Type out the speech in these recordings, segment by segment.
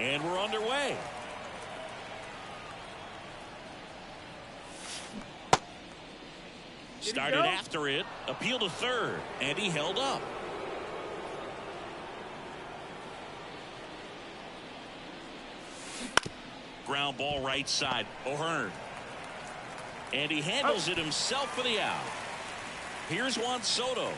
And we're underway. Started after it. Appeal to third. And he held up. Ground ball right side. O'Hearn. And he handles it himself for the out. Here's Juan Soto.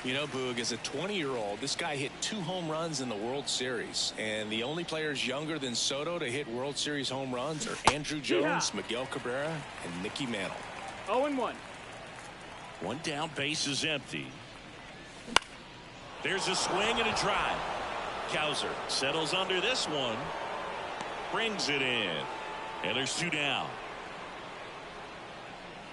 You know, Boog, as a 20-year-old, this guy hit 2 home runs in the World Series. And the only players younger than Soto to hit World Series home runs are Andrew Jones, Miguel Cabrera, and Mickey Mantle. 0-1. One down, base is empty. There's a swing and a drive. Cowser settles under this one. Brings it in. And there's 2 down.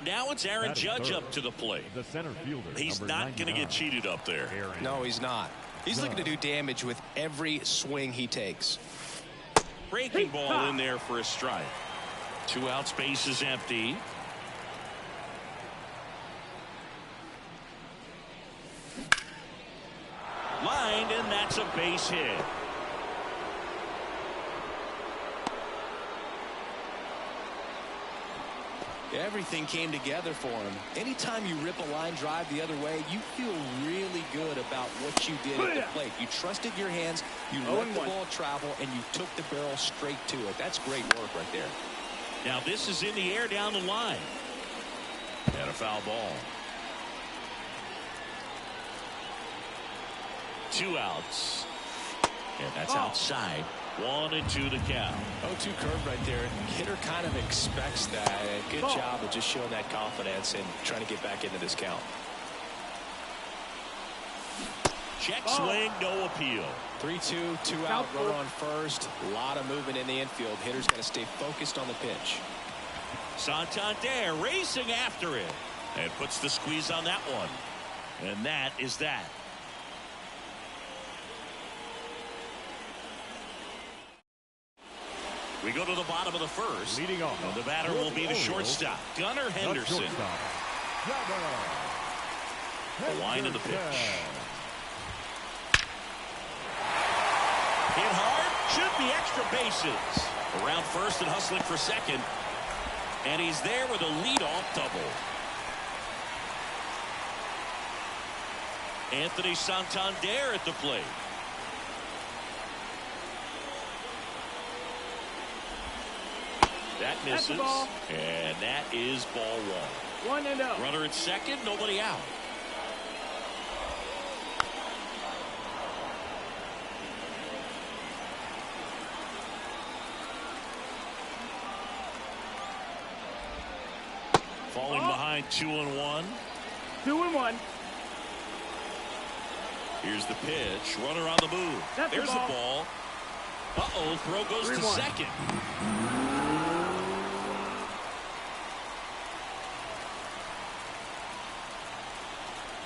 Now it's Aaron Judge up to the plate. The center fielder. He's not going to get cheated up there. No, he's not. He's looking to do damage with every swing he takes. Breaking ball in there for a strike. 2 outs, base is empty. Lined, and that's a base hit. Everything came together for him. Anytime you rip a line drive the other way, you feel really good about what you did at the plate. You trusted your hands, you let the ball travel, and you took the barrel straight to it. That's great work right there. Now this is in the air down the line. And a foul ball. 2 outs. And that's outside. 1-2 the count. 0-2 curve right there. Hitter kind of expects that. Good job of just showing that confidence and trying to get back into this count. Check swing, no appeal. 3-2, 2 out, runner on first. A lot of movement in the infield. Hitter's got to stay focused on the pitch. Santander racing after it. And puts the squeeze on that one. And that is that. We go to the bottom of the first. Leading off. And the batter will be the shortstop, Gunnar Henderson. The line of the pitch. Hit hard. Should be extra bases. Around first and hustling for second. And he's there with a leadoff double. Anthony Santander at the plate. That misses, and that is ball 1. 1-0. Runner at second, nobody out. Falling behind 2-1. 2-1. Here's the pitch. Runner on the move. There's the ball. Uh-oh, throw goes to second.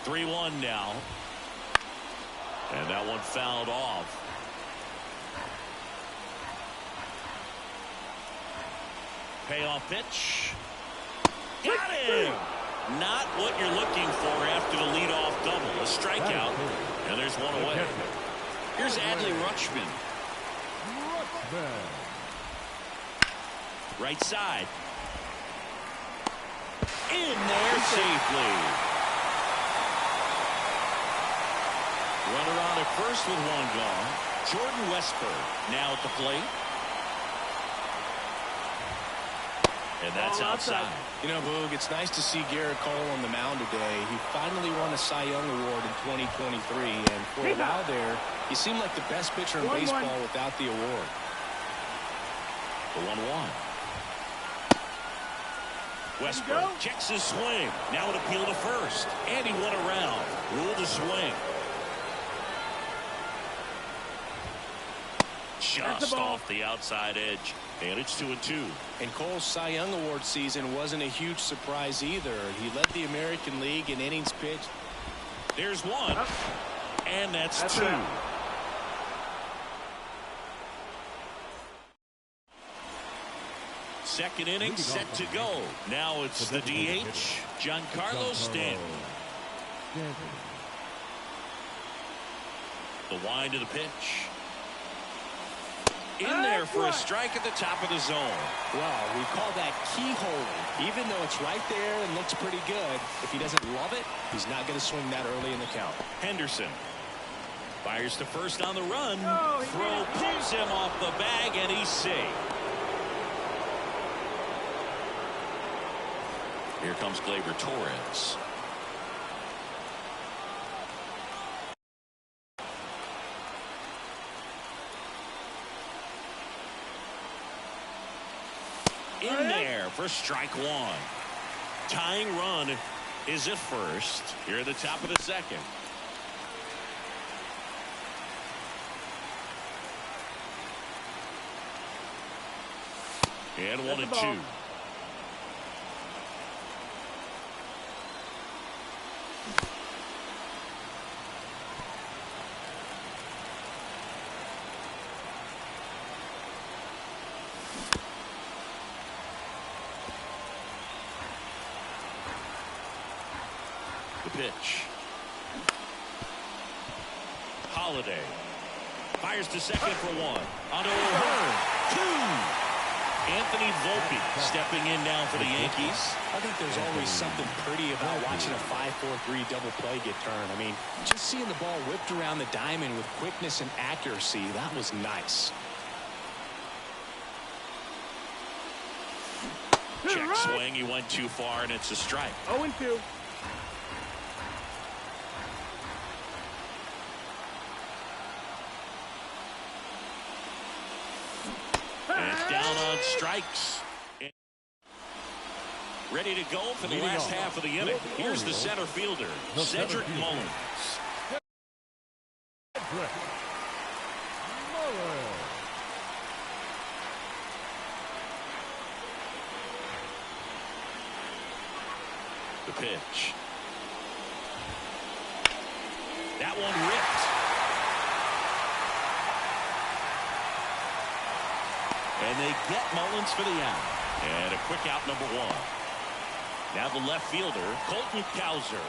3-1 now. And that one fouled off. Payoff pitch. Got him! Not what you're looking for after the leadoff double. A strikeout. And there's one away. Here's Adley Rutschman. Right side. In there safely. Runner on at first with one gone. Jordan Westburg now at the plate. And that's outside. You know, Boog, it's nice to see Garrett Cole on the mound today. He finally won a Cy Young Award in 2023. And for a while there, he seemed like the best pitcher in baseball without the award. The 1-1. Westburg checks his swing. Now an appeal to first. And he went around. Ruled a swing. Just off the outside edge. And it's 2-2. And Cole's Cy Young Award season wasn't a huge surprise either. He led the American League in innings pitched. There's one. And that's 2. Second inning set to go. Now it's the DH, Giancarlo Stanton. The wind of the pitch. In there for a strike at the top of the zone. Well, we call that keyhole. Even though it's right there and looks pretty good, if he doesn't love it, he's not going to swing that early in the count. Henderson fires to first on the run. Oh, Throw pulls him off the bag, and he's safe. Here comes Gleyber Torres. In there for strike one. Tying run is at first. Here at the top of the second. And 1-2. The pitch. Holiday fires to second for one. Onto O'Hearn. Two. Anthony Volpe stepping in now for the Yankees. I think there's always something pretty about watching a 5-4-3 double play get turned. I mean, just seeing the ball whipped around the diamond with quickness and accuracy, that was nice. Check swing. He went too far, and it's a strike. 0-2. And it's down on strikes. Ready to go for the last half of the inning. Here's the center fielder, Cedric Mullins. The pitch. That one ripped. And they get Mullins for the out. And a quick out, number one. Now the left fielder, Colton Cowser.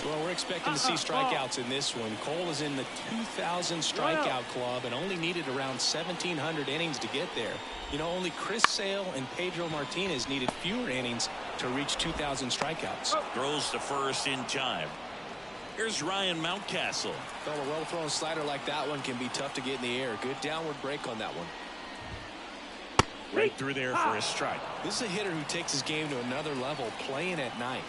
Well, we're expecting to see strikeouts in this one. Cole is in the 2,000 strikeout club and only needed around 1,700 innings to get there. You know, only Chris Sale and Pedro Martinez needed fewer innings to reach 2,000 strikeouts. Throws to first in time. Here's Ryan Mountcastle. Well, a well-thrown slider like that one can be tough to get in the air. Good downward break on that one. Right through there for a strike. This is a hitter who takes his game to another level, playing at night.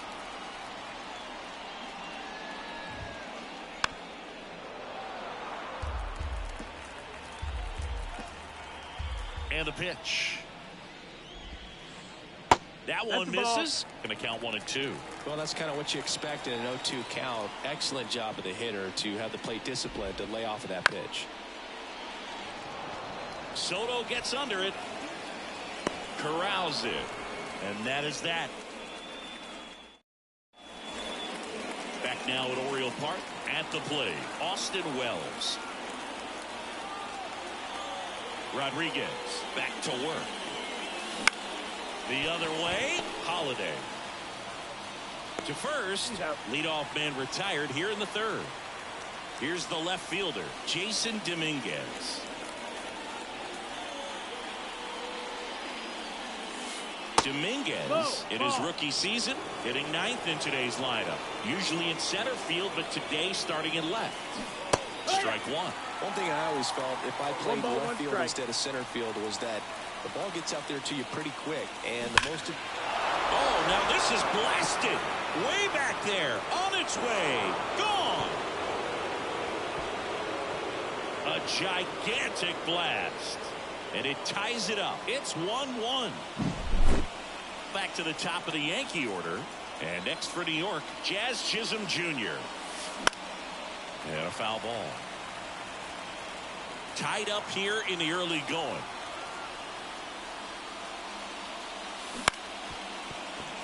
And the pitch. That one misses. Going to count 1-2. Well, that's kind of what you expect in an 0-2 count. Excellent job of the hitter to have the plate discipline to lay off of that pitch. Soto gets under it. Corrals it. And that is that. Back now at Oriole Park. At the plate, Austin Wells. Rodriguez back to work. The other way, Holiday. To first, leadoff man retired here in the third. Here's the left fielder, Jason Dominguez. Dominguez, in his rookie season, hitting ninth in today's lineup. Usually in center field, but today starting in left. Strike one. One thing I always felt if I played left field instead of center field was that the ball gets out there to you pretty quick. And the most... Oh, now this is blasted. Way back there. On its way. Gone. A gigantic blast. And it ties it up. It's 1-1. Back to the top of the Yankee order. And next for New York, Jazz Chisholm Jr. And a foul ball. Tied up here in the early going.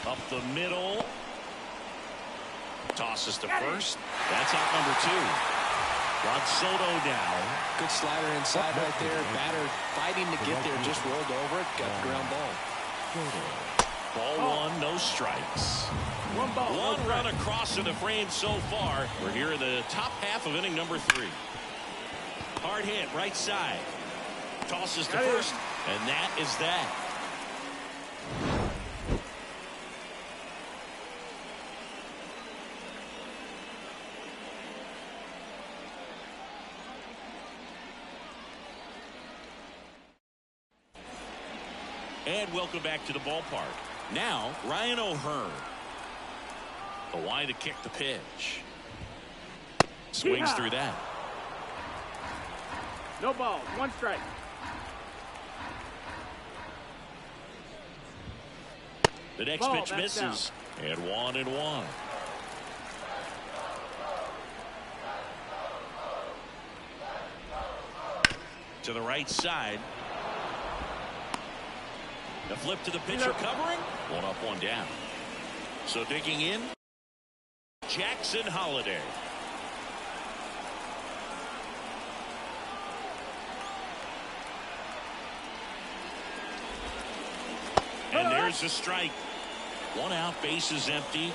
Up the middle. Tosses to first. That's out number two. Juan Soto now. Good slider inside right there. Batter fighting to get there. Just rolled over it. Got the ground ball. Ball one, no strikes. One run across to the frame so far. We're here in the top half of inning number 3. Hard hit, right side. Tosses to first, and that is that. And welcome back to the ballpark. Now, Ryan O'Hearn. The line to kick the pitch. Swings through that. No ball, 1 strike. The next pitch misses. And 1-1. To the right side. The flip to the pitcher covering. 1 up, 1 down. So digging in, Jackson Holliday. And there's a strike. 1 out, bases empty.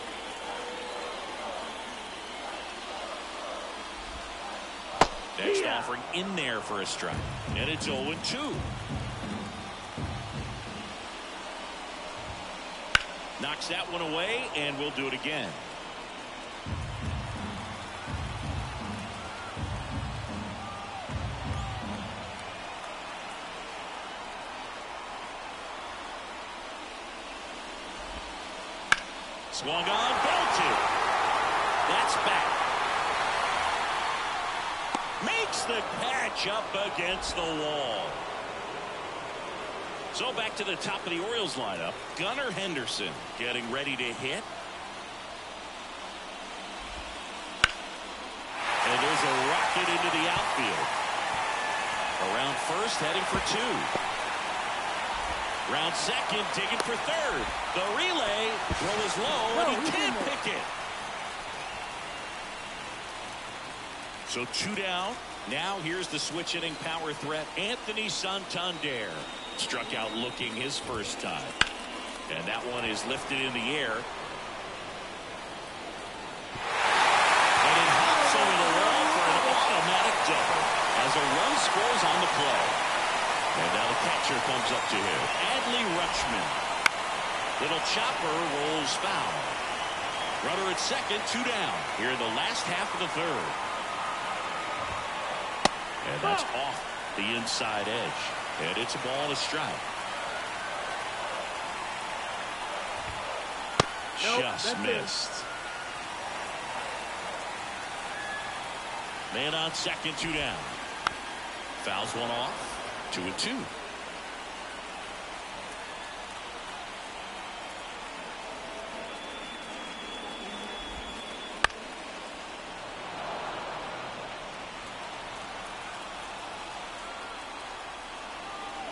Next offering in there for a strike. And it's 0-2. Knocks that one away, and we'll do it again. Swung on, belted. That's back. Makes the catch up against the wall. So back to the top of the Orioles lineup. Gunnar Henderson getting ready to hit. And there's a rocket into the outfield. Around first, heading for 2. Round second, digging for third. The relay, throw is low, and he can't pick it. So 2 down. Now here's the switch hitting power threat, Anthony Santander. Struck out looking his first time. And that one is lifted in the air. And it hops over the wall for an automatic double as a run scores on the play. And now the catcher comes up to him. Adley Rutschman. Little chopper rolls foul. Runner at second, 2 down. Here in the last half of the third. And that's off the inside edge. And it's a ball and a strike. Just missed. Man on second, 2 down. Fouls one off. 2-2.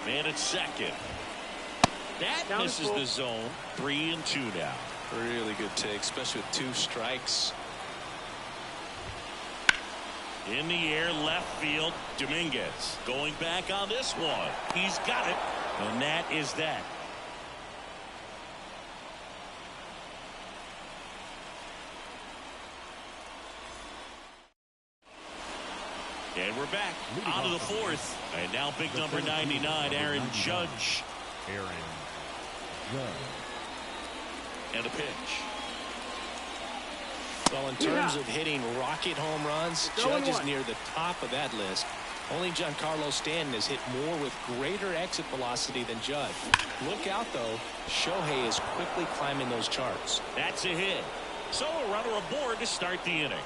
Man at second. That misses the zone. 3-2 now. Really good take, especially with 2 strikes. In the air, left field. Dominguez going back on this one. He's got it. And that is that. And we're back out of the 4th. And now big number 99, Aaron Judge. And a pitch. Well, in terms of hitting rocket home runs, Judge is near the top of that list. Only Giancarlo Stanton has hit more with greater exit velocity than Judge. Look out, though. Shohei is quickly climbing those charts. That's a hit. So a runner aboard to start the inning.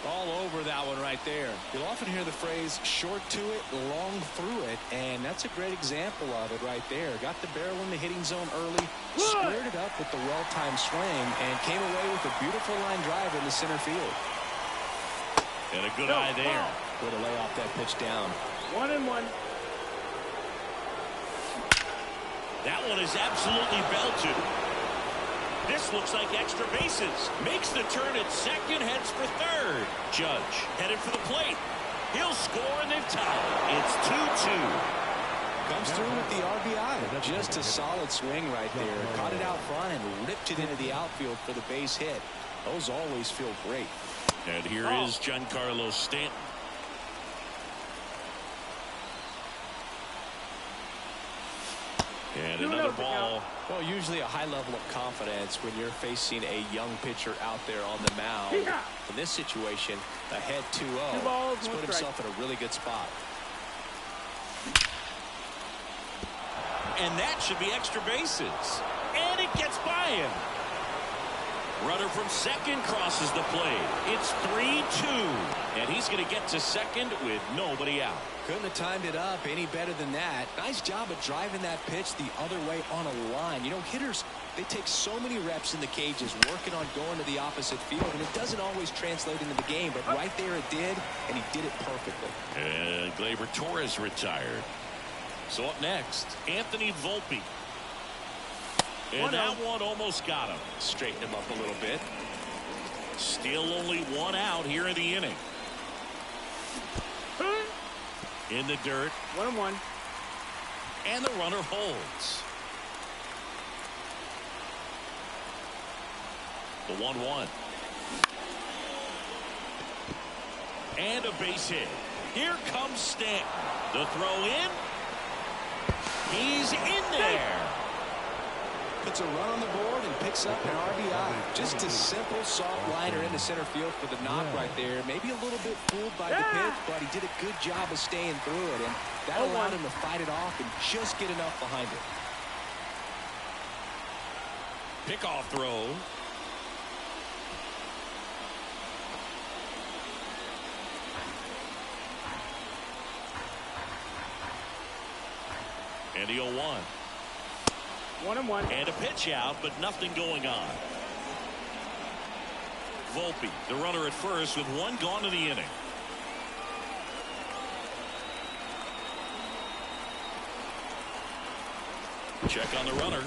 All over that one right there. You'll often hear the phrase short to it, long through it, and that's a great example of it right there. Got the barrel in the hitting zone early, squared it up with the well-timed swing, and came away with a beautiful line drive in the center field. And a good eye there. Way to lay off that pitch down. 1-1. That one is absolutely belted. This looks like extra bases. Makes the turn at second, heads for third. Judge headed for the plate. He'll score and then tie. It's 2-2. Comes through with the RBI. Just a solid swing right there. Caught it out front and ripped it into the outfield for the base hit. Those always feel great. And here is Giancarlo Stanton. And another ball. Well, usually a high level of confidence when you're facing a young pitcher out there on the mound. In this situation, ahead 2-0. He's put himself in a really good spot. And that should be extra bases. And it gets by him. Runner from second crosses the plate. It's 3-2. And he's going to get to second with nobody out. Couldn't have timed it up any better than that. Nice job of driving that pitch the other way on a line. You know, hitters, they take so many reps in the cages working on going to the opposite field, and it doesn't always translate into the game, but right there it did, and he did it perfectly. And Gleyber Torres retired. So up next, Anthony Volpe. And that one almost got him. Straighten him up a little bit. Still only one out here in the inning. In the dirt. 1-1. And the runner holds. The 1-1. And a base hit. Here comes Stanton. The throw in. He's in there. Puts a run on the board and picks up an RBI. Just a simple soft liner into center field for the knock right there. Maybe a little bit fooled by the pitch, but he did a good job of staying through it, and that allowed him to fight it off and just get enough behind it. Pickoff throw. And the 0-1. 1-1. And a pitch out, but nothing going on. Volpe, the runner at first, with one gone in the inning. Check on the runner.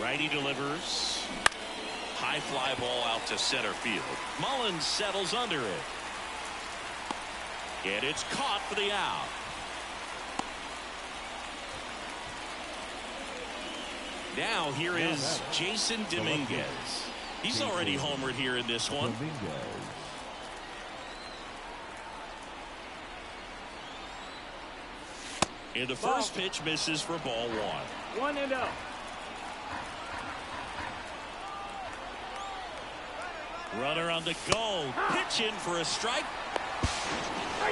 Righty delivers. High fly ball out to center field. Mullins settles under it. And it's caught for the out. Now here is Jason Dominguez. He's already homered here in this one. And the first pitch misses for ball 1. 1-0. Runner on the go. Pitch in for a strike.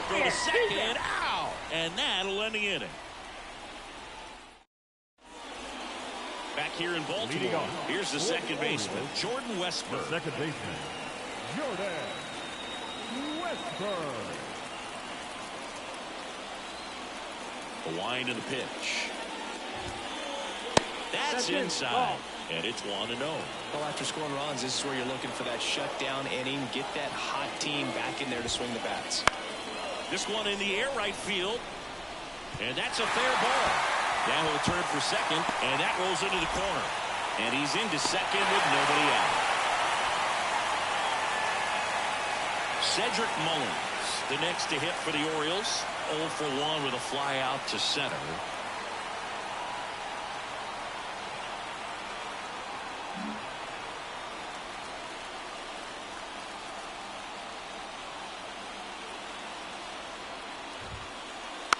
Throw to second. Ow! And that'll end the inning. Back here in Baltimore, here's the second baseman, Jordan Westburg. Second baseman, Jordan Westburg. A wind and a pitch. That's inside. And it's 1-0. Well, after scoring runs, this is where you're looking for that shutdown inning. Get that hot team back in there to swing the bats. This one in the air right field. And that's a fair ball. Now he'll turn for second. And that rolls into the corner. And he's into second with nobody out. Cedric Mullins, the next to hit for the Orioles. 0 for 1 with a fly out to center.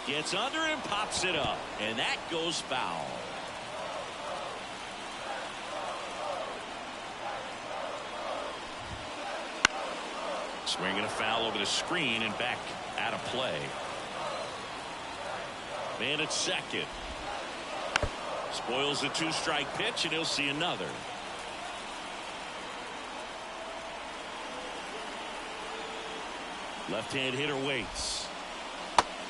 Gets under and pops it up. And that goes foul. Swinging a foul over the screen and back out of play. Man at second. Spoils the 2-strike pitch, and he'll see another. Left-hand hitter waits.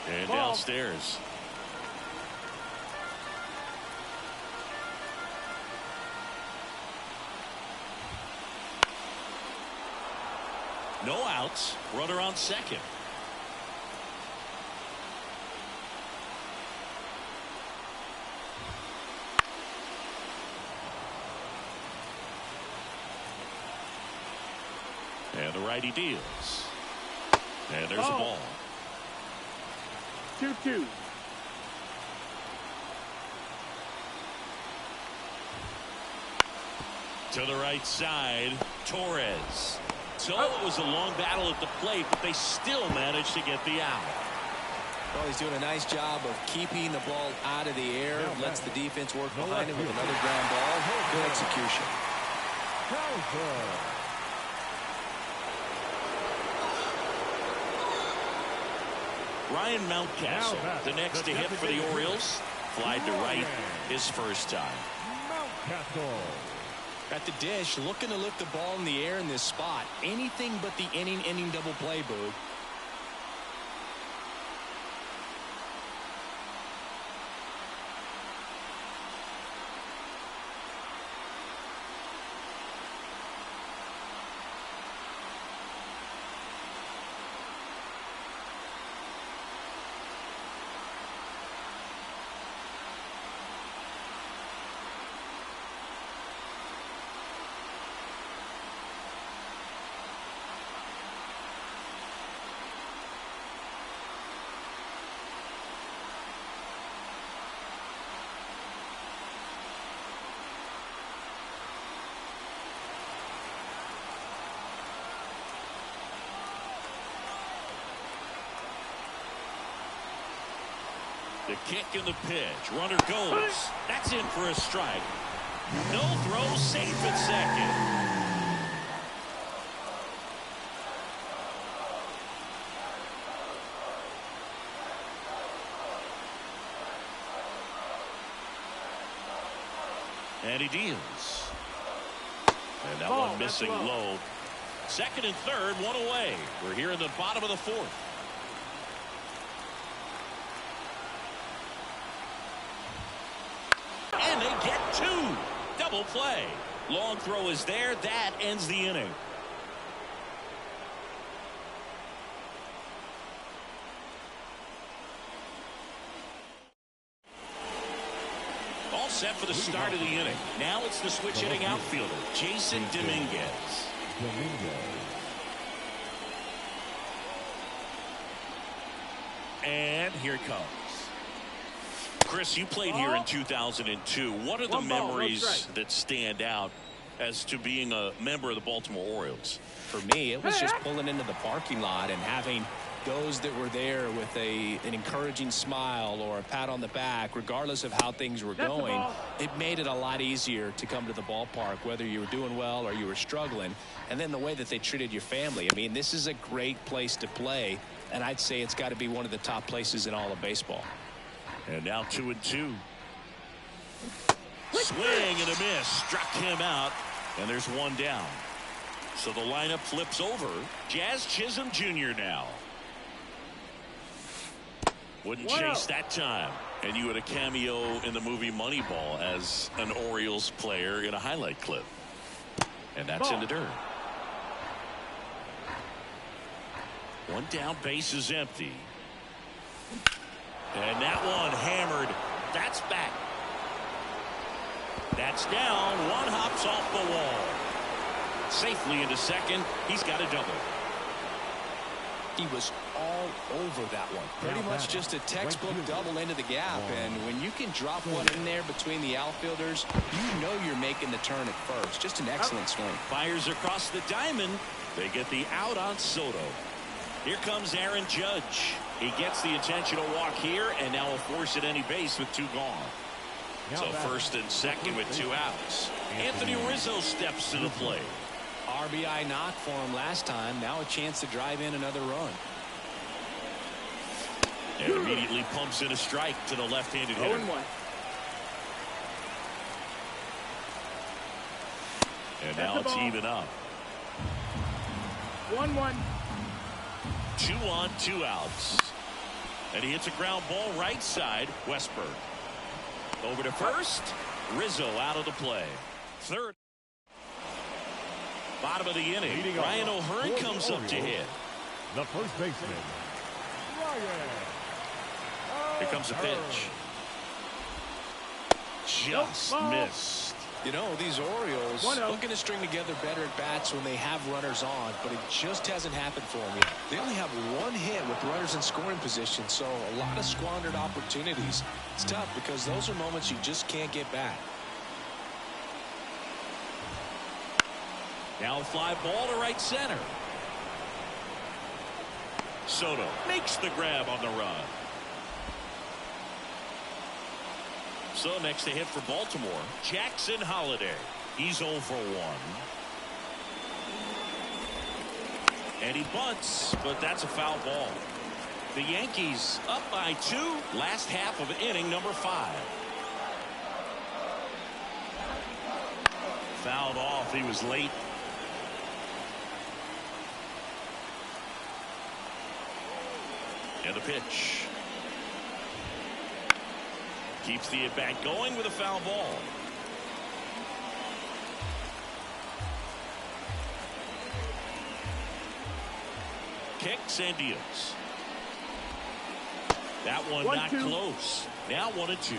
And downstairs. No outs. Runner on second. And the righty deals. And there's a ball. 2-2. To the right side, Torres. So it was a long battle at the plate, but they still managed to get the out. Well, he's doing a nice job of keeping the ball out of the air. Lets the defense work behind him with another ground ball. Good execution. Ryan Mountcastle, the next to hit for the Orioles. Flied to right his first time. At the dish, looking to lift the ball in the air in this spot. Anything but the inning double play, Boog. The kick and the pitch. Runner goes. That's in for a strike. No throw, safe at second. And he deals. And that one missing low. Second and third, one away. We're here in the bottom of the fourth. And they get two. Double play. Long throw is there. That ends the inning. All set for the start of the inning. Now it's the switch hitting outfielder, Jason Dominguez. And here it comes. Chris, you played here in 2002. What are the memories that stand out as to being a member of the Baltimore Orioles? For me, it was just pulling into the parking lot and having those that were there with an encouraging smile or a pat on the back, regardless of how things were going. It made it a lot easier to come to the ballpark, whether you were doing well or you were struggling. And then the way that they treated your family. I mean, this is a great place to play, and I'd say it's got to be one of the top places in all of baseball. And now 2-2. Swing and a miss. Struck him out. And there's one down. So the lineup flips over. Jazz Chisholm Jr. now. Wouldn't chase that time. And you had a cameo in the movie Moneyball as an Orioles player in a highlight clip. And that's in the dirt. One down, base is empty. And that one hammered. That's back. That's down. One hops off the wall. Safely into second. He's got a double. He was all over that one. Pretty much just a textbook double into the gap. And when you can drop one in there between the outfielders, you know you're making the turn at first. Just an excellent swing. Fires across the diamond. They get the out on Soto. Here comes Aaron Judge. He gets the intentional walk here and now will force at any base with two gone. So first and second with two outs. Anthony Rizzo steps to the plate. RBI knock for him last time. Now a chance to drive in another run. And immediately pumps in a strike to the left-handed hitter. 0-1. And now it's even up. 1-1. 2 on, 2 outs. And he hits a ground ball right side. Westberg. Over to first. Rizzo out of the play. Third. Bottom of the inning. Ryan O'Hearn comes up to hit. The first baseman, Ryan. Here comes a pitch. Just missed. You know, these Orioles looking to string together better at bats when they have runners on, but it just hasn't happened for them yet. They only have one hit with runners in scoring position, so a lot of squandered opportunities. It's tough because those are moments you just can't get back. Now a fly ball to right center. Soto makes the grab on the run. So next to hit for Baltimore, Jackson Holiday. He's 0 for 1. And he bunts, but that's a foul ball. The Yankees up by 2, last half of inning number 5. Fouled off, he was late. And the pitch. Keeps the at-bat going with a foul ball. Kicks and deals. That one not close. Now 1-2.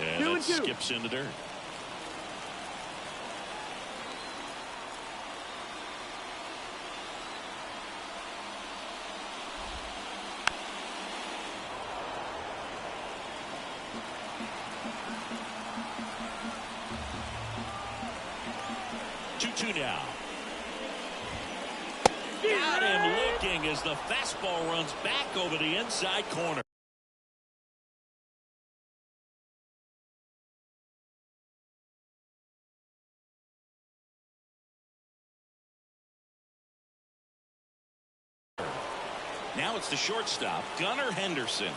And that skips in the dirt. Two now. Got him looking as the fastball runs back over the inside corner. Now it's the shortstop, Gunnar Henderson.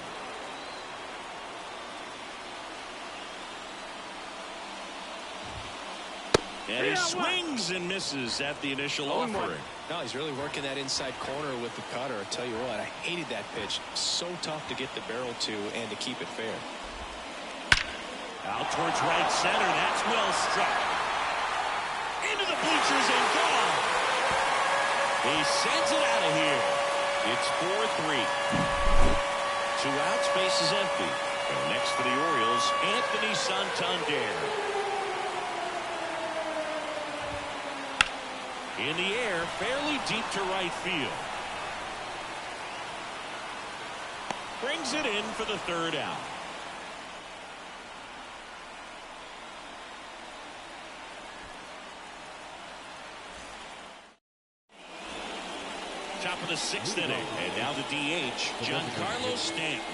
And he swings and misses at the initial offering. No, he's really working that inside corner with the cutter. I tell you what, I hated that pitch. So tough to get the barrel to and to keep it fair. Out towards right center. That's well struck. Into the bleachers and gone. He sends it out of here. It's 4-3. 2 outs, base is empty. And next for the Orioles, Anthony Santander. In the air, fairly deep to right field. Brings it in for the 3rd out. Top of the 6th inning, and now the DH, Giancarlo Stanton.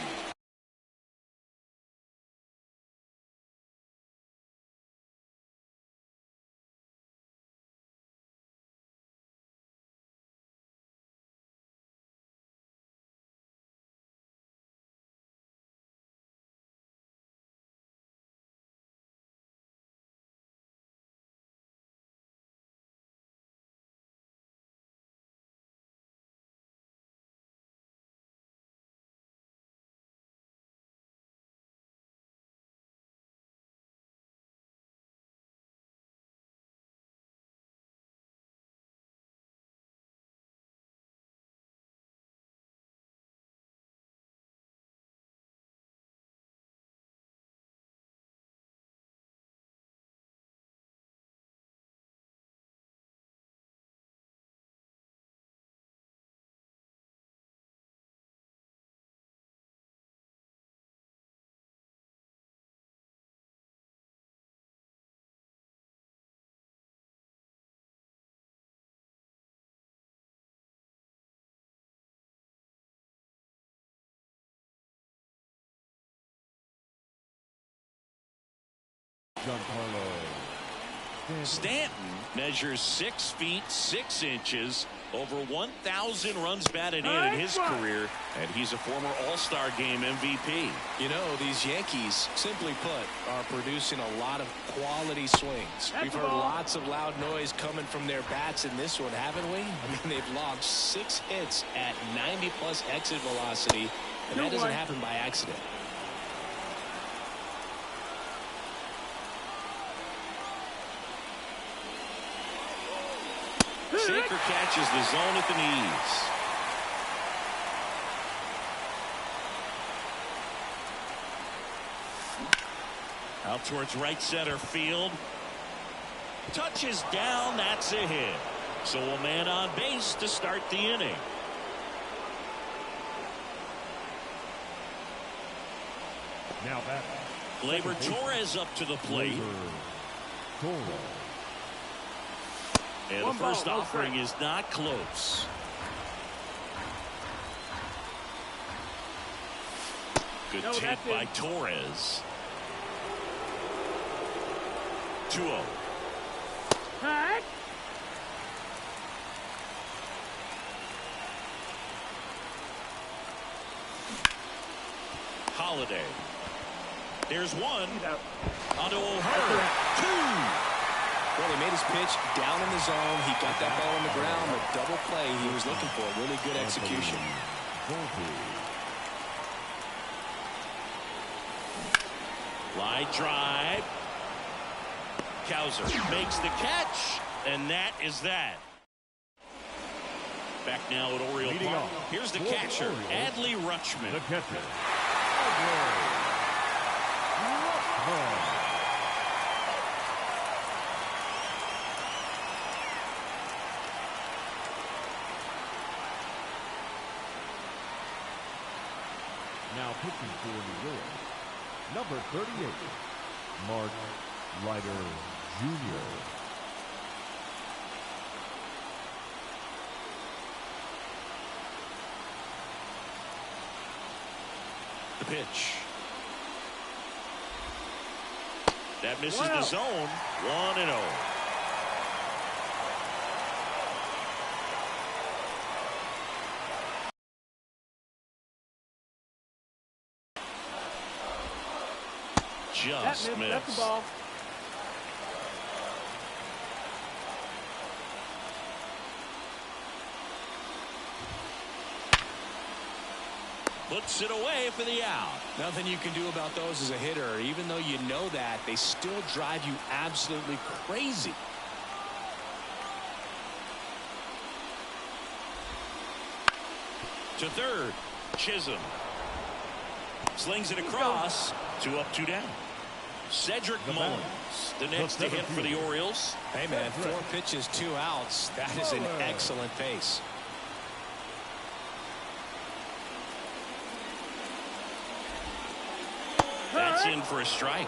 Stanton measures 6 feet 6 inches, over 1,000 runs batted in his career, and he's a former All-Star Game MVP. You know, these Yankees, simply put, are producing a lot of quality swings. We've heard lots of loud noise coming from their bats in this one, haven't we? I mean, they've logged 6 hits at 90+ exit velocity, and that doesn't happen by accident. Sinker catches the zone at the knees. Out towards right center field. Touches down. That's a hit. So a man on base to start the inning. Now back. Gleyber Torres up to the plate. And the first offering is not close. Good take by Torres. 2-0. Hot. Holiday. There's one. Onto O'Hara. 2. Well, he made his pitch down in the zone. He got that ball on the ground. The double play he was looking for. Really good execution. Line drive. Cowser makes the catch, and that is that. Back now at Oriole Park. Here's the catcher, Adley Rutschman. The catcher. Now pitching for New York, number 38, Mark Leiter Jr. The pitch. That misses the zone. 1-0. Just missed. That's the ball. Puts it away for the out. Nothing you can do about those as a hitter. Even though you know that, they still drive you absolutely crazy. To third, Chisholm. Slings it across. 2 up, 2 down. Cedric Mullins, the next to hit for the Orioles. Hey, man, 4 pitches, 2 outs. That is an excellent pace. That's in for a strike.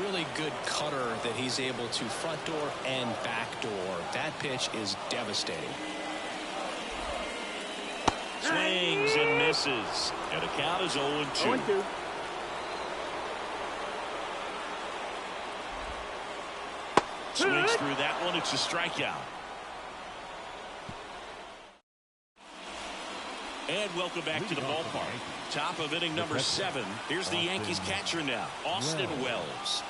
Really good cutter that he's able to front door and back door. That pitch is devastating. Swings and misses. And the count is 0-2. 0-2. Swings through that one. It's a strikeout. And welcome back to the ballpark. Top of inning number 7. Here's the Yankees catcher now, Austin Wells.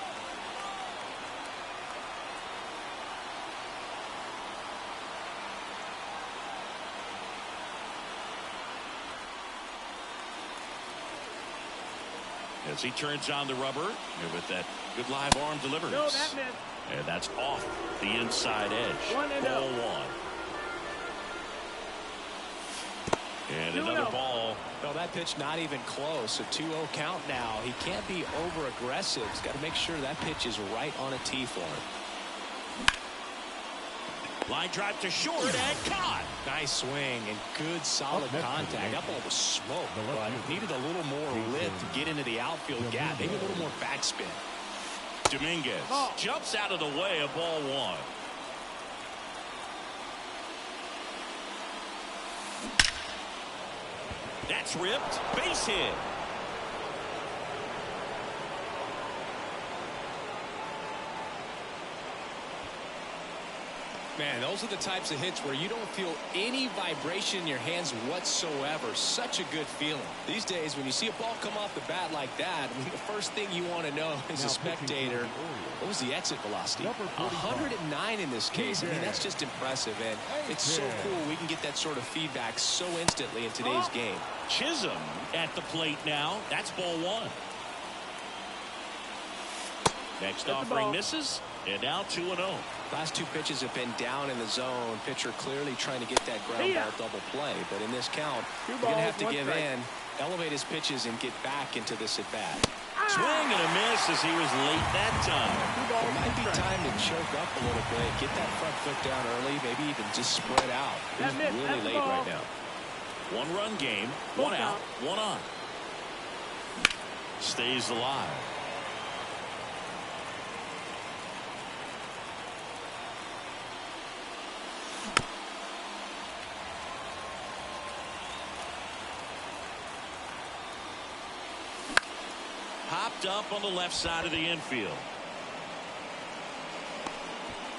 As he turns on the rubber with that good live arm delivery. No, that missed. And that's off the inside edge. 1-0. Ball 1. And another ball. Well, that pitch not even close. A 2-0 count now. He can't be over aggressive. He's got to make sure that pitch is right on a tee for him. Line drive to short and caught. Nice swing and good solid contact. That ball was smoked, but needed a little more lift to get into the outfield gap. Maybe a little more backspin. Dominguez jumps out of the way of ball 1. That's ripped. Base hit. Man, those are the types of hits where you don't feel any vibration in your hands whatsoever. Such a good feeling. These days, when you see a ball come off the bat like that, I mean, the first thing you want to know as a spectator, what was the exit velocity? 109 in this case. I mean, that's just impressive, and it's so cool we can get that sort of feedback so instantly in today's game. Chisholm at the plate now. That's ball 1. Next offering misses. And now 2-0. Last two pitches have been down in the zone. Pitcher clearly trying to get that ground ball double play. But in this count, you're going to have to give in, elevate his pitches, and get back into this at bat. Swing and a miss as he was late that time. It might be time to choke up a little bit, get that front foot down early, maybe even just spread out. He's really late right now. 1-run game, 1 out, 1 on. Stays alive. Popped up on the left side of the infield.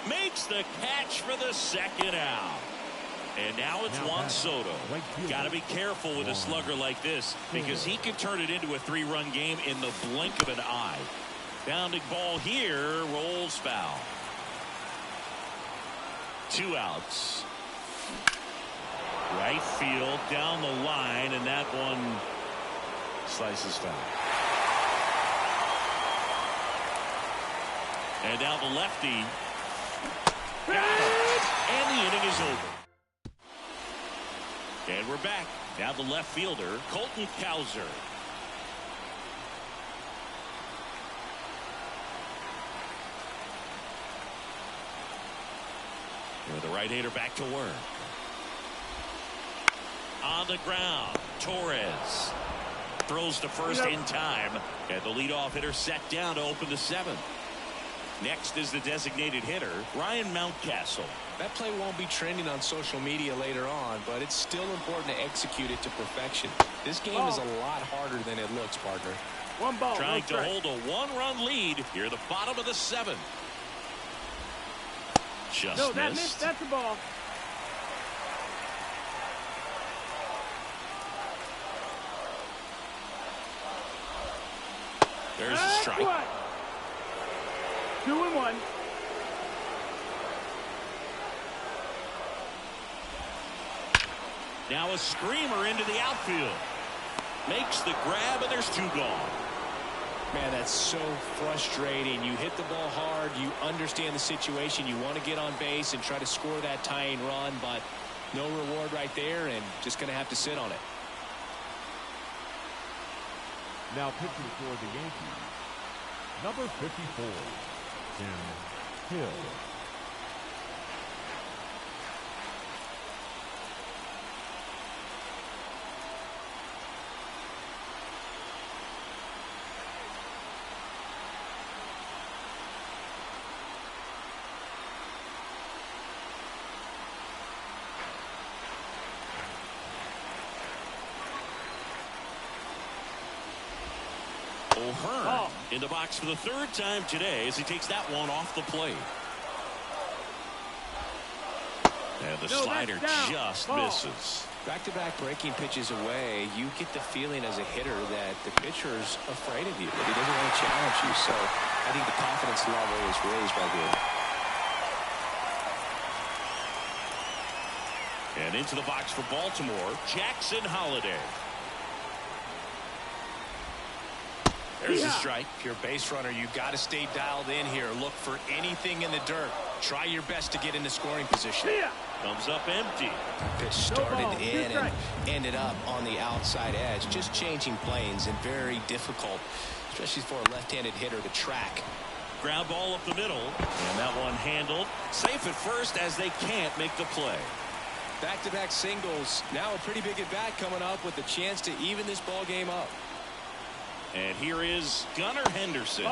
Makes the catch for the second out. And now it's Juan Soto. Got to be careful with a slugger like this because he can turn it into a 3-run game in the blink of an eye. Bounding ball here, rolls foul. 2 outs. Right field down the line, and that one slices foul. And now the lefty. Got it. And the inning is over. And we're back. Now the left fielder, Colton Cowser. With the right-hander back to work. On the ground, Torres throws to first in time. And the leadoff hitter set down to open the 7th. Next is the designated hitter, Ryan Mountcastle. That play won't be trending on social media later on, but it's still important to execute it to perfection. This game is a lot harder than it looks, partner. 1 ball. Trying to hold a 1-run lead here at the bottom of the 7th. Just missed. That's a ball. There's a strike. 2-1. Now a screamer into the outfield. Makes the grab, and there's 2 gone. Man, that's so frustrating. You hit the ball hard. You understand the situation. You want to get on base and try to score that tying run, but no reward right there, and just going to have to sit on it. Now pitching for the Yankees, number 54, Tim Hill. O'Hearn in the box for the 3rd time today as he takes that one off the plate. And the slider just misses. Back-to-back breaking pitches away, you get the feeling as a hitter that the pitcher's afraid of you, that he doesn't want to challenge you. So I think the confidence level is raised by good. And into the box for Baltimore, Jackson Holliday. There's a strike. If you're a base runner, you've got to stay dialed in here. Look for anything in the dirt. Try your best to get into scoring position. Comes up empty. Pitch started in and ended up on the outside edge. Just changing planes and very difficult, especially for a left-handed hitter to track. Ground ball up the middle. And that one handled. Safe at first as they can't make the play. Back-to-back singles. Now a pretty big at-bat coming up with a chance to even this ball game up. And here is Gunnar Henderson.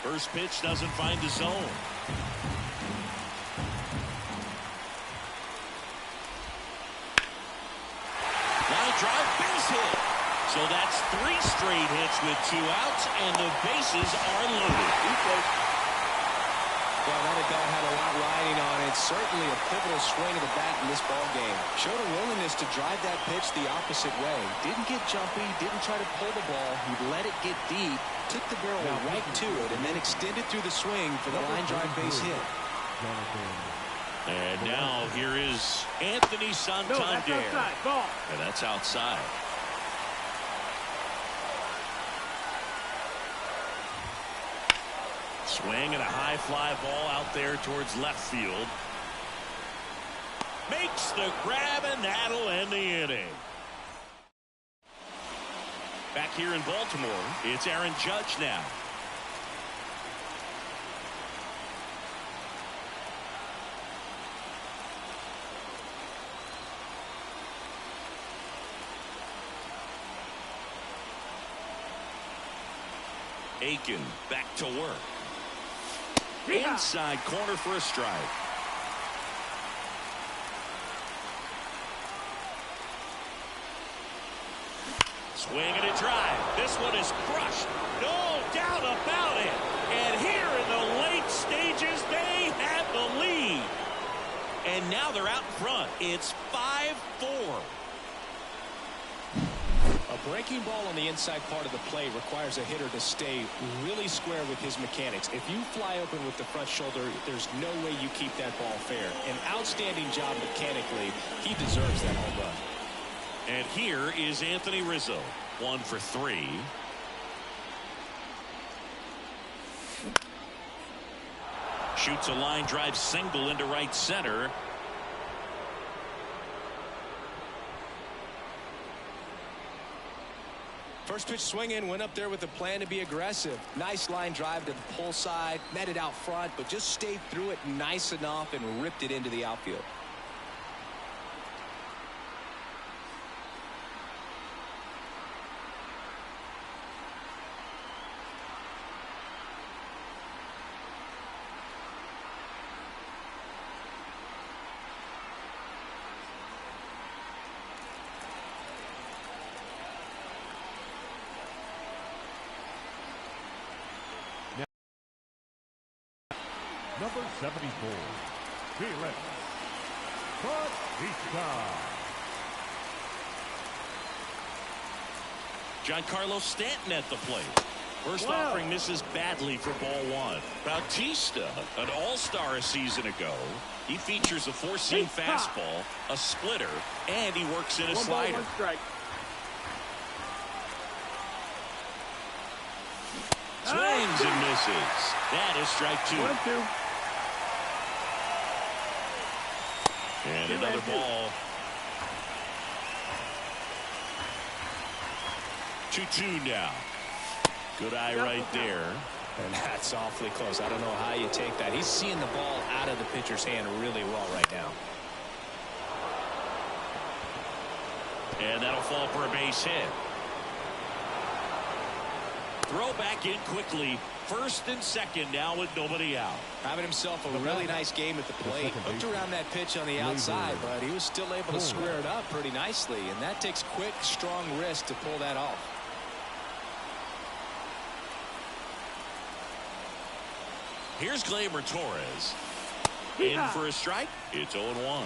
First pitch doesn't find the zone. Line drive, base hit. So that's 3 straight hits with 2 outs, and the bases are loaded. Well, that at bat had a lot riding on it. Certainly a pivotal swing of the bat in this ball game. Showed a willingness to drive that pitch the opposite way. Didn't get jumpy, didn't try to pull the ball. He let it get deep, took the barrel right to it, and then extended through the swing for the line drive base hit. And now here is Anthony Santander. And that's outside. Swing and a high fly ball out there towards left field. Makes the grab, and that'll end the inning. Back here in Baltimore, it's Aaron Judge now. Aiken back to work. Inside corner for a strike. Swing and a drive. This one is crushed. No doubt about it. And here in the late stages, they have the lead. And now they're out in front. It's 5-4. A breaking ball on the inside part of the plate requires a hitter to stay really square with his mechanics. If you fly open with the front shoulder, there's no way you keep that ball fair. An outstanding job mechanically. He deserves that home run. And here is Anthony Rizzo, 1 for 3. Shoots a line drive single into right center. First pitch swinging, went up there with a plan to be aggressive. Nice line drive to the pull side, met it out front, but just stayed through it nice enough and ripped it into the outfield. Number 74, Felix Bautista. Giancarlo Stanton at the plate. First offering misses badly for ball 1. Bautista, an all-star a season ago. He features a four-seam fastball, a splitter, and he works in a slider. One strike. Swings and misses. That is strike 2. 1-2. And another ball. 2-2 now. Good eye right there. And that's awfully close. I don't know how you take that. He's seeing the ball out of the pitcher's hand really well right now. And that'll fall for a base hit. Throw back in quickly. First and second now with nobody out. Having himself a really nice game at the plate. Hooked around that pitch on the outside, but he was still able to square it up pretty nicely. And that takes quick, strong wrist to pull that off. Here's Gleyber Torres. In for a strike. It's 0-1.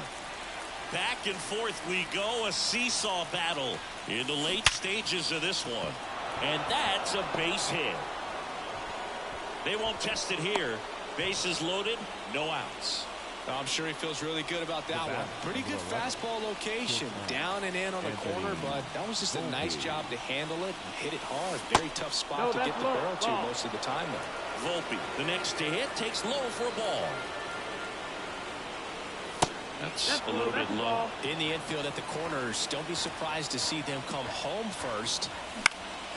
Back and forth we go. A seesaw battle in the late stages of this one. And that's a base hit. They won't test it here. Bases loaded, no outs. I'm sure he feels really good about that one. Pretty good fastball location. Down and in on the corner, but that was just a nice job to handle it and hit it hard. Very tough spot to get the barrel to most of the time, though. Volpe, the next to hit, takes low for a ball. That's a little bit low. In the infield at the corners, don't be surprised to see them come home first.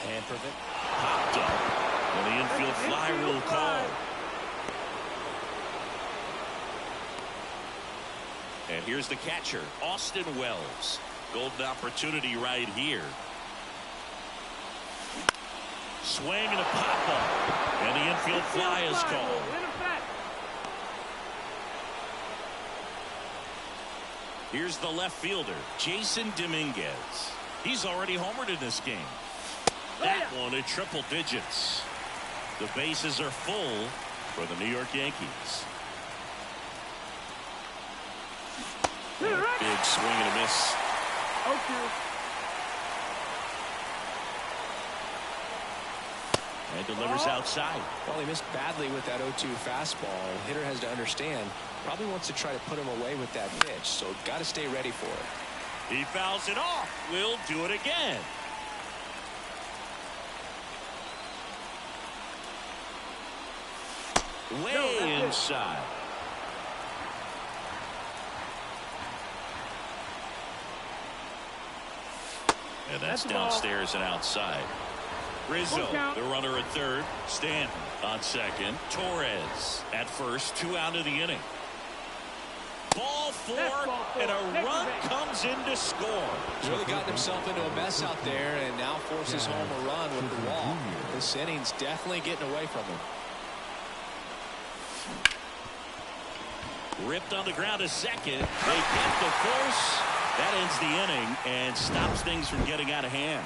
And prevent. Popped up. And the infield fly rule call. And here's the catcher, Austin Wells. Golden opportunity right here. Swing and a pop up. And the infield fly is called. Here's the left fielder, Jason Dominguez. He's already homered in this game. That one at triple digits. The bases are full for the New York Yankees. Big swing and a miss. And delivers outside. Well, he missed badly with that 0-2 fastball. The hitter has to understand. Probably wants to try to put him away with that pitch, so got to stay ready for it. He fouls it off. We'll do it again. Way inside. And that's downstairs and outside. Rizzo, the runner at third. Stanton on second. Torres at first. 2 out of the inning. Ball 4, and a run comes in to score. He's really gotten himself into a mess out there and now forces home a run with the walk. This inning's definitely getting away from him. Ripped on the ground to second. They get the force. That ends the inning and stops things from getting out of hand.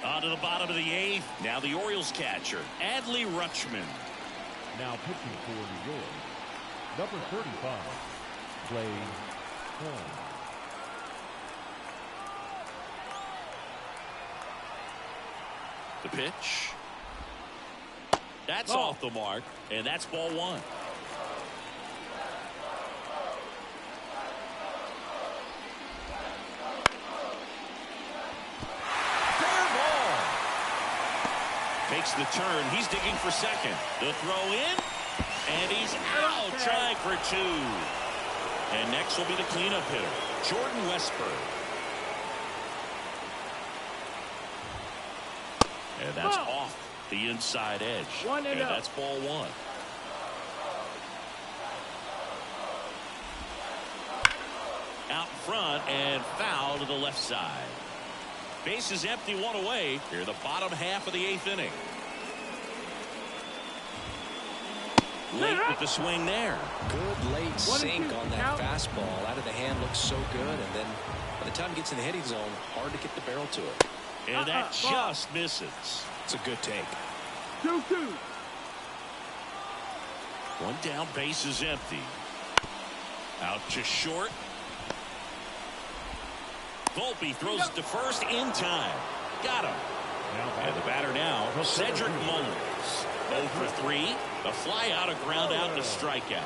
On to the bottom of the 8th. Now the Orioles catcher, Adley Rutschman. Now pitching for New York, number 35, Clay Holmes. The pitch. That's off the mark, and that's ball 1. Makes the turn. He's digging for second. The throw in, and he's out, trying for 2. And next will be the cleanup hitter, Jordan Westburg. And that's off the inside edge. And that's ball 1. Out front and foul to the left side. Base is empty, 1 away. Here the bottom half of the 8th inning. Late with the swing there. Good late sink on that fastball. Out of the hand, looks so good. And then by the time it gets in the hitting zone, hard to get the barrel to it. And that just misses. It's a good take. 2-2. 1 down, base is empty. Out to short. Volpe throws it to first in time. Got him. And the batter now, Cedric Mullins. 0 for 3. A fly out, a ground out, and a strikeout.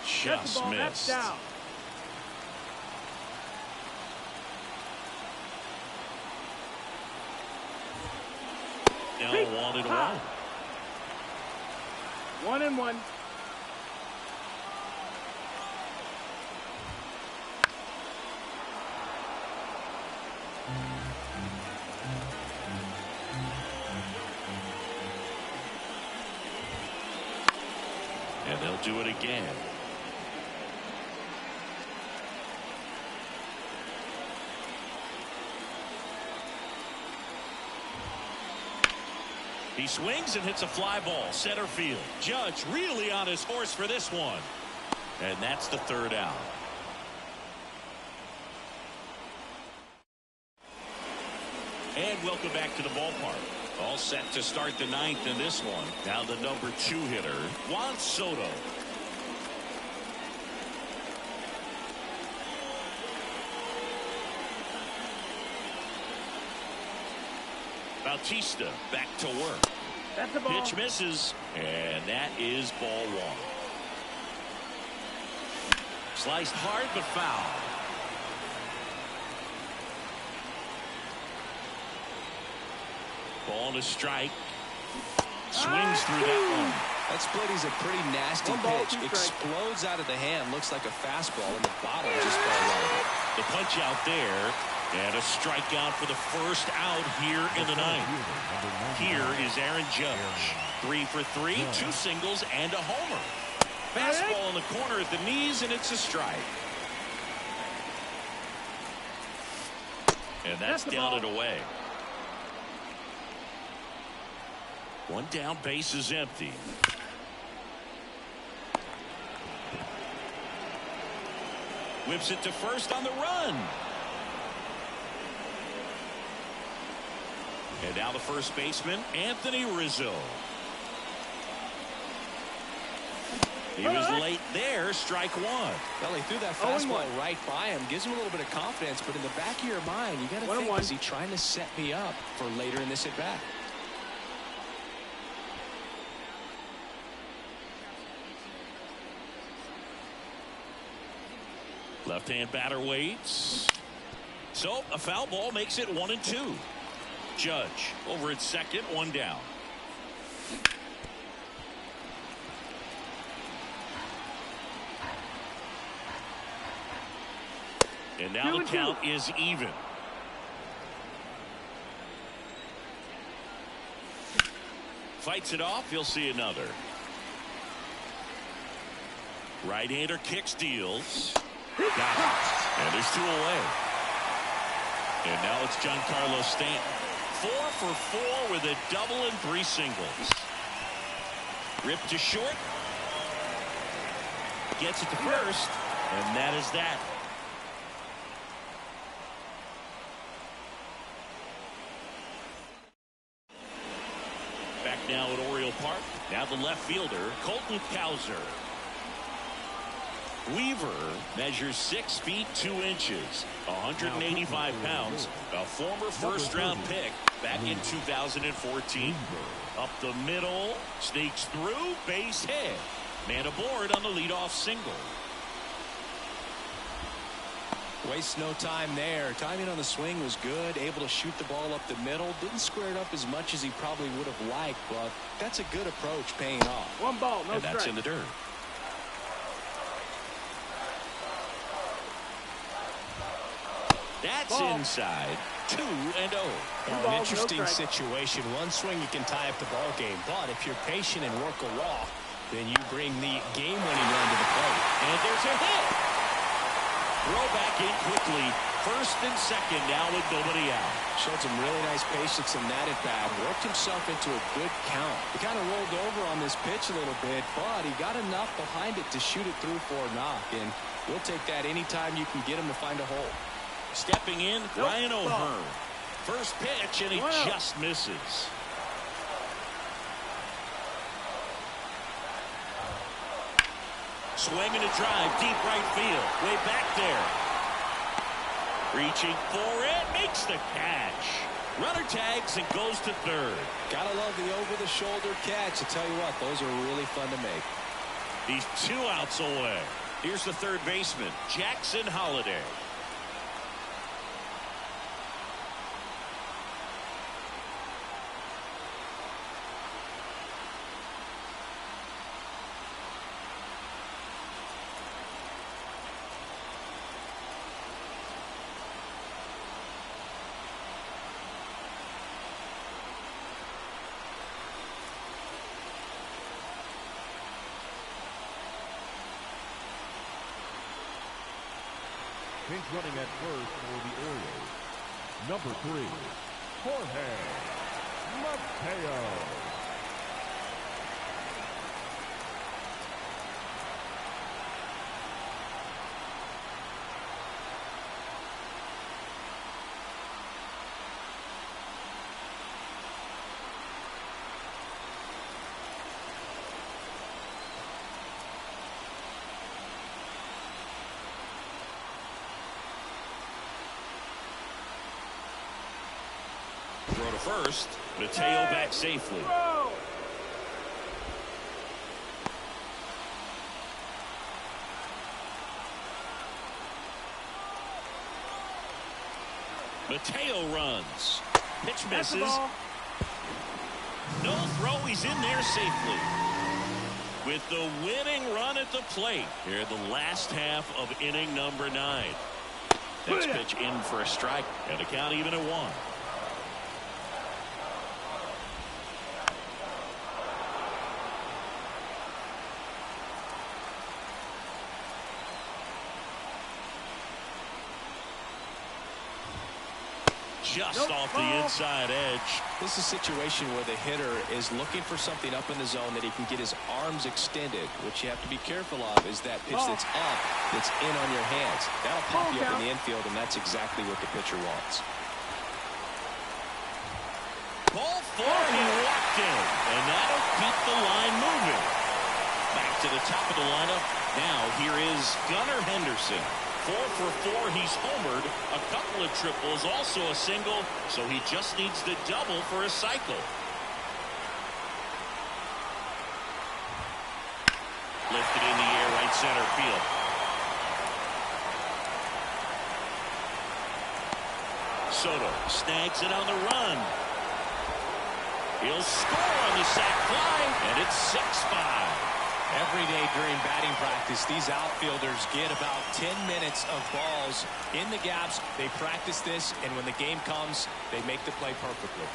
Just missed. Now 1-1. 1-1. And they'll do it again. He swings and hits a fly ball center field. Judge really on his horse for this one. And that's the 3rd out. And welcome back to the ballpark. All set to start the 9th in this one. Now the number 2 hitter, Juan Soto. Bautista back to work. That's a ball. Pitch misses, and that is ball 1. Sliced hard but foul. Ball to strike. Swings through that one. That split is a pretty nasty pitch. Explodes out of the hand. Looks like a fastball, and the bottom just fell right. The punch out there, and a strikeout for the first out here in the 9th. Here is Aaron Judge. 3 for 3, 2 singles, and a homer. Fastball in the corner at the knees, and it's a strike. And that's down and away. 1 down, base is empty. Whips it to first on the run. And now the first baseman, Anthony Rizzo. He was late there, strike 1. Well, he threw that fastball right by him. Gives him a little bit of confidence, but in the back of your mind, you got to think, is he trying to set me up for later in this at-bat? Left-hand batter waits. So a foul ball makes it 1-2. Judge over at second, one down. And now the count is even. Fights it off. He'll see another. Right-hander kicks, deals. Got it. And there's 2 away. And now it's Giancarlo Stanton. 4 for 4 with a double and 3 singles. Ripped to short. Gets it to first. And that is that. Back now at Oriole Park. Now the left fielder, Colton Cowser. Weaver measures 6 feet 2 inches, 185 pounds, a former first-round pick back in 2014. Up the middle, sneaks through, base hit. Man aboard on the leadoff single. Wastes no time there. Timing on the swing was good. Able to shoot the ball up the middle. Didn't square it up as much as he probably would have liked, but that's a good approach paying off. 1 ball, no and that's strike. in the dirt. That's inside. 2-0. An interesting situation. One swing you can tie up the ball game, but if you're patient and work a walk, then you bring the game-winning run to the plate. And there's a hit. Throw back in quickly. First and second now with nobody out. Showed some really nice patience in that at bat. Worked himself into a good count. He kind of rolled over on this pitch a little bit, but he got enough behind it to shoot it through for a knock. And we'll take that anytime you can get him to find a hole. Stepping in, Ryan O'Hearn. First pitch, and he just misses. Swinging a drive, deep right field. Way back there. Reaching for it, makes the catch. Runner tags and goes to third. Gotta love the over-the-shoulder catch. I tell you what, those are really fun to make. He's 2 outs away. Here's the third baseman, Jackson Holliday. Pinch running at first for the Orioles. Number 3, Jorge Mateo. Throw to first. Mateo back safely. Mateo runs. Pitch misses. No throw. He's in there safely. With the winning run at the plate. Here in the last half of inning number 9. Next pitch in for a strike. And the count even at 1. Just off the inside edge. This is a situation where the hitter is looking for something up in the zone that he can get his arms extended. What you have to be careful of is that pitch that's up, that's in on your hands. That'll pop you up in the infield, and that's exactly what the pitcher wants. Ball 4, and he walked in. And that'll keep the line moving. Back to the top of the lineup. Now here is Gunnar Henderson. 4 for 4, he's homered, a couple of triples, also a single, so he just needs the double for a cycle. Lifted in the air, right center field. Soto snags it on the run. He'll score on the sac fly, and it's 6-5. Every day during batting practice, these outfielders get about 10 minutes of balls in the gaps. They practice this, and when the game comes, they make the play perfectly.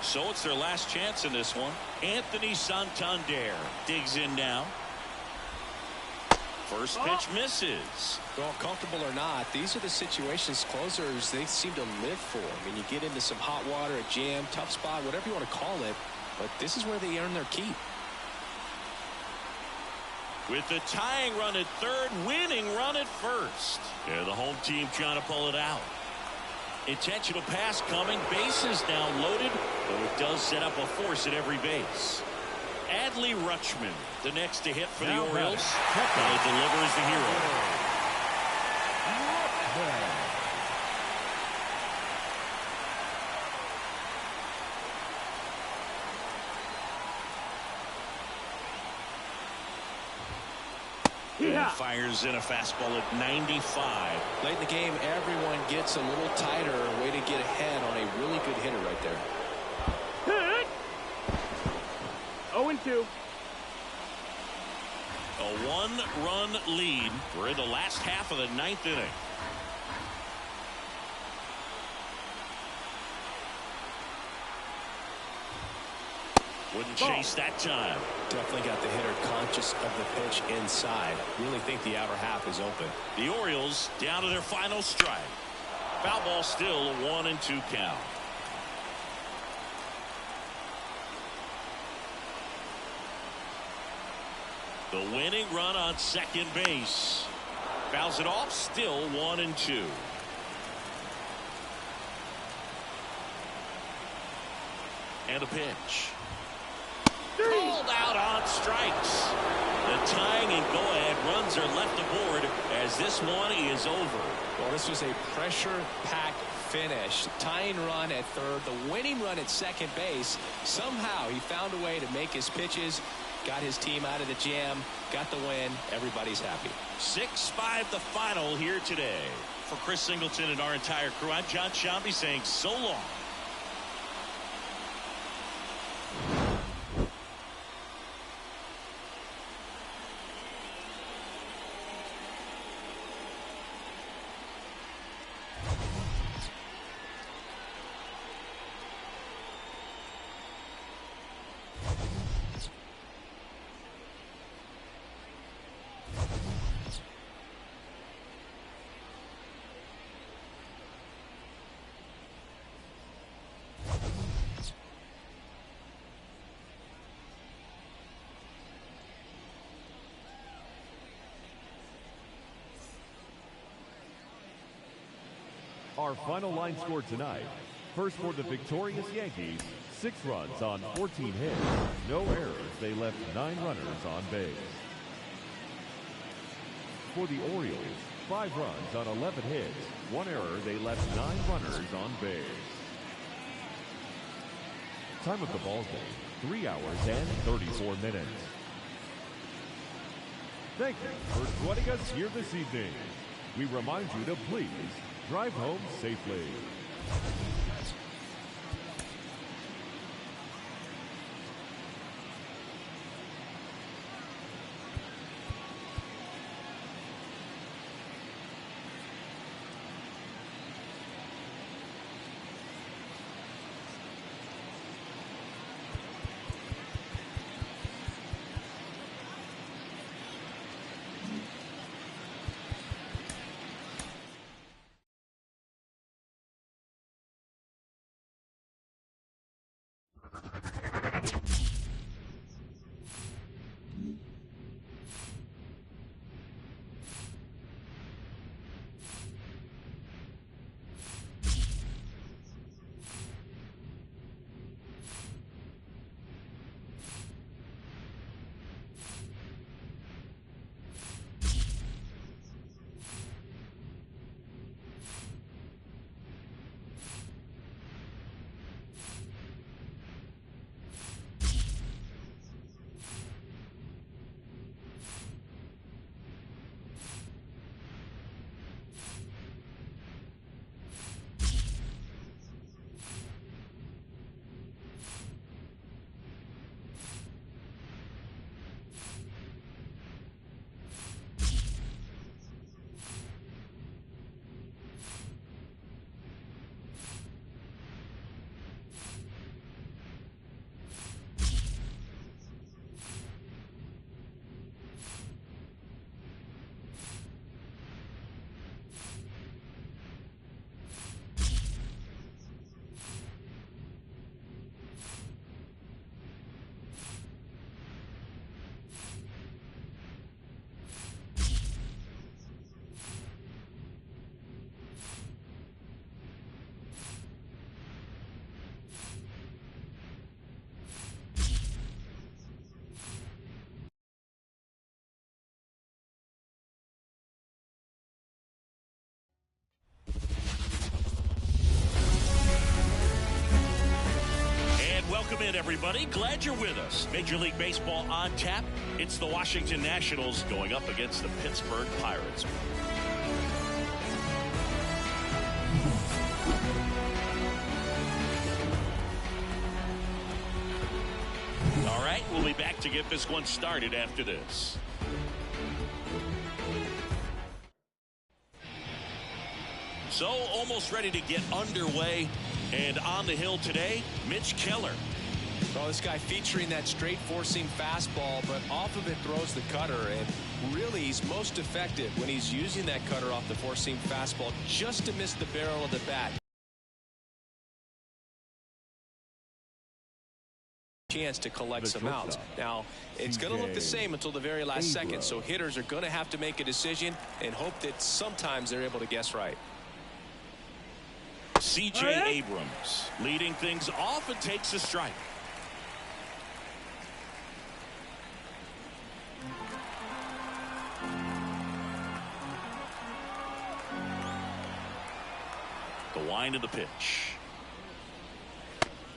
So it's their last chance in this one. Anthony Santander digs in now. First pitch misses. Well, comfortable or not, these are the situations closers they seem to live for. I mean, you get into some hot water, a jam, tough spot, whatever you want to call it, but this is where they earn their keep. With the tying run at third, winning run at first. Yeah, the home team trying to pull it out. Intentional pass coming. Bases now loaded, but it does set up a force at every base. Adley Rutschman, the next to hit for the Orioles. He delivers the hero. And fires in a fastball at 95. Late in the game, everyone gets a little tighter. Way to get ahead on a really good hitter right there. 0-2. A one-run lead. We're in the last half of the ninth inning. Wouldn't chase that time. Definitely got the hitter conscious of the pitch inside. Really think the outer half is open. The Orioles down to their final strike. Foul ball still, a 1-2 count. The winning run on second base. Fouls it off, still 1-2. And a pitch. Called out on strikes. The tying and go-ahead runs are left aboard as this one is over. Well, this was a pressure-packed finish. Tying run at third, the winning run at second base. Somehow he found a way to make his pitches, got his team out of the jam, got the win. Everybody's happy. 6-5 the final here today. For Chris Singleton and our entire crew, I'm John Shambi saying so long. Our final line score tonight. First for the victorious Yankees, 6 runs on 14 hits. No errors. They left 9 runners on base. For the Orioles, 5 runs on 11 hits. 1 error. They left 9 runners on base. Time of the ball game, 3 hours and 34 minutes. Thank you for joining us here this evening. We remind you to please drive home safely. Welcome in, everybody. Glad you're with us. Major League Baseball on tap. It's the Washington Nationals going up against the Pittsburgh Pirates. All right, we'll be back to get this one started after this. So, almost ready to get underway. And on the hill today, Mitch Keller. Well, this guy featuring that straight four-seam fastball, but off of it throws the cutter. And really, he's most effective when he's using that cutter off the four-seam fastball just to miss the barrel of the bat. Chance to collect some outs. Now, it's going to look the same until the very last second, so hitters are going to have to make a decision and hope that sometimes they're able to guess right. C.J. Abrams leading things off and takes a strike. The wind of the pitch.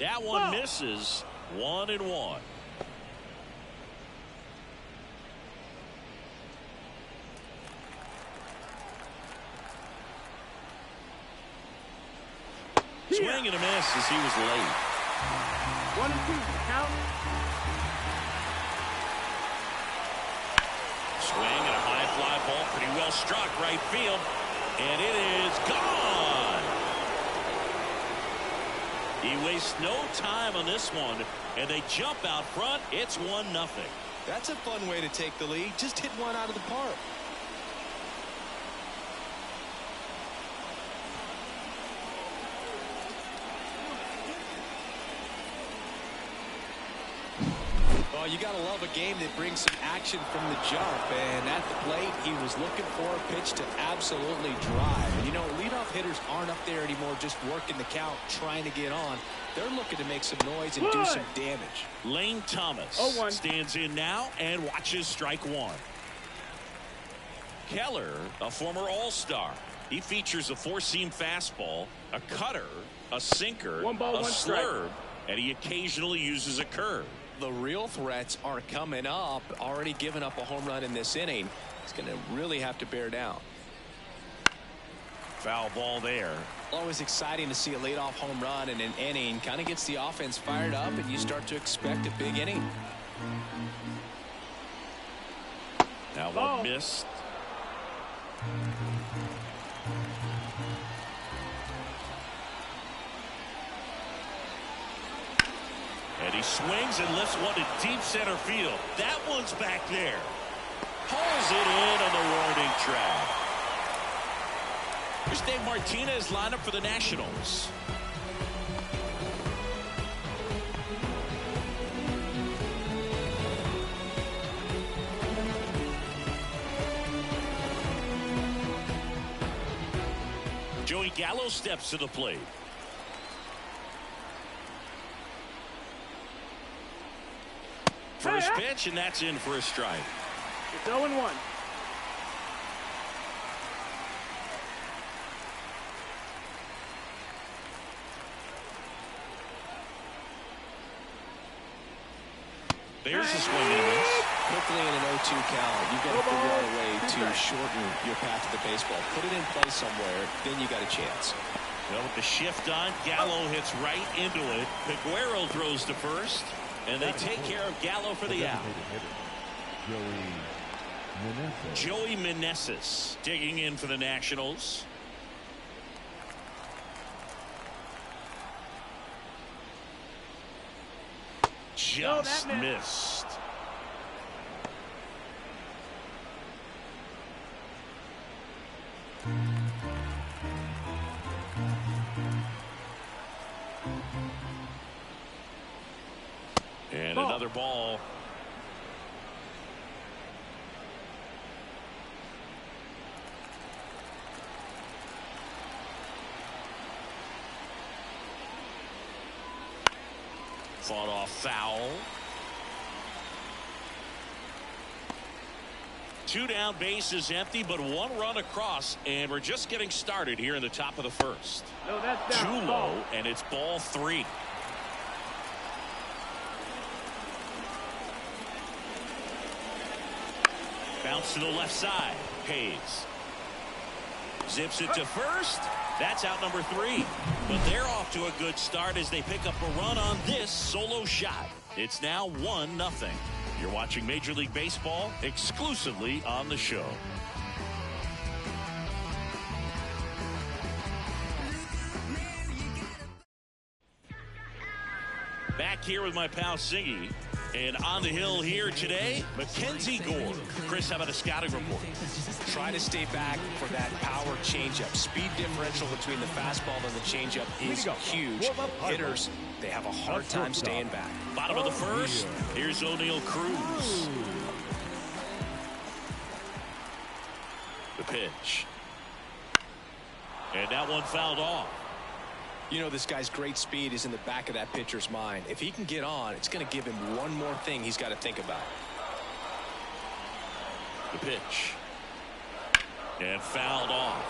That one misses. 1-1. Swing and a miss as he was late. 1-2 count. Swing and a high fly ball, pretty well struck right field, and it is gone. He wastes no time on this one, and they jump out front. It's 1-0. That's a fun way to take the lead. Just hit one out of the park. Well, you got to love a game that brings some action from the jump. And at the plate, he was looking for a pitch to absolutely drive. And, you know, leadoff hitters aren't up there anymore just working the count, trying to get on. They're looking to make some noise and do some damage. Lane Thomas stands in now and watches strike one. Keller, a former All-Star. He features a four-seam fastball, a cutter, a sinker, a slurve, and he occasionally uses a curve. The real threats are coming up. Already given up a home run in this inning. He's going to really have to bear down. Foul ball there. Always exciting to see a leadoff home run in an inning. Kind of gets the offense fired up, and you start to expect a big inning. Now one missed. And he swings and lifts one to deep center field. That one's back there. Pulls it in on the warning track. Here's Dave Martinez lineup for the Nationals. Joey Gallo steps to the plate. First pitch, and that's in for a strike. It's 0-1. There's a swing and a miss. Quickly in an 0-2 count, you've got to figure out a way to shorten your path to the baseball. Put it in play somewhere, then you got a chance. Well, with the shift on, Gallo hits right into it. Peguero throws to first, and they take care of Gallo for the out. Joey Meneses digging in for the Nationals. Just missed. And another ball. Fought off foul. 2 down, bases empty, but 1 run across, and we're just getting started here in the top of the first. No, that's down. Too low, and it's ball 3. Bounce to the left side. Hayes zips it to first. That's out number 3. But they're off to a good start as they pick up a run on this solo shot. It's now 1-0. You're watching Major League Baseball exclusively on the show. Back here with my pal Singy. And on the hill here today, Mackenzie Gore. Chris, how about a scouting report? Try to stay back for that power changeup. Speed differential between the fastball and the changeup is huge. Hitters, they have a hard time staying back. Bottom of the first, here's O'Neal Cruz. The pitch. And that one fouled off. You know, this guy's great speed is in the back of that pitcher's mind. If he can get on, it's going to give him one more thing he's got to think about. The pitch. And fouled off.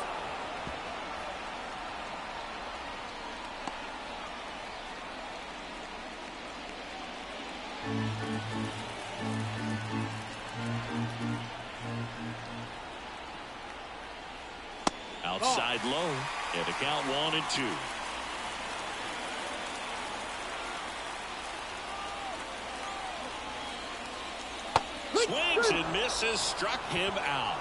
Outside low. And a count 1-2. Swings and misses, struck him out.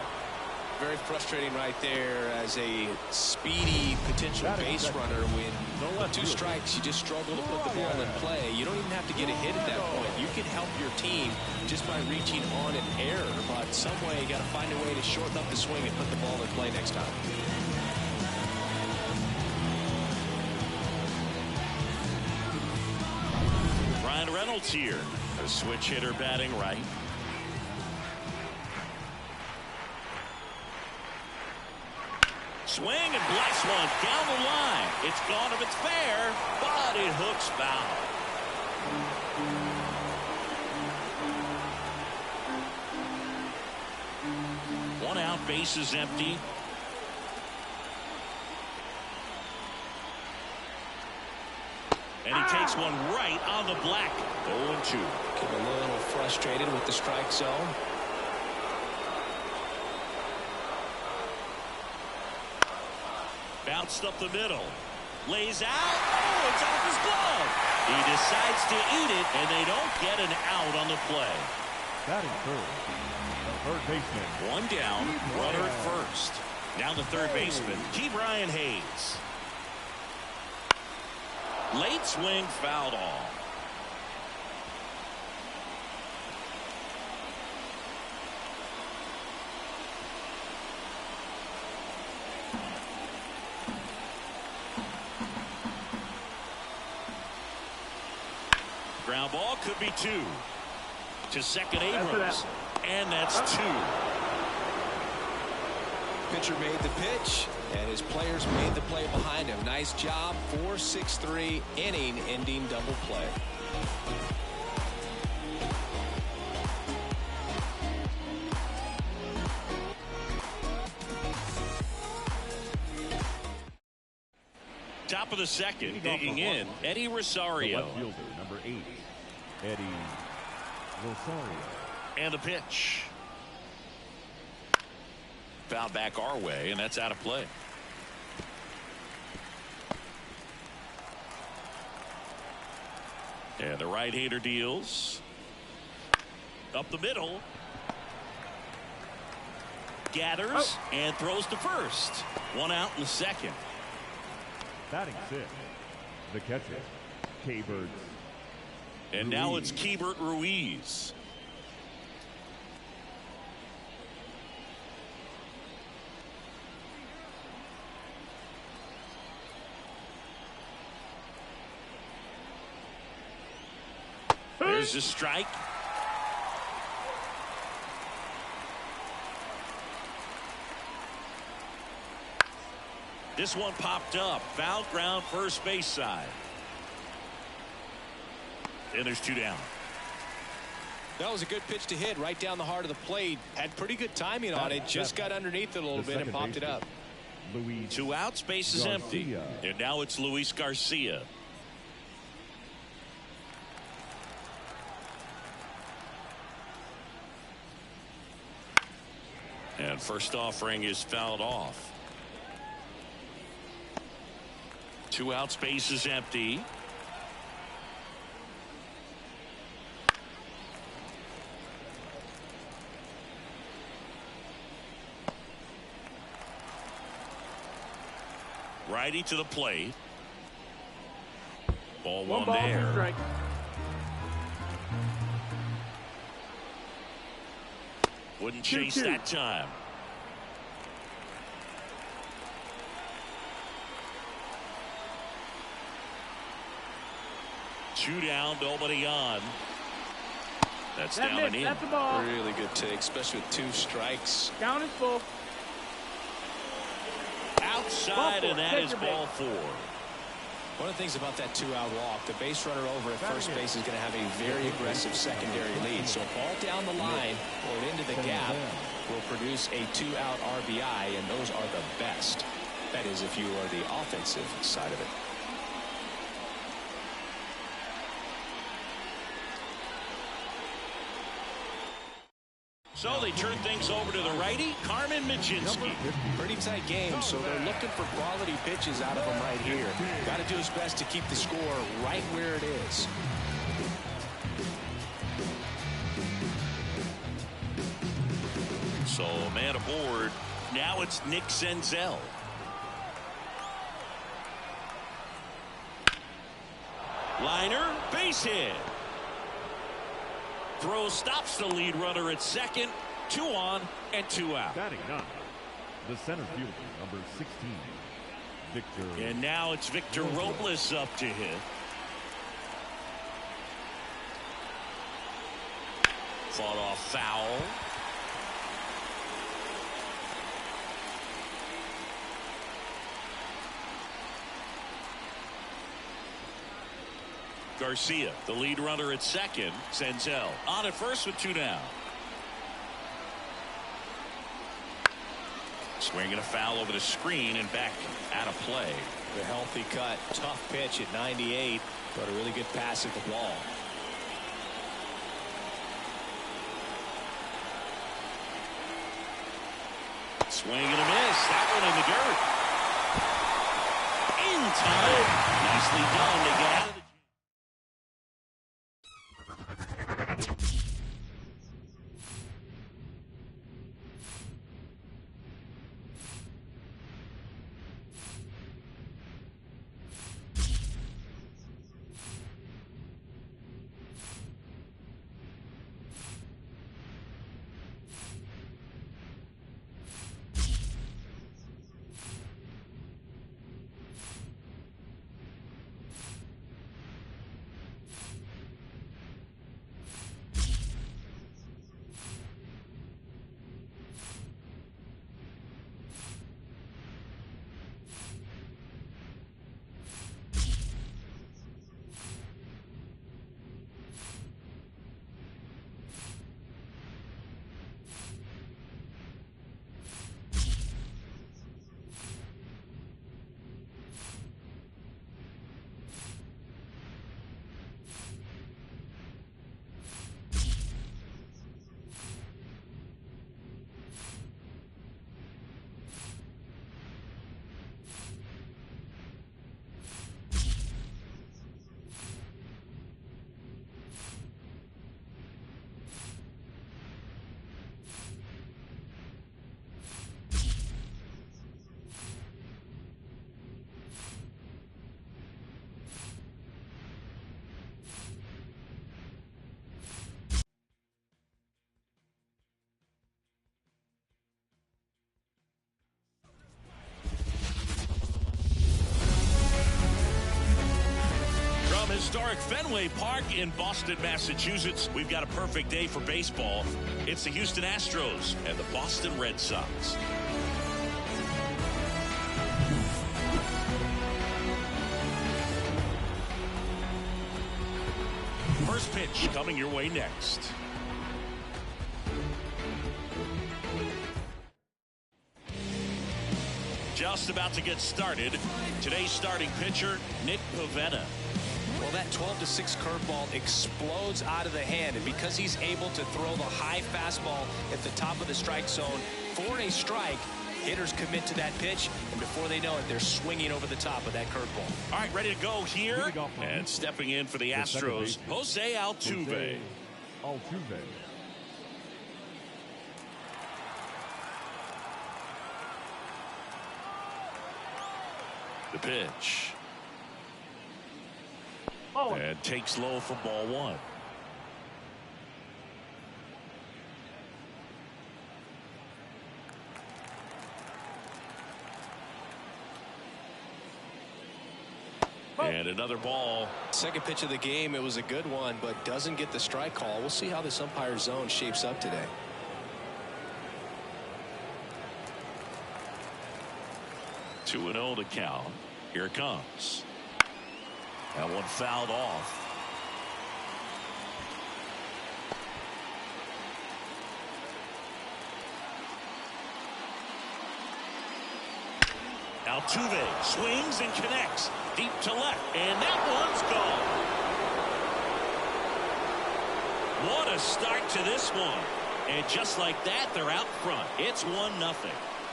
Very frustrating right there as a speedy potential base runner. When 2 strikes, you just struggle to put the ball in play. You don't even have to get a hit at that point. You can help your team just by reaching on an error, but some way you got to find a way to shorten up the swing and put the ball in play next time. Ryan Reynolds here, a switch hitter batting right. Swing and bless one down the line. It's gone if it's fair, but it hooks foul. One out, base is empty. And he takes one right on the black. 0-2. Getting a little frustrated with the strike zone. Bounced up the middle. Lays out. Oh, it's off his glove. He decides to eat it, and they don't get an out on the play. Batting third. Third baseman. One down, runner at first. Now the third baseman, Ke'Bryan Hayes. Late swing, fouled off. Ground ball could be 2. To second, Abrams. And that's 2. Pitcher made the pitch, and his players made the play behind him. Nice job. 4-6-3 inning-ending double play. Top of the second, digging in, Eddie Rosario. Left fielder, number 8, Eddie Rosario. And the pitch. Foul back our way, and that's out of play. And the right-hander deals. Up the middle. Gathers and throws to first. One out in the second. Batting 6th, the catcher, Keibert. And now it's Keibert Ruiz. There's a strike. This one popped up. Foul ground, first base side. And there's 2 down. That was a good pitch to hit right down the heart of the plate. Had pretty good timing on it. Just got underneath it a little bit and popped it up. 2 outs, base is empty. And now it's Luis Garcia. And first offering is fouled off. 2 out, space is empty. Righty to the plate. Ball one there. Strike. Wouldn't chase that time. Two down, nobody on. That's down and in. That's the ball. Really good take, especially with 2 strikes. Count is full. Outside, and that is ball 4. One of the things about that 2-out walk, the base runner over at first base is going to have a very aggressive secondary lead. So a ball down the line or into the gap will produce a 2-out RBI, and those are the best. That is, if you are the offensive side of it. So they turn things over to the righty, Carmen Michinski. Pretty tight game, so they're looking for quality pitches out of him right here. Got to do his best to keep the score right where it is. So a man aboard. Now it's Nick Senzel. Liner, base hit. Throw stops the lead runner at second. 2 on and 2 out. Batting 9, the center fielder, number 16, Victor. And now it's Victor Robles up to hit. Fought off foul. Garcia, the lead runner at second. Senzel on at first with 2 down. Swinging a foul over the screen and back out of play. The healthy cut, tough pitch at 98, but a really good pass at the ball. Swing and a miss. That one in the dirt. In time. Nicely done to get out of the historic Fenway Park in Boston, Massachusetts. We've got a perfect day for baseball. It's the Houston Astros and the Boston Red Sox. First pitch coming your way next. Just about to get started. Today's starting pitcher, Nick Pivetta. Well, that 12-6 curveball explodes out of the hand, and because he's able to throw the high fastball at the top of the strike zone for a strike. Hitters commit to that pitch, and before they know it, they're swinging over the top of that curveball. All right, ready to go here. And stepping in for the Astros, Jose Altuve. The pitch. And takes low for ball one. And another ball. Second pitch of the game, it was a good one, but doesn't get the strike call. We'll see how this umpire zone shapes up today. 2-0 to count. Here it comes. That one fouled off. Altuve swings and connects deep to left, and that one's gone. What a start to this one. And just like that, they're out front. It's 1-0.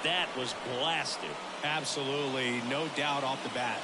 That was blasted. Absolutely, no doubt off the bat.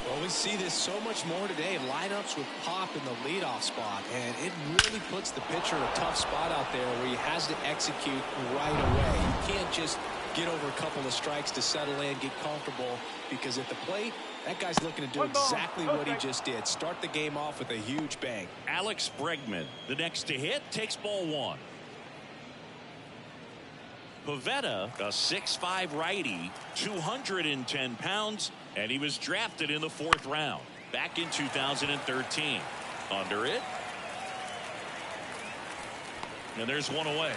Well, we see this so much more today. Lineups with pop in the leadoff spot, and it really puts the pitcher in a tough spot out there where he has to execute right away. You can't just get over a couple of strikes to settle in, get comfortable, because at the plate, that guy's looking to do exactly what he just did. Start the game off with a huge bang. Alex Bregman, the next to hit, takes ball one. Pivetta, a 6'5" righty, 210 pounds, and he was drafted in the 4th round back in 2013. Under it. And there's one away.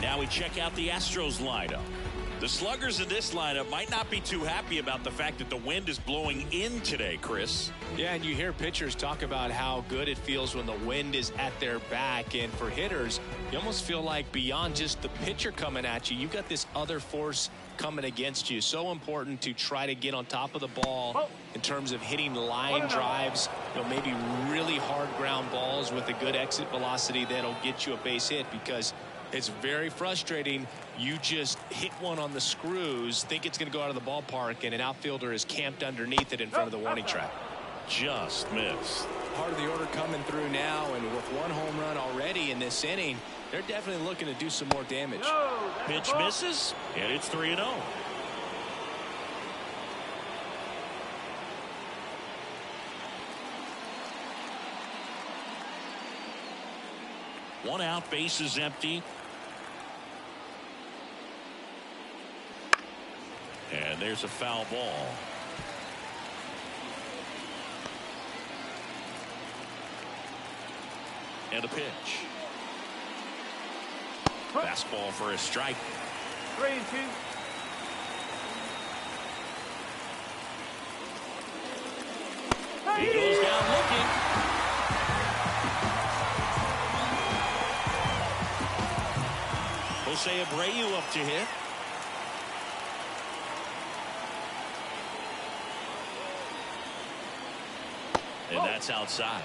Now we check out the Astros lineup. The sluggers in this lineup might not be too happy about the fact that the wind is blowing in today, Chris. Yeah, and you hear pitchers talk about how good it feels when the wind is at their back. And for hitters, you almost feel like beyond just the pitcher coming at you, you've got this other force coming against you. So important to try to get on top of the ball in terms of hitting line drives, maybe really hard ground balls with a good exit velocity that'll get you a base hit, because it's very frustrating. You just hit one on the screws, think it's going to go out of the ballpark, and an outfielder is camped underneath it in front of the warning track. Just missed. Part of the order coming through now, and with 1 home run already in this inning, they're definitely looking to do some more damage. Pitch misses, and it's 3-0. One out, base is empty. And there's a foul ball. And a pitch. Fastball for a strike. 3-2. He goes down looking. Jose Abreu up to hit. And that's outside.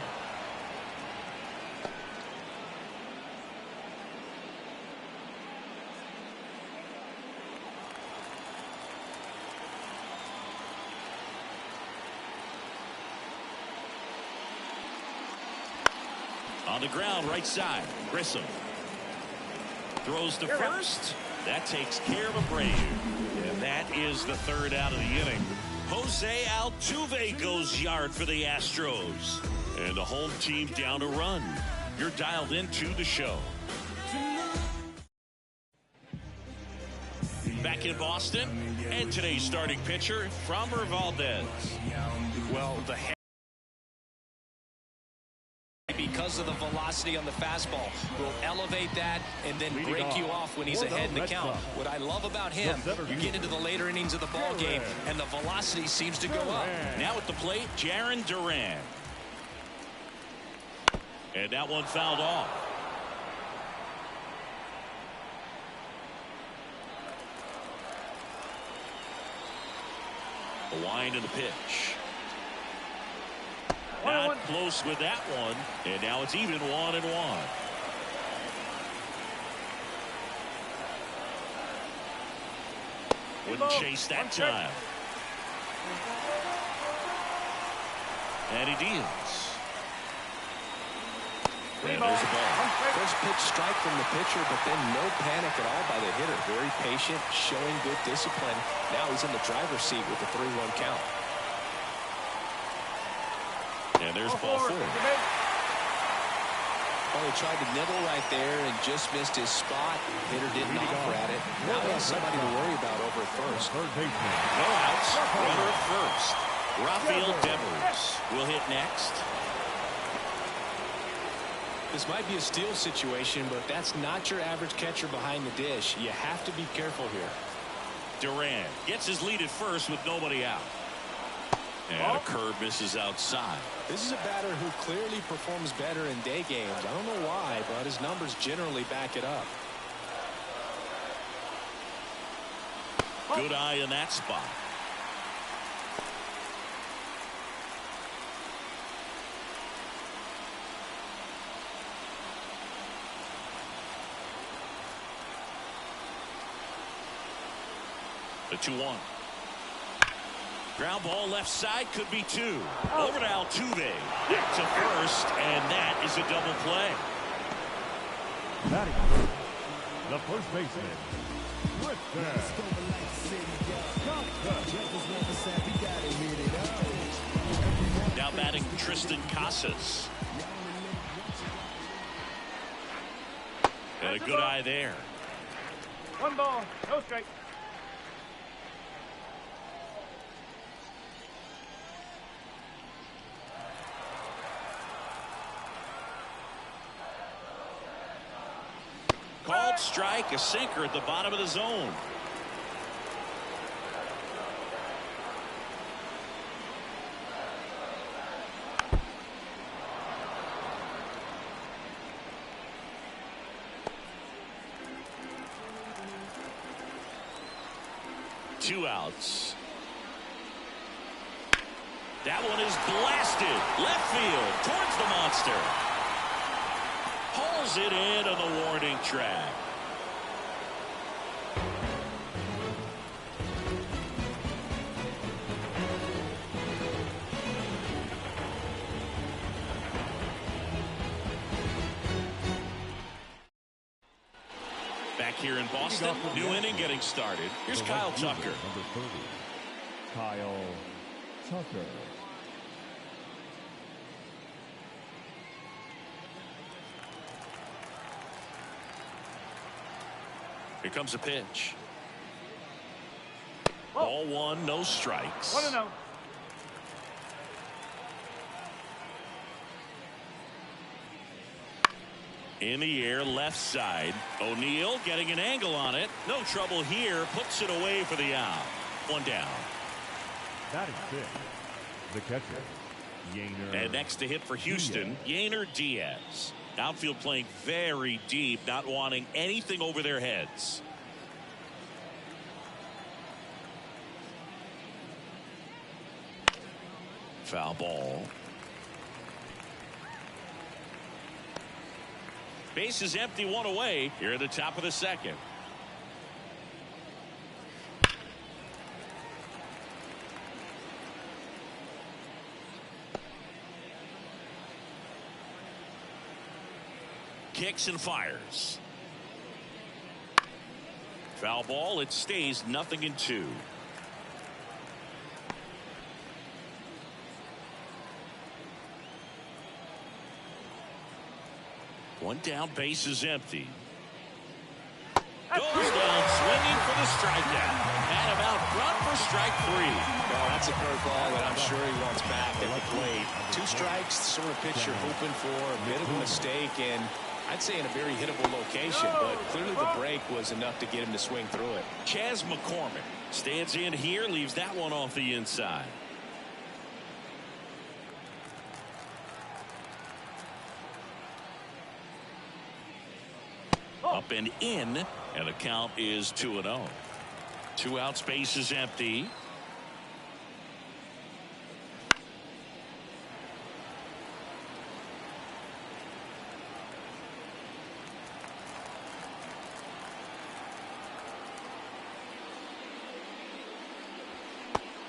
On the ground, right side. Grissom throws to first. That takes care of Abreu. And that is the 3rd out of the inning. Jose Altuve goes yard for the Astros. And the home team down a run. You're dialed into the show. Back in Boston, and today's starting pitcher, Framber Valdez. Well, because of the velocity on the fastball, will elevate that and then break you off when he's ahead in the count. What I love about him, you get into the later innings of the ball game, and the velocity seems to go up. Now at the plate, Jarren Duran. And that one fouled off. The wind of the pitch. Not close with that one. And now it's even 1-1. Wouldn't chase that time. And he deals. And there's a ball. First pitch strike from the pitcher, but then no panic at all by the hitter. Very patient, showing good discipline. Now he's in the driver's seat with the 3-1 count. And there's ball 4. Well, he tried to nibble right there and just missed his spot. Hitter didn't offer at it. Now he has somebody to worry about over at first. No outs. Runner at first. Rafael Devers will hit next. This might be a steal situation, but that's not your average catcher behind the dish. You have to be careful here. Duran gets his lead at first with nobody out. And a curve misses outside. This is a batter who clearly performs better in day games. I don't know why, but his numbers generally back it up. Good eye in that spot. The 2-1. Ground ball left side, could be 2. Over to Altuve. Back to first, and that is a double play. Batting the first baseman, Now batting Tristan Casas. And a good eye there. 1 ball, no strike. Called strike, a sinker at the bottom of the zone. Two outs. That one is blasted left field towards the monster. Hauls it in on the warning track. Back here in Boston, new inning getting started. Here's Kyle Tucker. Number 30, Kyle Tucker. Here comes a pitch. Ball 1, no strikes. 1-0. In the air, left side. O'Neill getting an angle on it. No trouble here. Puts it away for the out. 1 down. Batting fifth, the catcher, Yainer. And next to hit for Houston, Yainer Diaz. Outfield playing very deep, not wanting anything over their heads. Foul ball. Base is empty, 1 away here at the top of the second. Kicks and fires. Foul ball. It stays 0-2. One down, base is empty. Goes down swinging for the strikeout. And him out front for strike 3. Well, that's a curveball that I'm sure he wants back at the plate. 2 strikes, the sort of pitch you're hoping for. A bit of a mistake, and I'd say in a very hittable location, but clearly the break was enough to get him to swing through it. Chas McCormick stands in here, leaves that one off the inside. Up and in, and the count is 2-0. 2 outs, base is empty.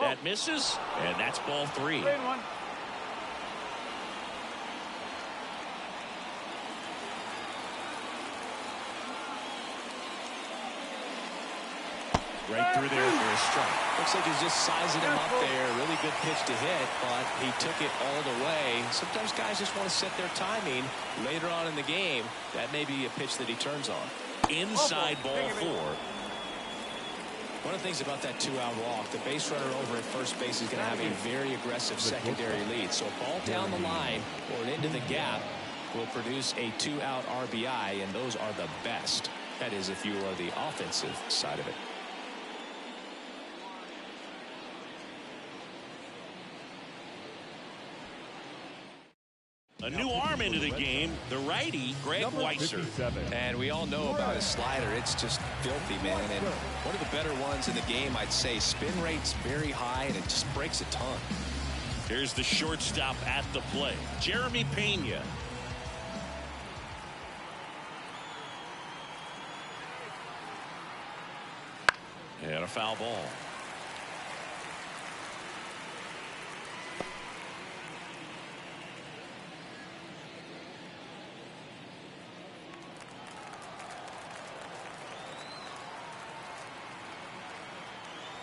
That misses, and that's ball 3. Playing one. Right through there for a strike. Looks like he's just sizing him up there. Really good pitch to hit, but he took it all the way. Sometimes guys just want to set their timing later on in the game. That may be a pitch that he turns on. Inside ball 4. One of the things about that 2-out walk, the base runner over at first base is going to have a very aggressive secondary lead. So a ball down the line or into the gap will produce a 2-out RBI, and those are the best. That is, if you are the offensive side of it. A new arm into the game, the righty, Greg Weisser. And we all know about his slider. It's just filthy, man. And one of the better ones in the game, I'd say. Spin rate's very high, and it just breaks a ton. Here's the shortstop at the plate, Jeremy Pena. And a foul ball.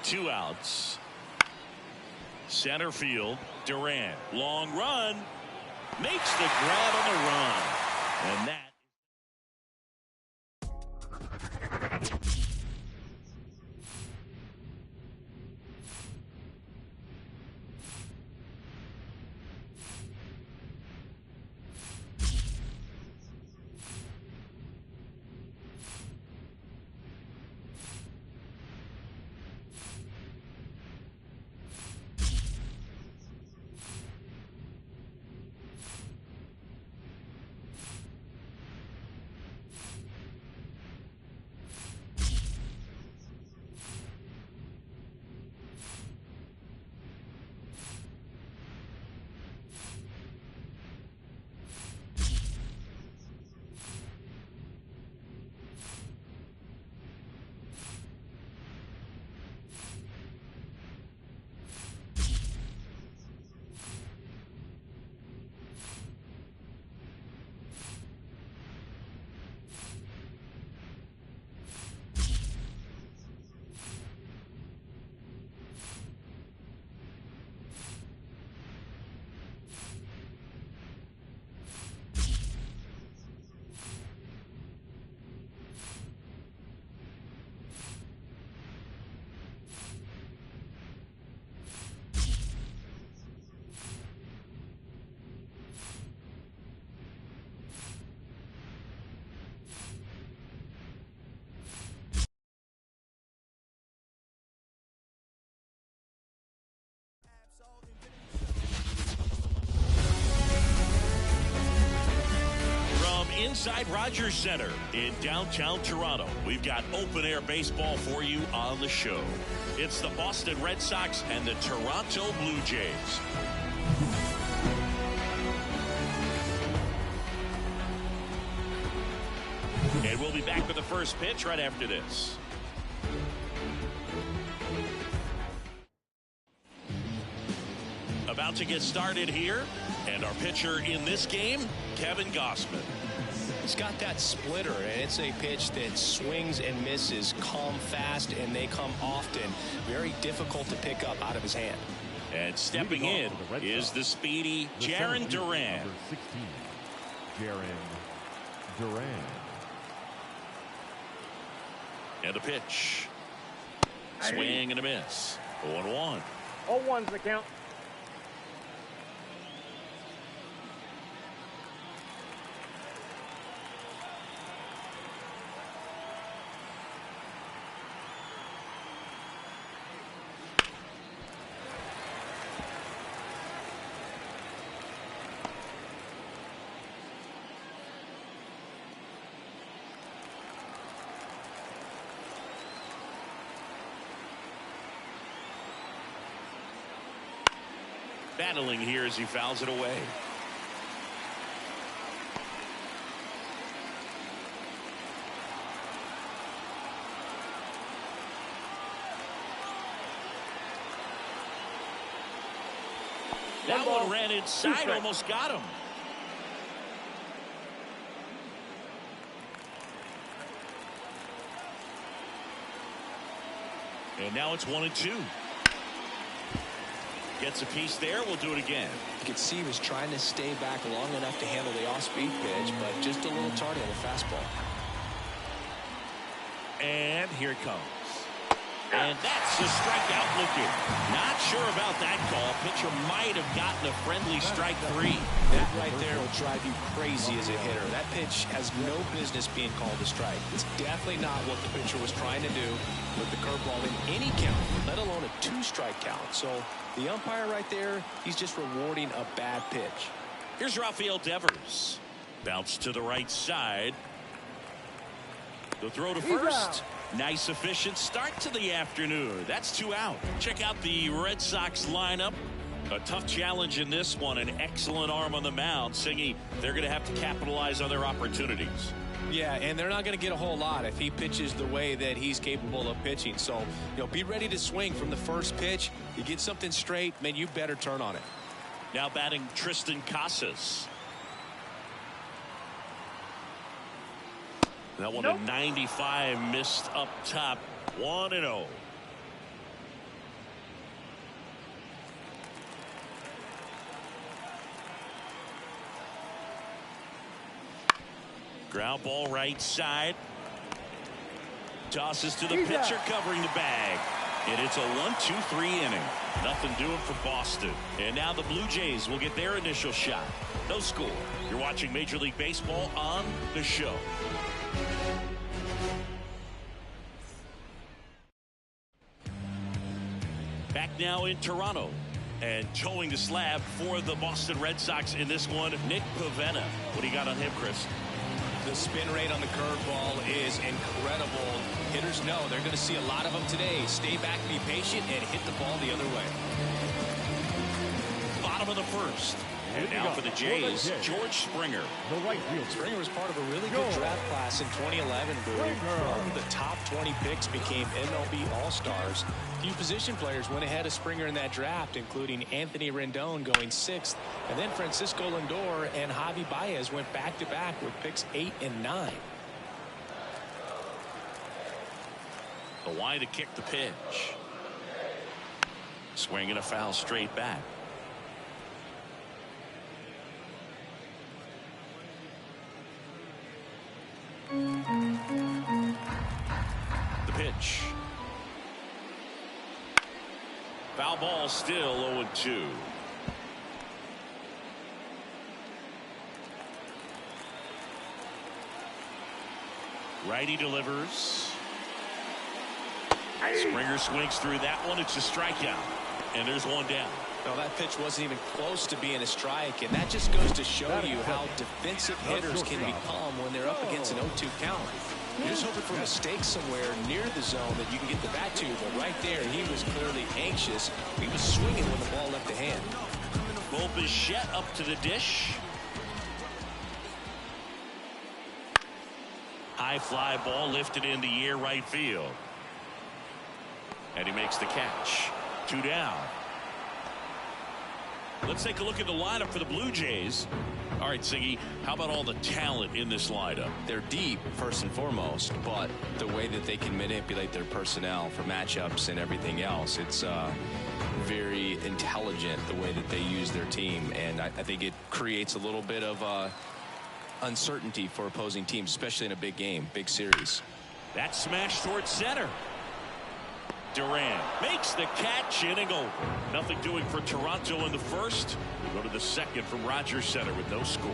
Two outs. Center field, Durant. Long run. Makes the grab on the run. And that. Inside Rogers Center in downtown Toronto, we've got open-air baseball for you on the show. It's the Boston Red Sox and the Toronto Blue Jays. And we'll be back with the first pitch right after this. About to get started here, and our pitcher in this game, Kevin Gausman. He's got that splitter, and it's a pitch that swings and misses, come fast, and they come often. Very difficult to pick up out of his hand. And stepping in is the speedy Jarren Duran. Number 16, Jarren Duran. And a pitch. Swing and a miss. 0-1. 0-1's the count. Battling here as he fouls it away. That one ran inside, almost got him. And now it's 1-2. Gets a piece there. We'll do it again. You can see he was trying to stay back long enough to handle the off-speed pitch, but just a little tardy on the fastball. And here it comes. And that's a strikeout looking. Not sure about that call. Pitcher might have gotten a friendly strike 3. That right there will drive you crazy as a hitter. That pitch has no business being called a strike. It's definitely not what the pitcher was trying to do with the curveball in any count, let alone a 2-strike count. So the umpire right there, he's just rewarding a bad pitch. Here's Rafael Devers. Bounce to the right side. The throw to first. Nice efficient start to the afternoon. That's 2 out. Check out the Red Sox lineup. A tough challenge in this one. An excellent arm on the mound. Singy, they're going to have to capitalize on their opportunities. Yeah, and they're not going to get a whole lot if he pitches the way that he's capable of pitching. So, be ready to swing from the first pitch. You get something straight, man, you better turn on it. Now batting Tristan Casas. That one at 95, missed up top. 1-0. Ground ball right side. Tosses to the pitcher covering the bag. And it's a 1-2-3 inning. Nothing doing for Boston. And now the Blue Jays will get their initial shot. No score. You're watching Major League Baseball on The Show. Back now in Toronto. And towing the slab for the Boston Red Sox in this one, Nick Pivetta. What do you got on him, Chris? The spin rate on the curveball is incredible. Hitters know they're going to see a lot of them today. Stay back, be patient, and hit the ball the other way. Bottom of the first. And now for the Jays, George Springer. The right fielder. Springer was part of a really good draft class in 2011. 12 of the top 20 picks became MLB All-Stars. Few position players went ahead of Springer in that draft, including Anthony Rendon going 6th. And then Francisco Lindor and Javi Baez went back-to-back with picks 8 and 9. The wide to kick the pitch. Swing and a foul straight back. The pitch. Foul ball, still 0-2. Righty delivers. Springer swings through that one. It's a strikeout. And there's one down. No, that pitch wasn't even close to being a strike, and that just goes to show you how defensive hitters can become when they're up against an 0-2 count. You're just hoping for a mistake somewhere near the zone that you can get the bat to, but right there, he was clearly anxious. He was swinging when the ball left the hand. Bo Bichette up to the dish. High fly ball lifted in the air right field. And he makes the catch. 2 down. Let's take a look at the lineup for the Blue Jays. All right, Siggy, how about all the talent in this lineup? They're deep, first and foremost, but the way that they can manipulate their personnel for matchups and everything else, it's very intelligent the way that they use their team, and I think it creates a little bit of uncertainty for opposing teams, especially in a big game, big series. That smash towards center. Durant makes the catch, inning over. Nothing doing for Toronto in the first. We go to the second from Rogers Center with no score.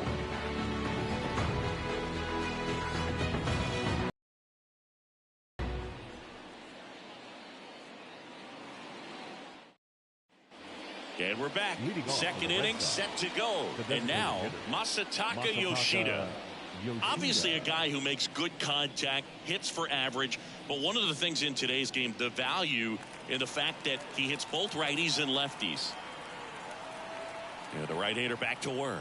And we're back. Second inning set to go. And now Masataka Yoshida. Obviously a guy who makes good contact, hits for average, but one of the things in today's game, the value in the fact that he hits both righties and lefties. Yeah, the right-hander back to work.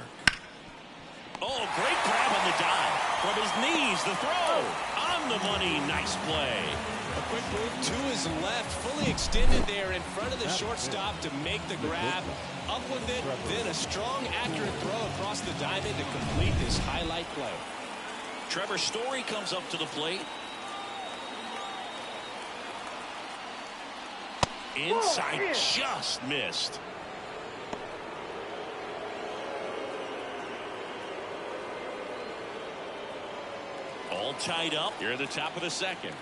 Oh, great grab on the dive. From his knees, the throw. On On the money. Nice play. A quick move to his left, fully extended there in front of the shortstop to make the grab. Up with it, then a strong, accurate throw across the diamond to complete this highlight play. Trevor Story comes up to the plate. Inside, just missed. All tied up here at the top of the second.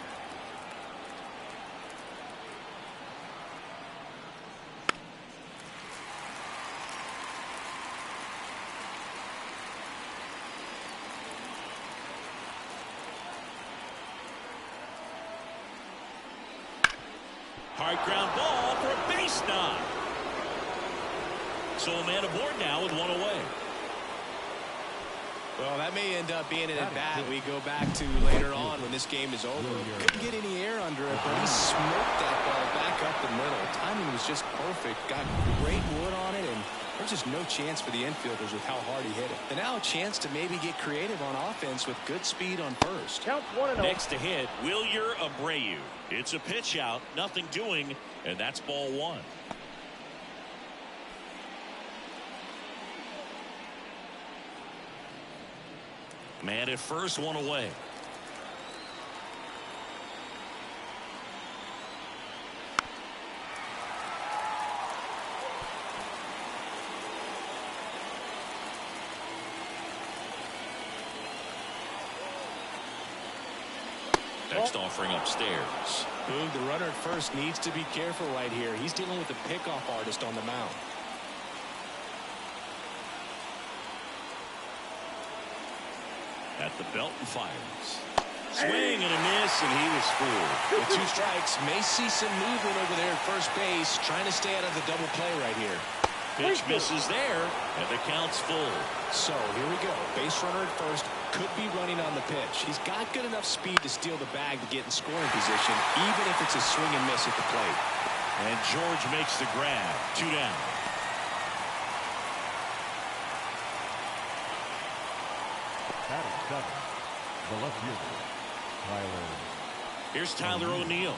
Hard ground ball for a base knock. So a man aboard now with one away. Well, that may end up being an at-bat we go back to later on when this game is over. Couldn't get any air under it, but he smoked that ball back up the middle. Timing was just perfect. Got great wood on it, and there's just no chance for the infielders with how hard he hit it. And now a chance to maybe get creative on offense with good speed on first. Count 1-0. Next to hit, Wilyer Abreu. It's a pitch out, nothing doing, and that's ball one. Man at first, one away. Next offering upstairs. Boog, the runner at first needs to be careful right here. He's dealing with a pickoff artist on the mound. At the belt and fires. Swing and a miss, and he was fooled. With two strikes, may see some movement over there at first base, trying to stay out of the double play right here. Pitch misses there, and the count's full. So here we go. Base runner at first, could be running on the pitch. He's got good enough speed to steal the bag to get in scoring position, even if it's a swing and miss at the plate. And George makes the grab. 2 down. Batting seven, the left fielder, Tyler. Here's Tyler O'Neill.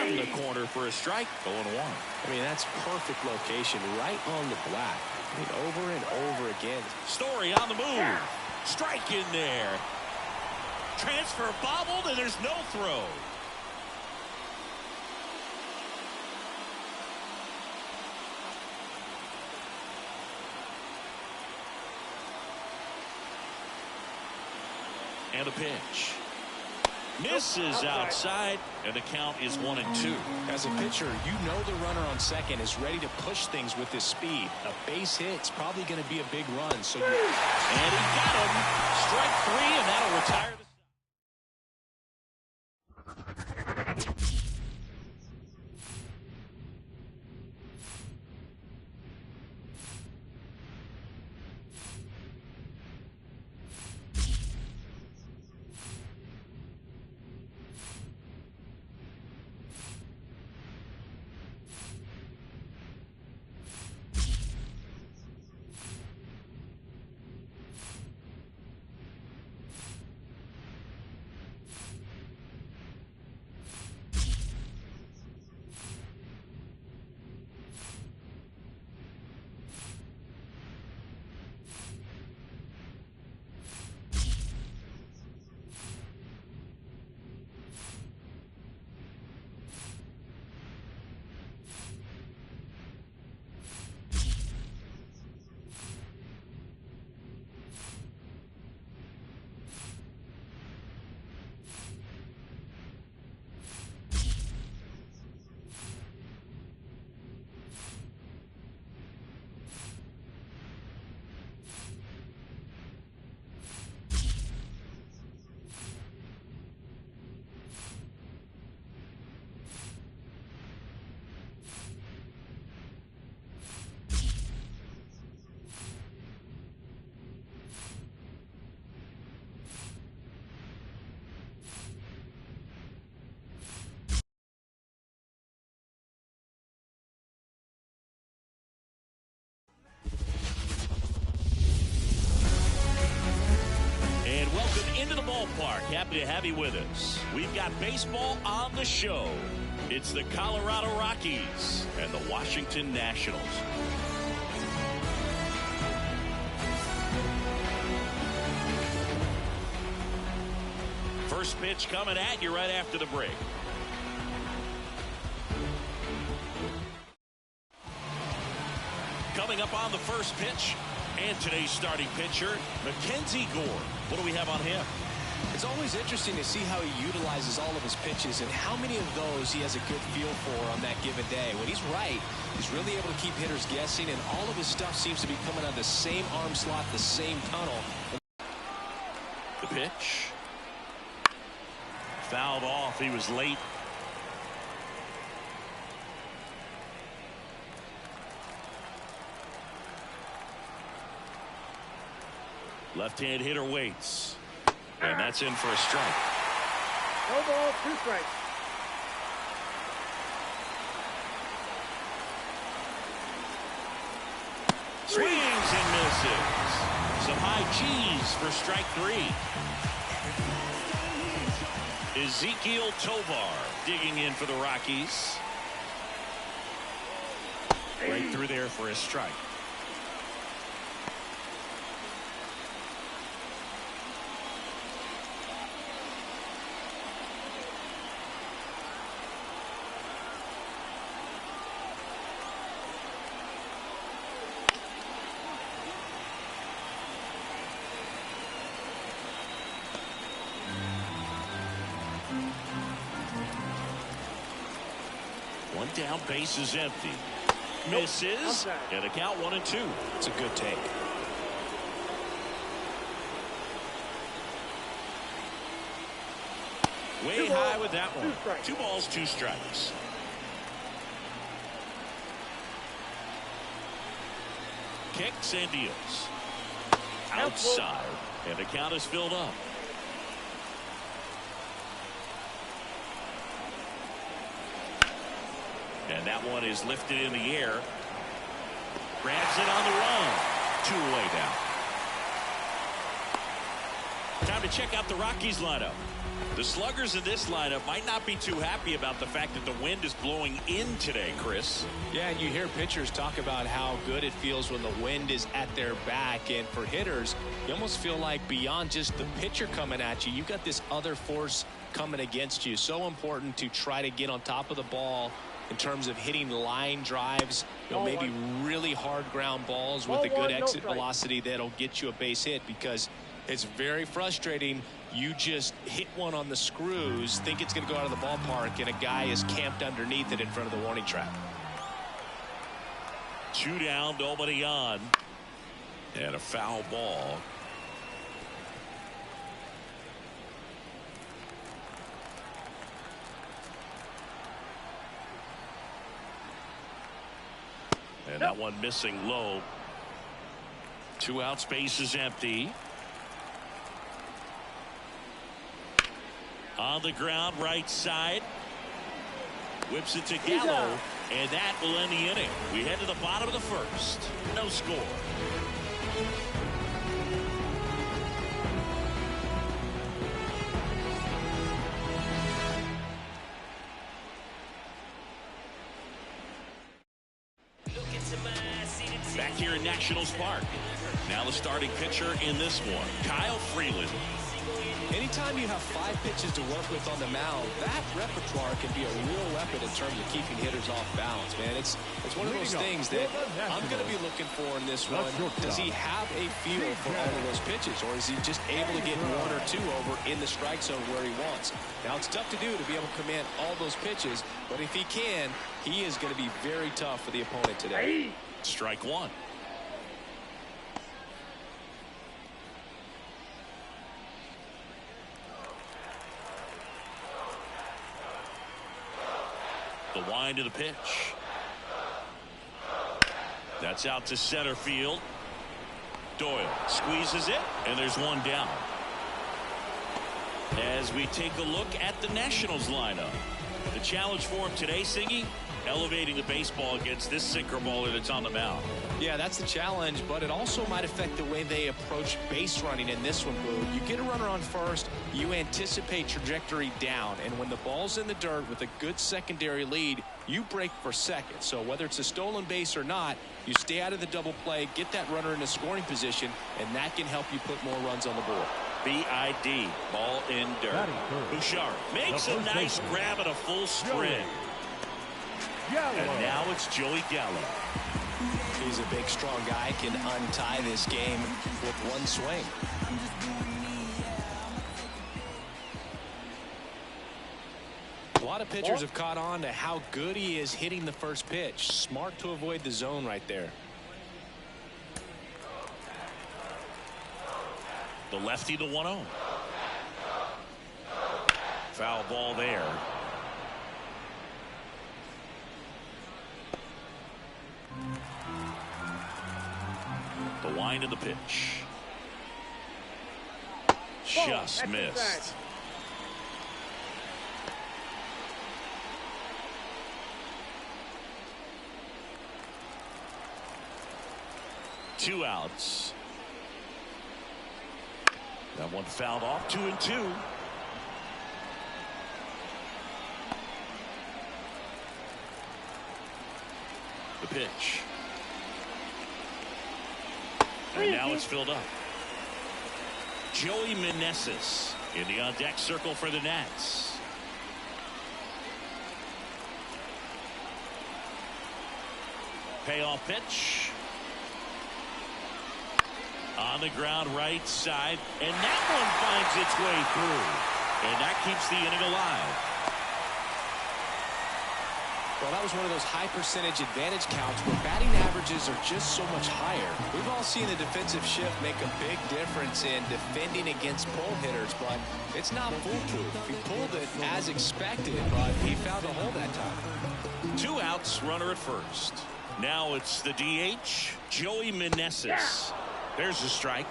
In the corner for a strike. 0-1. I mean, that's perfect location, right on the black. I mean, over and over again. Story on the move. Strike in there. Transfer bobbled, and there's no throw. And a pitch. Misses outside, and the count is 1-2. As a pitcher, you know the runner on second is ready to push things with his speed. A base hit's probably going to be a big run. So and he got him. Strike 3, and that'll retire the into the ballpark. Happy to have you with us. We've got baseball on the show. It's the Colorado Rockies and the Washington Nationals. First pitch coming at you right after the break. Coming up on the first pitch, and today's starting pitcher, Mackenzie Gore. What do we have on him? It's always interesting to see how he utilizes all of his pitches and how many of those he has a good feel for on that given day. When he's right, he's really able to keep hitters guessing, and all of his stuff seems to be coming out of the same arm slot, the same tunnel. The pitch. Fouled off. He was late. Left-hand hitter waits. And that's in for a strike. No ball, 2 strikes. Swings and misses. Some high cheese for strike 3. Ezekiel Tovar digging in for the Rockies. Right through there for a strike. One down, base is empty. Misses, and a count 1-2. It's a good take. Way high with that one. 2 balls, 2 strikes. Kicks and deals. Outside, and the count is filled up. And that one is lifted in the air. Grabs it on the run. 2 away now. Time to check out the Rockies lineup. The sluggers in this lineup might not be too happy about the fact that the wind is blowing in today, Chris. Yeah, and you hear pitchers talk about how good it feels when the wind is at their back. And for hitters, you almost feel like beyond just the pitcher coming at you, you've got this other force coming against you. So important to try to get on top of the ball in terms of hitting line drives, maybe really hard ground balls with a good exit velocity that'll get you a base hit, because it's very frustrating. You just hit one on the screws, think it's going to go out of the ballpark, and a guy is camped underneath it in front of the warning track. 2 down, nobody on. And a foul ball. And that one missing low. 2 outs, base is empty. On the ground, right side. Whips it to Gallo, and that will end the inning. We head to the bottom of the first. No score. Back here in Nationals Park. Now the starting pitcher in this one, Kyle Freeland. Anytime you have 5 pitches to work with on the mound, that repertoire can be a real weapon in terms of keeping hitters off balance, man. It's one of those things that I'm going to be looking for in this one. Does he have a feel for all of those pitches, or is he just able to get 1 or 2 over in the strike zone where he wants? Now, it's tough to do to be able to command all those pitches, but if he can, he is going to be very tough for the opponent today. Strike 1. The wind of the pitch. That's out to center field. Doyle squeezes it, and there's 1 down. As we take a look at the Nationals lineup, The challenge for him today, Singy, elevating the baseball against this sinker baller that's on the mound. Yeah, that's the challenge, but it also might affect the way they approach base running in this one, Boo. You get a runner on first, you anticipate trajectory down, and when the ball's in the dirt with a good secondary lead, you break for second. So whether it's a stolen base or not, you stay out of the double play, get that runner in a scoring position, and that can help you put more runs on the board. BID, ball in dirt. Bouchard makes a nice grab at a full sprint. And now it's Joey Gallo. He's a big, strong guy, can untie this game with one swing. A lot of pitchers have caught on to how good he is hitting the first pitch. Smart to avoid the zone right there. The lefty, the 1-0. Foul ball there. The wind of the pitch. Just missed. Two outs. That one fouled off. 2-2. The pitch. And now it's filled up. Joey Meneses in the on-deck circle for the Nats. Payoff pitch. On the ground right side. And that one finds its way through. And that keeps the inning alive. Well, that was one of those high percentage advantage counts where batting averages are just so much higher. We've all seen the defensive shift make a big difference in defending against pull hitters, but it's not foolproof. He pulled it as expected, but he found a hole that time. Two outs, runner at first. Now it's the DH, Joey Meneses. There's a strike.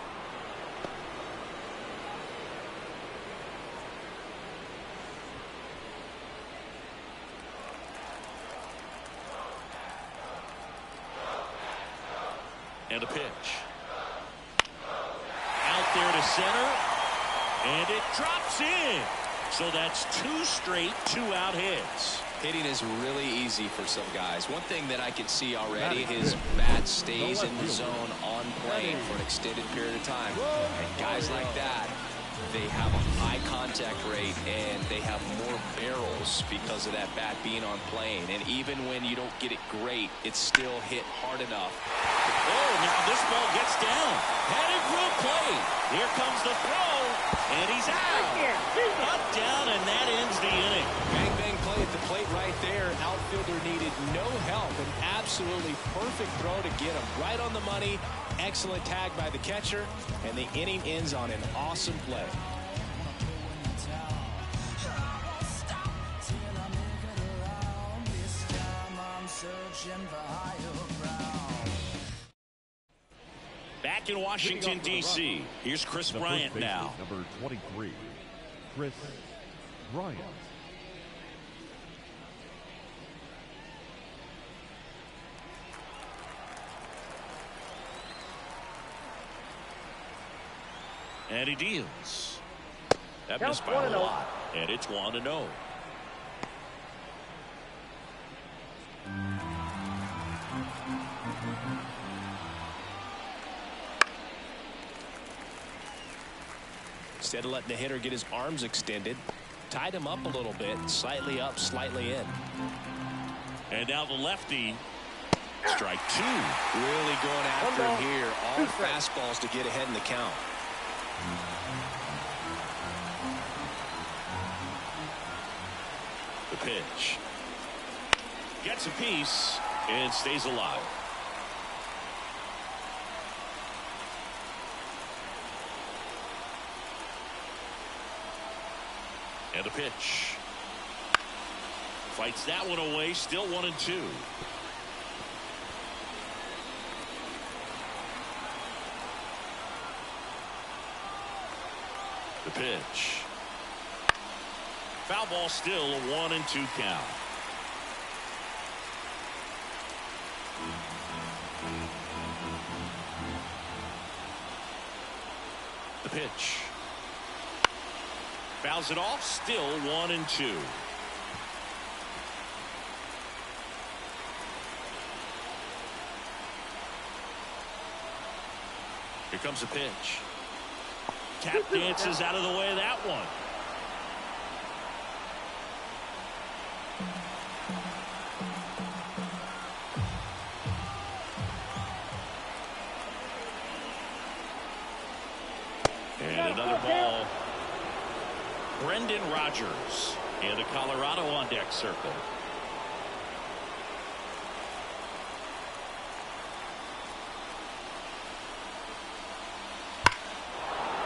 And a pitch. Out there to center. And it drops in. So that's two straight two-out hits. Hitting is really easy for some guys. One thing that I can see already, his bat stays in the zone on plane for an extended period of time. And guys like that, they have a high contact rate and they have more barrels because of that bat being on plane. And even when you don't get it great, it's still hit hard enough. Oh, now this ball gets down. Headed for a play. Here comes the throw. And he's out. Up, down, and that ends the inning. Bang, bang play at the plate right there. Outfielder needed no help. An absolutely perfect throw to get him right on the money. Excellent tag by the catcher. And the inning ends on an awesome play. Back in Washington, D.C. Here's Chris Bryant now. Number 23, Chris Bryant. And he deals. That missed by a lot. And it's 1-0. Instead of letting the hitter get his arms extended, tied him up a little bit, slightly up, slightly in. And now the lefty. Strike two. Really going after him here. All fastballs to get ahead in the count. The pitch. Gets a piece and stays alive. And a pitch. Fights that one away. Still 1-2. The pitch. Foul ball, still a 1-2 count. The pitch. Fouls it off, still 1-2. Here comes the pitch. Tap dances out of the way of that one. And another ball. Brendan Rodgers into Colorado on deck circle.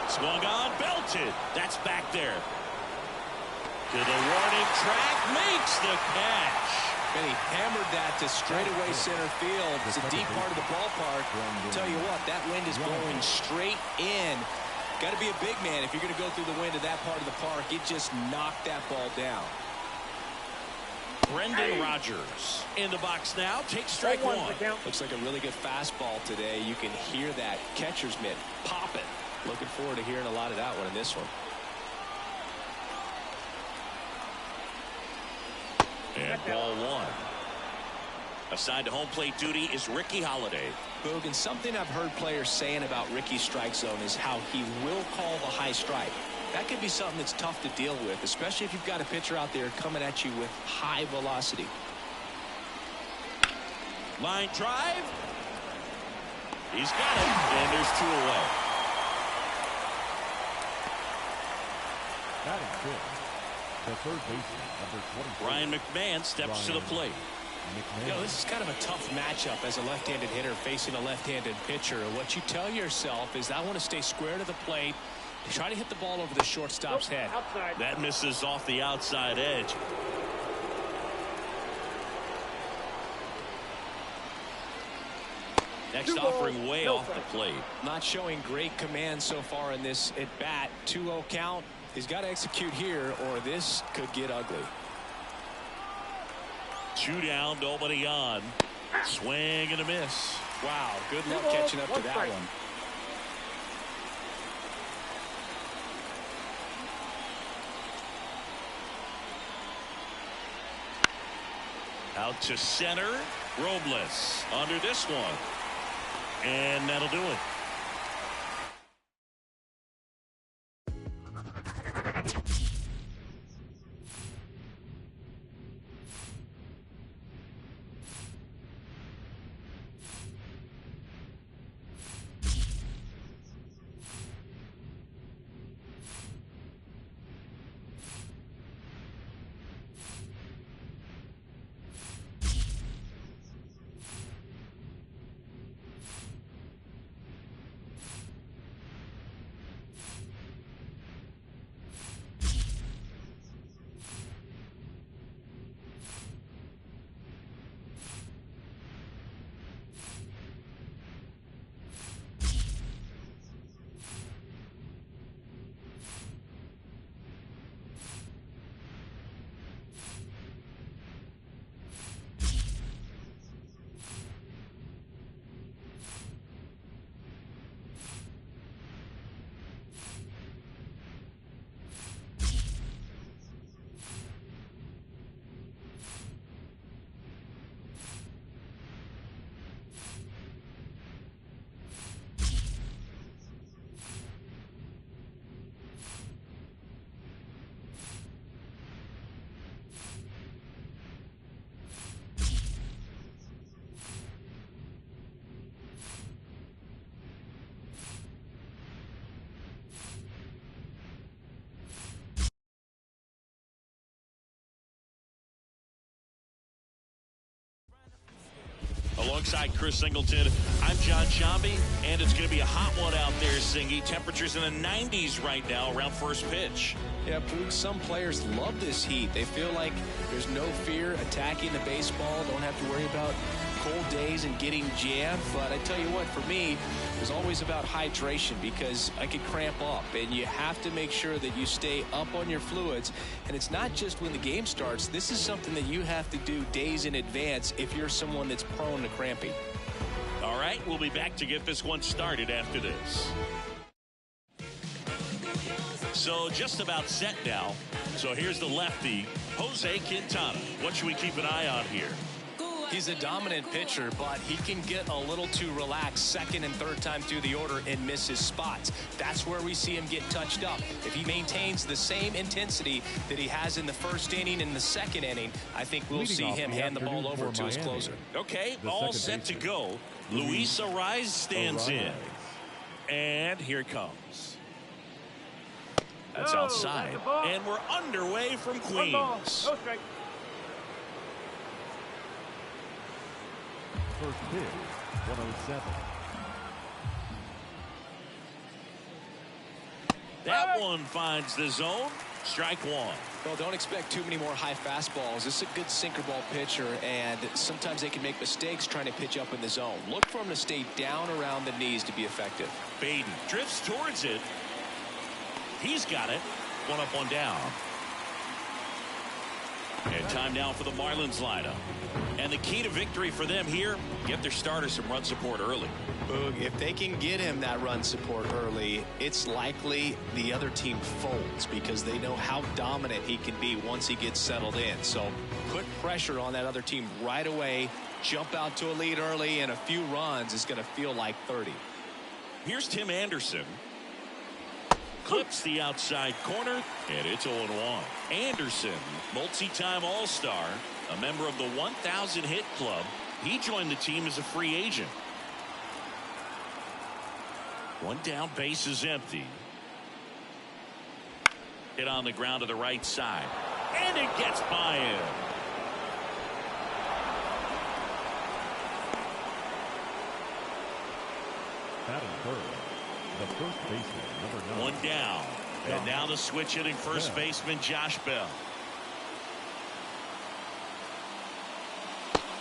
Swung on, belted. That's back there. To the warning track, makes the catch. And he hammered that to straightaway center field. It's a deep part of the ballpark. I'll tell you what, that wind is blowing straight in. Got to be a big man if you're going to go through the wind of that part of the park. It just knocked that ball down. Brendan Rodgers in the box now. Takes strike one. Looks like a really good fastball today. You can hear that catcher's mitt popping. Looking forward to hearing a lot of that one in this one. And ball one. Assigned to home plate duty is Ricky Holiday. Boog, and something I've heard players saying about Ricky's strike zone is how he will call the high strike. That could be something that's tough to deal with, especially if you've got a pitcher out there coming at you with high velocity. Line drive. He's got it, and there's 2 away. Batting fifth, the third baseman, number 24. Ryan McMahon steps to the plate. You know, this is kind of a tough matchup as a left-handed hitter facing a left-handed pitcher. What you tell yourself is, I want to stay square to the plate, try to hit the ball over the shortstop's head. Outside. That misses off the outside edge. Next offering way off the plate. Not showing great command so far in this at-bat. 2-0 count. He's got to execute here, or this could get ugly. 2 down, nobody on. Swing and a miss. Wow, good luck catching up to that one. Out to center. Robles under this one. And that'll do it. Alongside Chris Singleton, I'm John Shambi, and it's going to be a hot one out there, Singy. Temperatures in the 90s right now around first pitch. Yeah, Boog, some players love this heat. They feel like there's no fear attacking the baseball, don't have to worry about cold days and getting jammed, but I tell you what, for me, it was always about hydration because I could cramp up, and you have to make sure that you stay up on your fluids. And it's not just when the game starts. This is something that you have to do days in advance if you're someone that's prone to cramping. All right, we'll be back to get this one started after this. So just about set now. So here's the lefty, Jose Quintana. What should we keep an eye on here? He's a dominant pitcher, but he can get a little too relaxed second and third time through the order and miss his spots. That's where we see him get touched up. If he maintains the same intensity that he has in the first inning and the second inning, I think we'll see him hand the ball over to his closer. Okay, all set to go. Luis Arraez stands in. And here it comes. That's outside. And we're underway from Queens. No strike. First pitch, 107. That one finds the zone. Strike one. Well, don't expect too many more high fastballs. This is a good sinker ball pitcher, and sometimes they can make mistakes trying to pitch up in the zone. Look for him to stay down around the knees to be effective. Baden drifts towards it. He's got it. One up, one down. And time now for the Marlins lineup. And the key to victory for them here, get their starter some run support early. Boog, if they can get him that run support early, it's likely the other team folds because they know how dominant he can be once he gets settled in. So put pressure on that other team right away. Jump out to a lead early, and a few runs is going to feel like 30. Here's Tim Anderson. Clips the outside corner, and it's 0-1. Anderson, multi-time All-Star, a member of the 1,000 hit club. He joined the team as a free agent. One down, base is empty. Hit on the ground to the right side, and it gets by him. Batting third, the first baseman, number 9. One down, and now the switch hitting first baseman Josh Bell.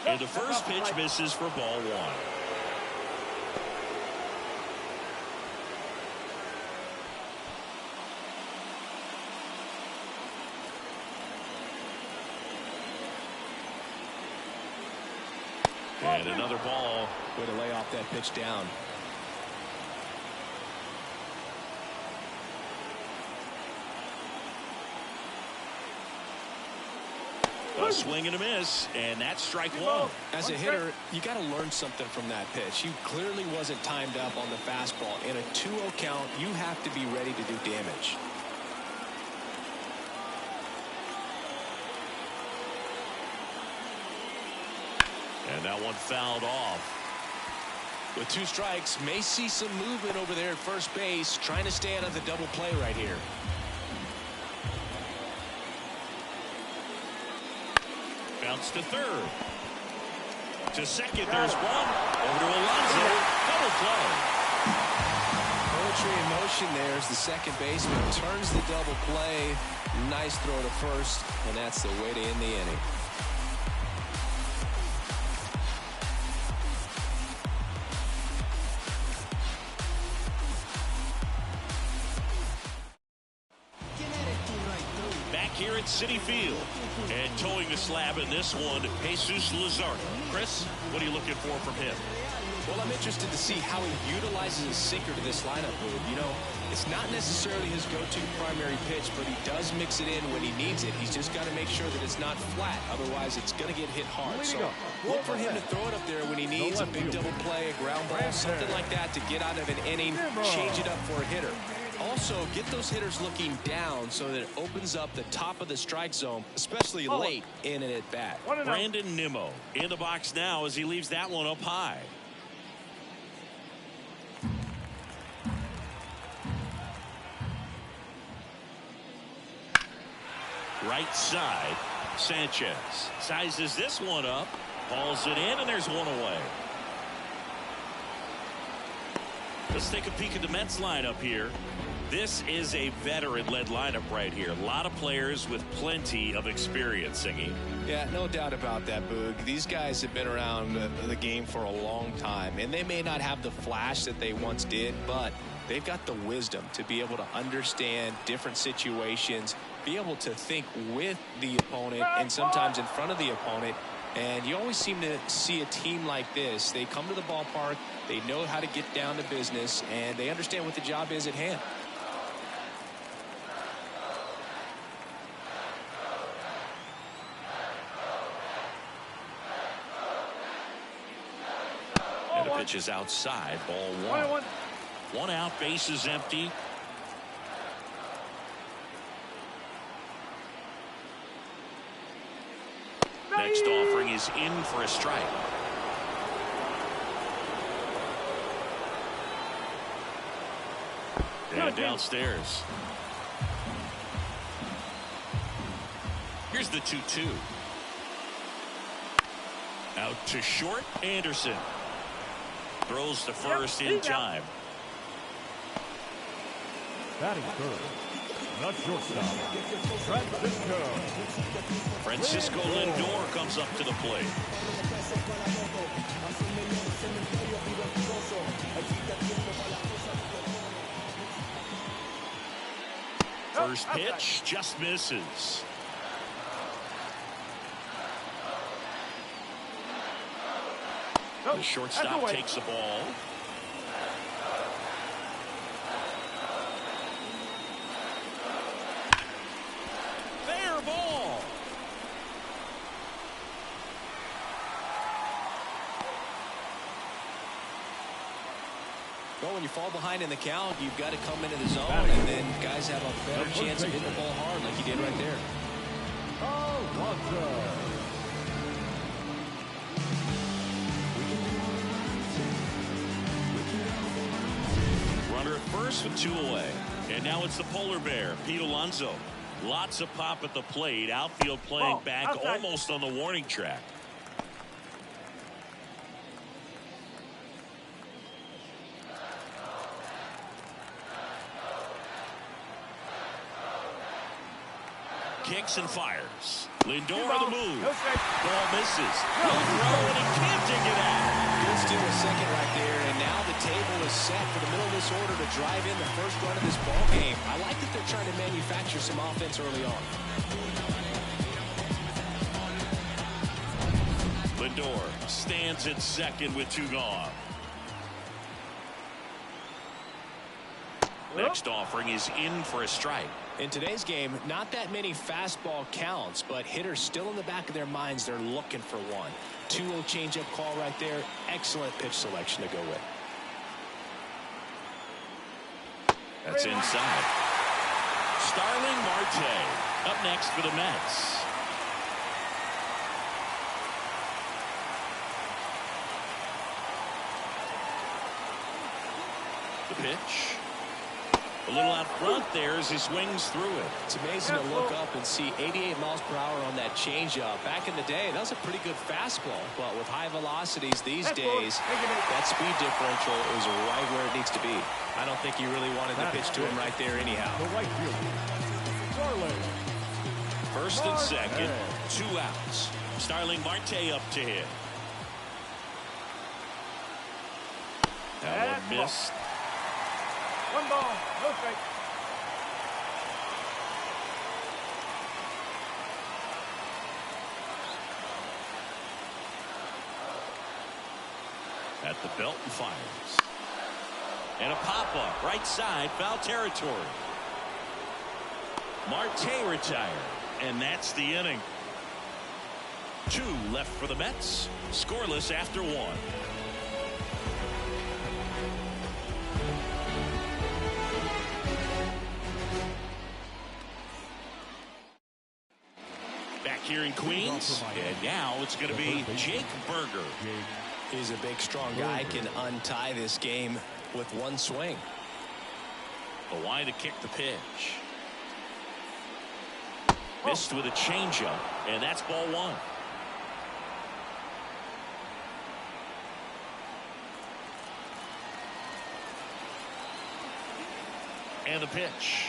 And the first pitch misses for ball one. And another ball. Way to lay off that pitch down. A swing and a miss, and that's strike one. As a hitter, you got to learn something from that pitch. He clearly wasn't timed up on the fastball. In a 2-0 count, you have to be ready to do damage. And that one fouled off. With 2 strikes, may see some movement over there at first base, trying to stay out of the double play right here. Bounce to third. To second, there's one. Over to Alonso. Double play. Poetry in motion there as the second baseman turns the double play. Nice throw to first, and that's the way to end the inning. Here at Citi Field, and towing the slab in this one, Jesus Luzardo. Chris, what are you looking for from him? Well, I'm interested to see how he utilizes his sinker to this lineup, Boog. You know, it's not necessarily his go-to primary pitch, but he does mix it in when he needs it. He's just got to make sure that it's not flat. Otherwise, it's going to get hit hard. So look for him to throw it up there when he needs a big double play, a ground ball, something like that to get out of an inning, change it up for a hitter. Also, get those hitters looking down so that it opens up the top of the strike zone, especially late in an at-bat. Brandon Nimmo in the box now as he leaves that one up high. Right side, Sanchez sizes this one up, hauls it in, and there's one away. Let's take a peek at the Mets lineup here. This is a veteran-led lineup right here. A lot of players with plenty of experience, Singy. Yeah, no doubt about that, Boog. These guys have been around the game for a long time, and they may not have the flash that they once did, but they've got the wisdom to be able to understand different situations, be able to think with the opponent and sometimes in front of the opponent. And you always seem to see a team like this. They come to the ballpark, they know how to get down to business, and they understand what the job is at hand. And the pitch is outside, ball 1. 1 out, base is empty. Next offering is in for a strike. And downstairs. Here's the 2-2. Out to short, Anderson. Throws to first in time. Batting third, not shortstop, Francisco Lindor comes up to the plate. First pitch just misses. The shortstop takes the ball. Fair ball. Well, when you fall behind in the count, you've got to come into the zone, and then guys have a better chance of hitting the ball hard like you did right there. Runner at first with 2 away. And now it's the polar bear, Pete Alonso. Lots of pop at the plate. Outfield playing back almost on the warning track. Kicks and fires. Lindor on the move. Ball misses. No throw, and he can't dig it out. Good steal a second right there, and now the table is set for the middle of this order to drive in the first run of this ball game. I like that they're trying to manufacture some offense early on. Lindor stands at second with 2 gone. Next offering is in for a strike. In today's game, not that many fastball counts, but hitters still in the back of their minds, they're looking for one. 2-0 changeup call right there. Excellent pitch selection to go with. That's inside. Starling Marte up next for the Mets. The pitch. A little out front there as he swings through it. It's amazing to look up and see 88 miles per hour on that changeup. Back in the day, that was a pretty good fastball. But with high velocities these days, that speed differential is right where it needs to be. I don't think he really wanted to pitch to him right there anyhow. First and second, 2 outs. Starling Marte up to hit. That one missed. 1 ball, no strike. At the belt and fires. And a pop-up right side, foul territory. Marte retired, and that's the inning. 2 left for the Mets. Scoreless after 1. Back here in Queens, and now it's going to be Jake Berger. He's a big, strong guy, can untie this game with one swing. The line to kick the pitch. Missed with a changeup, and that's ball 1. And the pitch.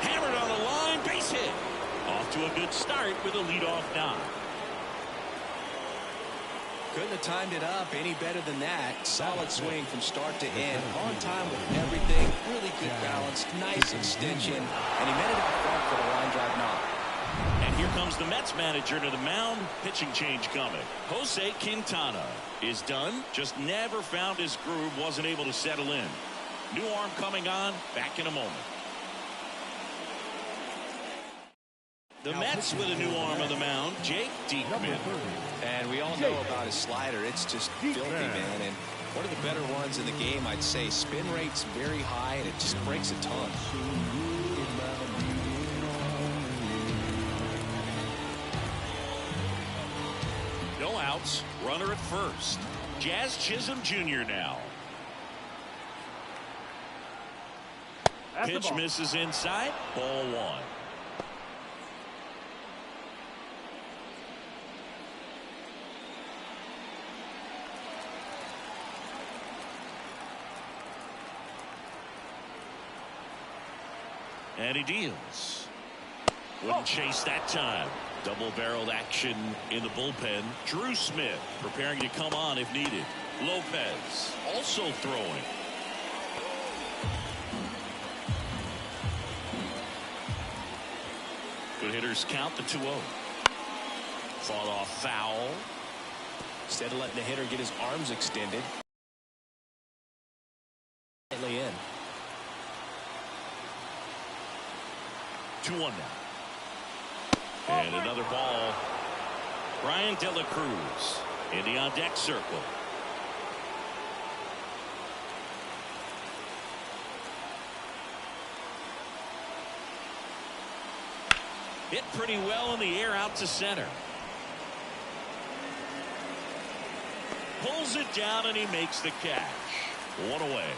Hammered on the line, base hit. Off to a good start with a leadoff knock. Couldn't have timed it up any better than that. Solid swing from start to end. On time with everything. Really good balance. Nice extension. And he met it out front for the line drive knock. And here comes the Mets manager to the mound. Pitching change coming. Jose Quintana is done. Just never found his groove. Wasn't able to settle in. New arm coming on. Back in a moment. The Mets with a new arm on the mound, Jake Diekman. And we all know about his slider. It's just filthy, man. And one of the better ones in the game, I'd say. Spin rate's very high, and it just breaks a ton. No outs. Runner at first. Jazz Chisholm Jr. now. Pitch misses inside. Ball one. And he deals. Wouldn't chase that time. Double-barreled action in the bullpen. Drew Smith preparing to come on if needed. Lopez also throwing. Good hitters count the 2-0. Fought off foul. Instead of letting the hitter get his arms extended. In. 2-1 now. And another ball. Brian De La Cruz in the on-deck circle. Hit pretty well in the air out to center. Pulls it down and he makes the catch. One away.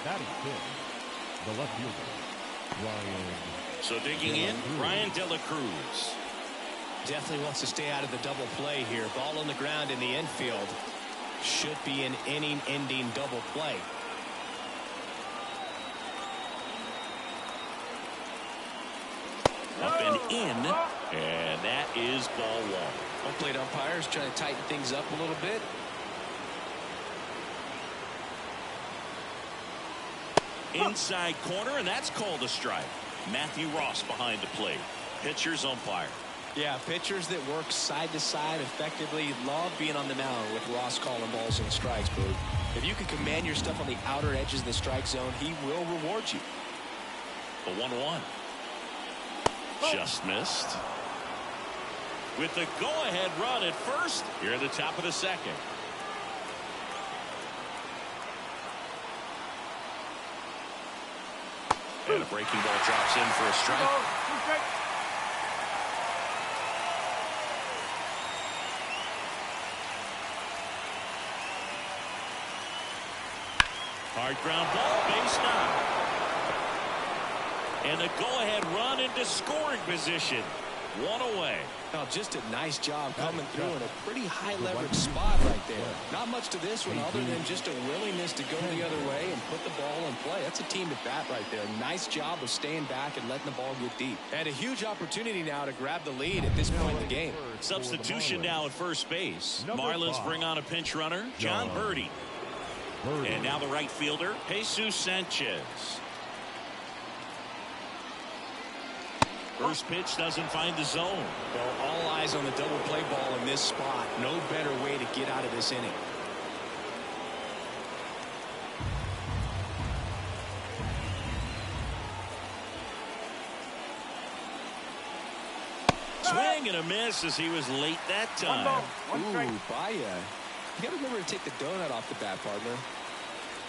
Batting fifth, the left fielder, Brian. So digging in, Brian De La Cruz. Definitely wants to stay out of the double play here. Ball on the ground in the infield. Should be an inning-ending double play. Up and in, and that is ball one. Home plate umpires trying to tighten things up a little bit. Inside corner, and that's called a strike. Matthew Ross behind the plate. Pitcher's umpire. Yeah, pitchers that work side to side effectively love being on the mound with Ross calling balls and strikes, bro. If you can command your stuff on the outer edges of the strike zone, he will reward you. The 1-1. Just missed. With the go-ahead run at first, here at the top of the second. And a breaking ball drops in for a strike. Hard ground ball, base knock. And the go-ahead run into scoring position. One away. Now, just a nice job coming through in a pretty high leverage spot right there. Not much to this one other than just a willingness to go the other way and put the ball in play. That's a team at bat right there. Nice job of staying back and letting the ball get deep. And a huge opportunity now to grab the lead at this point in the game. Substitution now at first base. Marlins bring on a pinch runner, John Birdie. And now the right fielder, Jesus Sanchez. First pitch doesn't find the zone. Well, all eyes on the double play ball in this spot. No better way to get out of this inning. Swing and a miss as he was late that time. Ooh, Baya. You got to remember to take the donut off the bat, partner.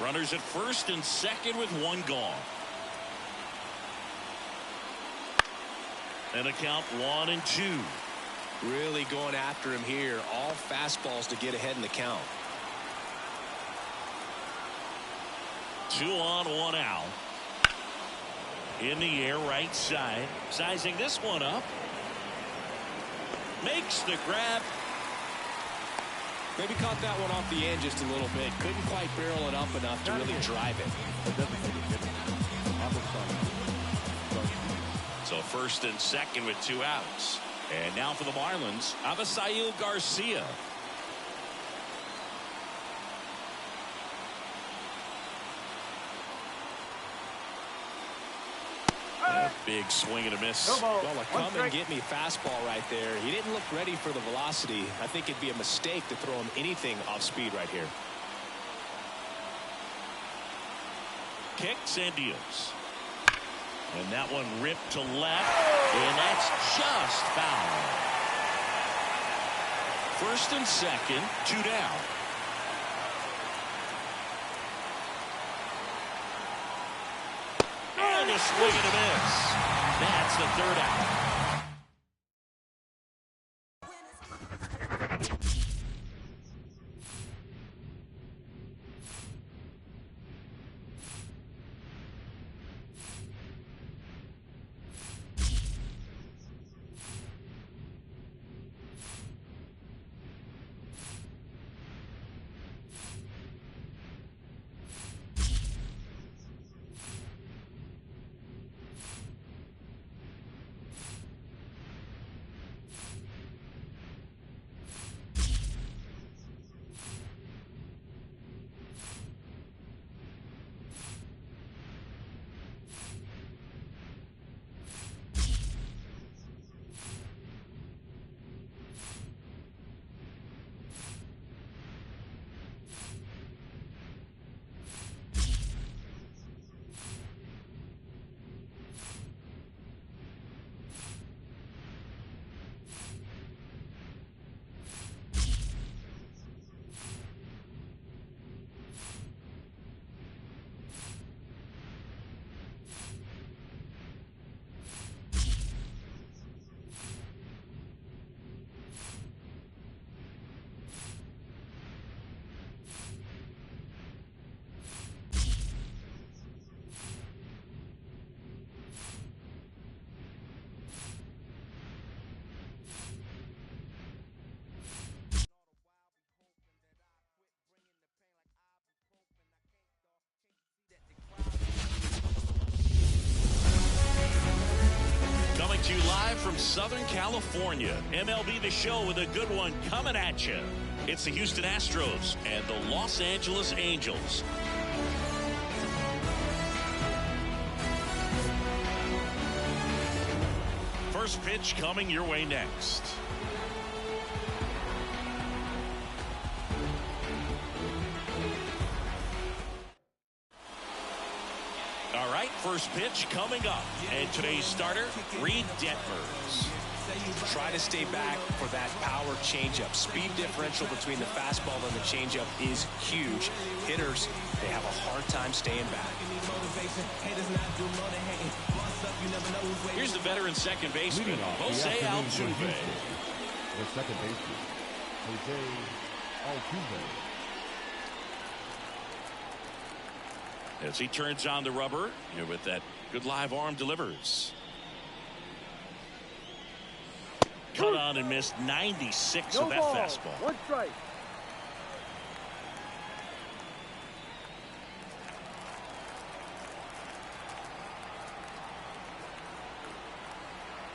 Runners at first and second with one gone. And a count 1-2. Really going after him here. All fastballs to get ahead in the count. 2 on, 1 out. In the air, right side. Sizing this one up. Makes the grab Maybe caught that one off the end just a little bit. Couldn't quite barrel it up enough to really drive it. So first and second with 2 outs. And now for the Marlins, Avisail Garcia. A big swing and a miss. Well, a come and get me fastball right there. He didn't look ready for the velocity. I think it'd be a mistake to throw him anything off speed right here. Kicks and deals. And that one ripped to left. And that's just foul. First and second, 2 down. And a swing and a miss. That's the 3rd out. To you live from Southern California. MLB The Show with a good one coming at you. It's the Houston Astros and the Los Angeles Angels. First pitch coming your way next. All right, first pitch coming up. And today's starter, Reed Detmers. Try to stay back for that power changeup. Speed differential between the fastball and the changeup is huge. Hitters, they have a hard time staying back. Here's the veteran second baseman, Jose Altuve. The second baseman, Jose Altuve. As he turns on the rubber, with that good live arm delivers. Cut on and missed 96 of that fastball. 1 strike.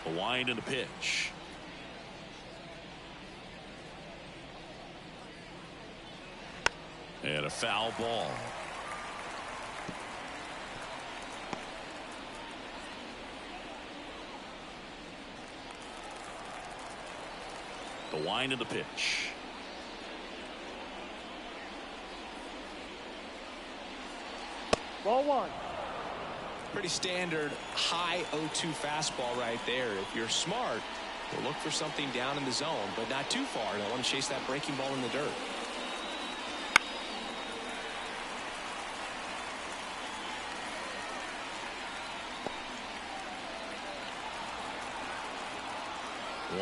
A wind and a pitch. And a foul ball. The wind of the pitch. Ball 1. Pretty standard high 0-2 fastball right there. If you're smart, you'll look for something down in the zone, but not too far. Don't want to chase that breaking ball in the dirt.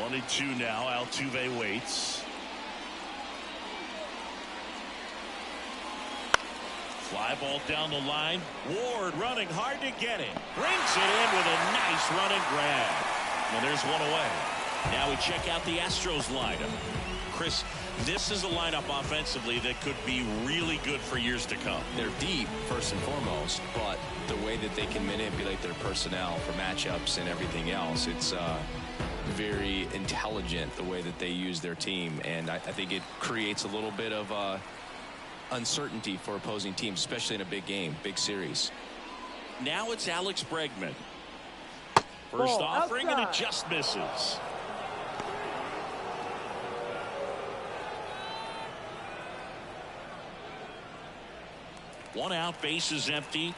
One and two now. Altuve waits. Fly ball down the line. Ward running hard to get it. Brings it in with a nice running grab. And there's one away. Now we check out the Astros lineup. Chris, this is a lineup offensively that could be really good for years to come. They're deep, first and foremost, but the way that they can manipulate their personnel for matchups and everything else, it's very intelligent the way that they use their team, and I think it creates a little bit of uncertainty for opposing teams, especially in a big game, big series. Now it's Alex Bregman. First offering, and it just misses. One out, base is empty.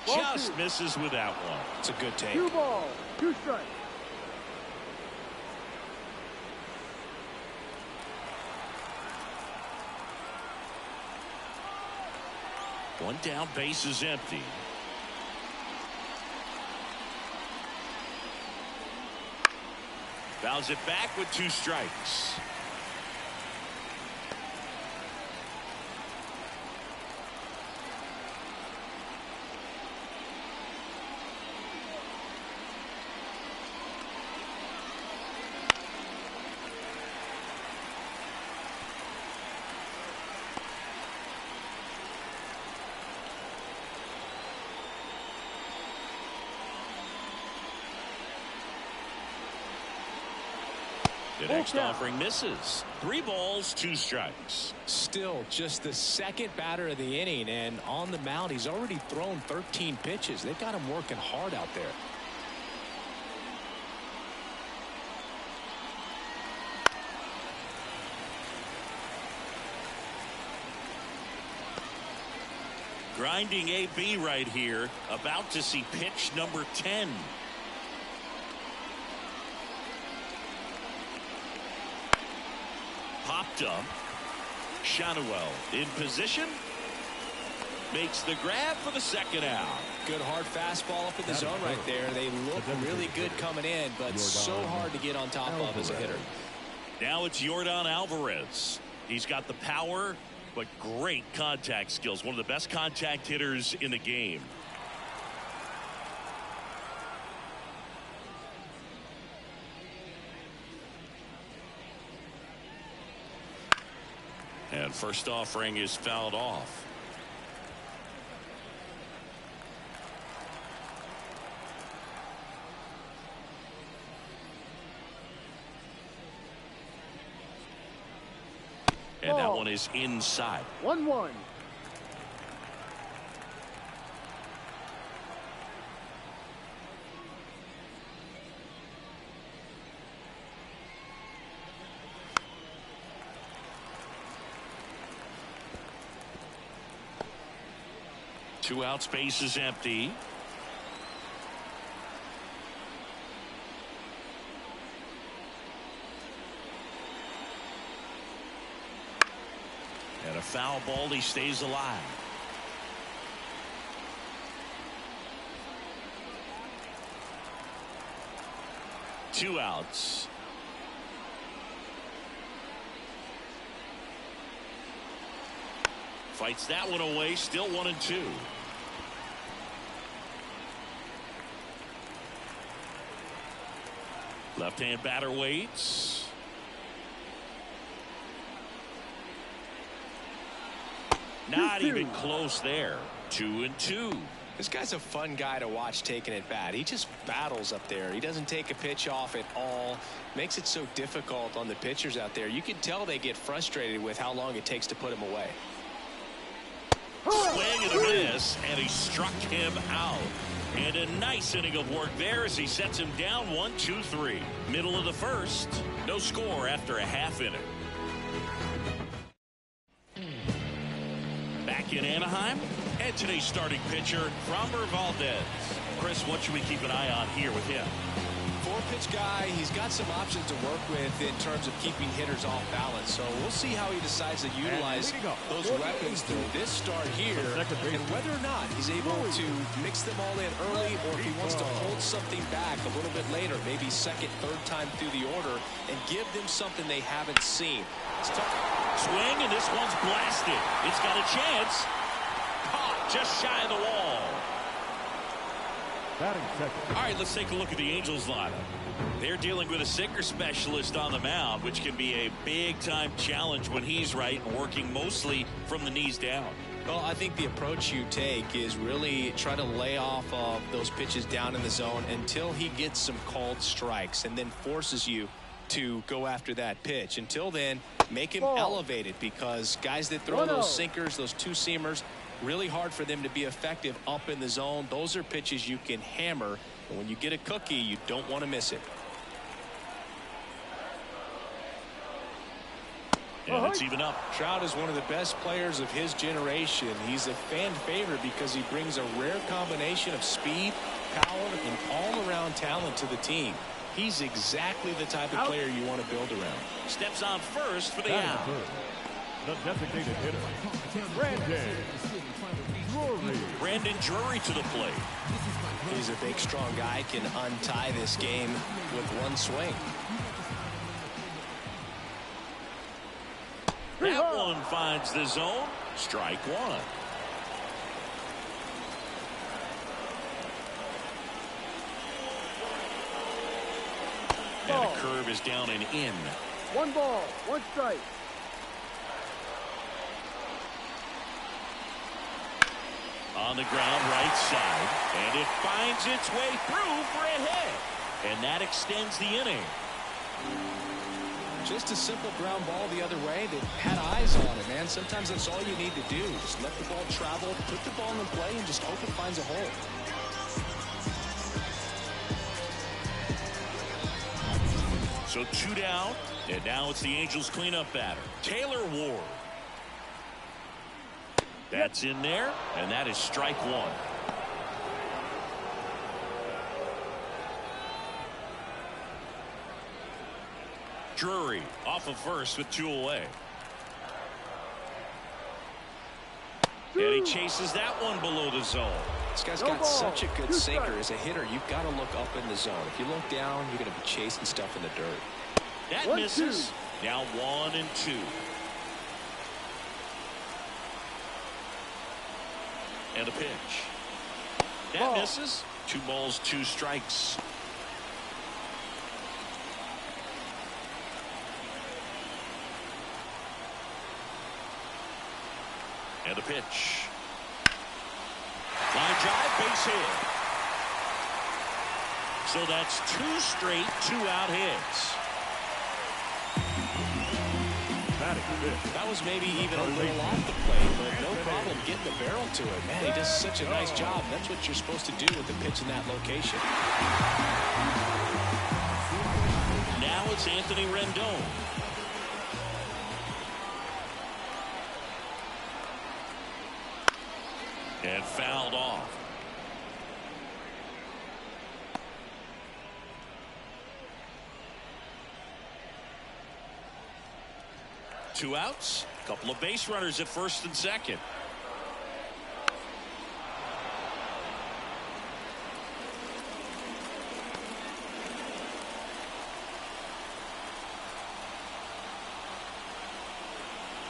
Just misses with that one. It's a good take. 2 balls, 2 strikes. One down, base is empty. Fouls it back with 2 strikes. The next offering misses. 3 balls, 2 strikes. Still just the second batter of the inning, and on the mound he's already thrown 13 pitches. They've got him working hard out there. Grinding AB right here, about to see pitch number 10. Popped up. Shanuel in position. Makes the grab for the second out. Good hard fastball up in the zone right there. They look really good coming in, but so hard to get on top of as a hitter. Now it's Yordan Alvarez. He's got the power, but great contact skills. One of the best contact hitters in the game. And first offering is fouled off. And that one is inside. 1-1. Two outs, base is empty. And a foul ball, he stays alive. Two outs. Fights that one away, still 1-2. Left-hand batter waits. Not even close there. 2-2. This guy's a fun guy to watch taking at bat. He just battles up there. He doesn't take a pitch off at all. Makes it so difficult on the pitchers out there. You can tell they get frustrated with how long it takes to put him away. Swing and a miss, and he struck him out. And a nice inning of work there as he sets him down 1-2-3. Middle of the first. No score after a half inning. Back in Anaheim, and today's starting pitcher, Framber Valdez. Chris, what should we keep an eye on here with him? Four-pitch guy. He's got some options to work with in terms of keeping hitters off balance. So we'll see how he decides to utilize those weapons through this start here, and whether or not he's able to mix them all in early, or if he wants to hold something back a little bit later, maybe second, third time through the order, and give them something they haven't seen. It's tough. Swing, and this one's blasted. It's got a chance. Caught just shy of the wall. All right, let's take a look at the Angels lineup. They're dealing with a sinker specialist on the mound, which can be a big-time challenge when he's right and working mostly from the knees down. Well, I think the approach you take is really try to lay off of those pitches down in the zone until he gets some called strikes, and then forces you to go after that pitch. Until then, make him elevated, because guys that throw those sinkers, those two-seamers, really hard for them to be effective up in the zone. Those are pitches you can hammer, and when you get a cookie, you don't want to miss it. And it's even up. Trout is one of the best players of his generation. He's a fan favorite because he brings a rare combination of speed, power, and all-around talent to the team. He's exactly the type of player you want to build around. Steps on first for the out. The designated hitter, Brandon Drury to the plate. He's a big, strong guy, can untie this game with one swing. That one finds the zone. Strike one. And a curve is down and in. 1 ball, 1 strike. On the ground, right side, and it finds its way through for a hit, and that extends the inning. Just a simple ground ball the other way that had eyes on it, man. Sometimes that's all you need to do. Just let the ball travel, put the ball in play, and just hope it finds a hole. So 2 down, and now it's the Angels cleanup batter, Taylor Ward. That's in there, and that is strike one. Drury off of first with 2 away. And he chases that one below the zone. This guy's got such a good sinker. As a hitter, you've got to look up in the zone. If you look down, you're going to be chasing stuff in the dirt. That misses. Now 1 and 2. And a pitch. That misses. 2 balls, 2 strikes. And a pitch. Line drive, base hit. So that's 2 straight 2-out hits. That was maybe even a little off the plate, but no problem getting the barrel to it. Man, he does such a nice job. That's what you're supposed to do with the pitch in that location. Now it's Anthony Rendon. And fouled off. Two outs, a couple of base runners at first and second.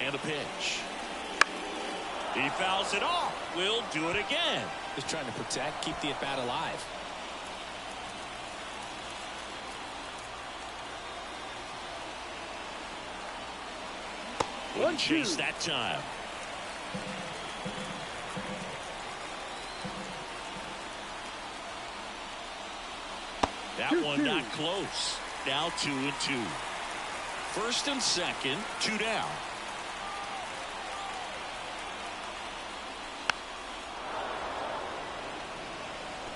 And a pitch. He fouls it off. Will do it again. Just trying to protect, keep the at-bat alive. One chase that time. That one not close. Now 2 and 2. First and second, 2 down.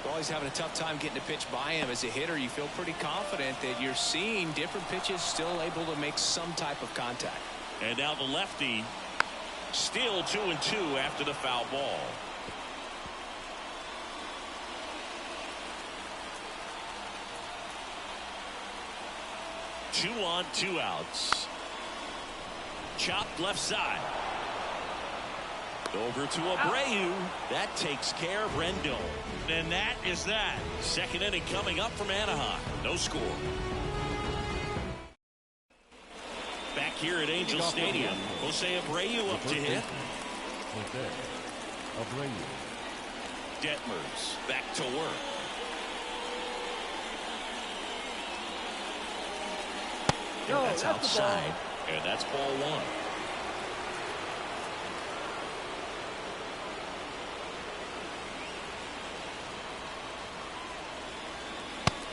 Well, he's having a tough time getting a pitch by him. As a hitter, you feel pretty confident that you're seeing different pitches still able to make some type of contact. And now the lefty still 2-2 after the foul ball. Two on, 2 outs. Chopped left side. Over to Abreu. That takes care of Rendon. And that is that. Second inning coming up from Anaheim. No score. Back here at Angel Stadium, Jose Abreu up to hit. Abreu. Detmers back to work. No, That's outside. And that's ball 1.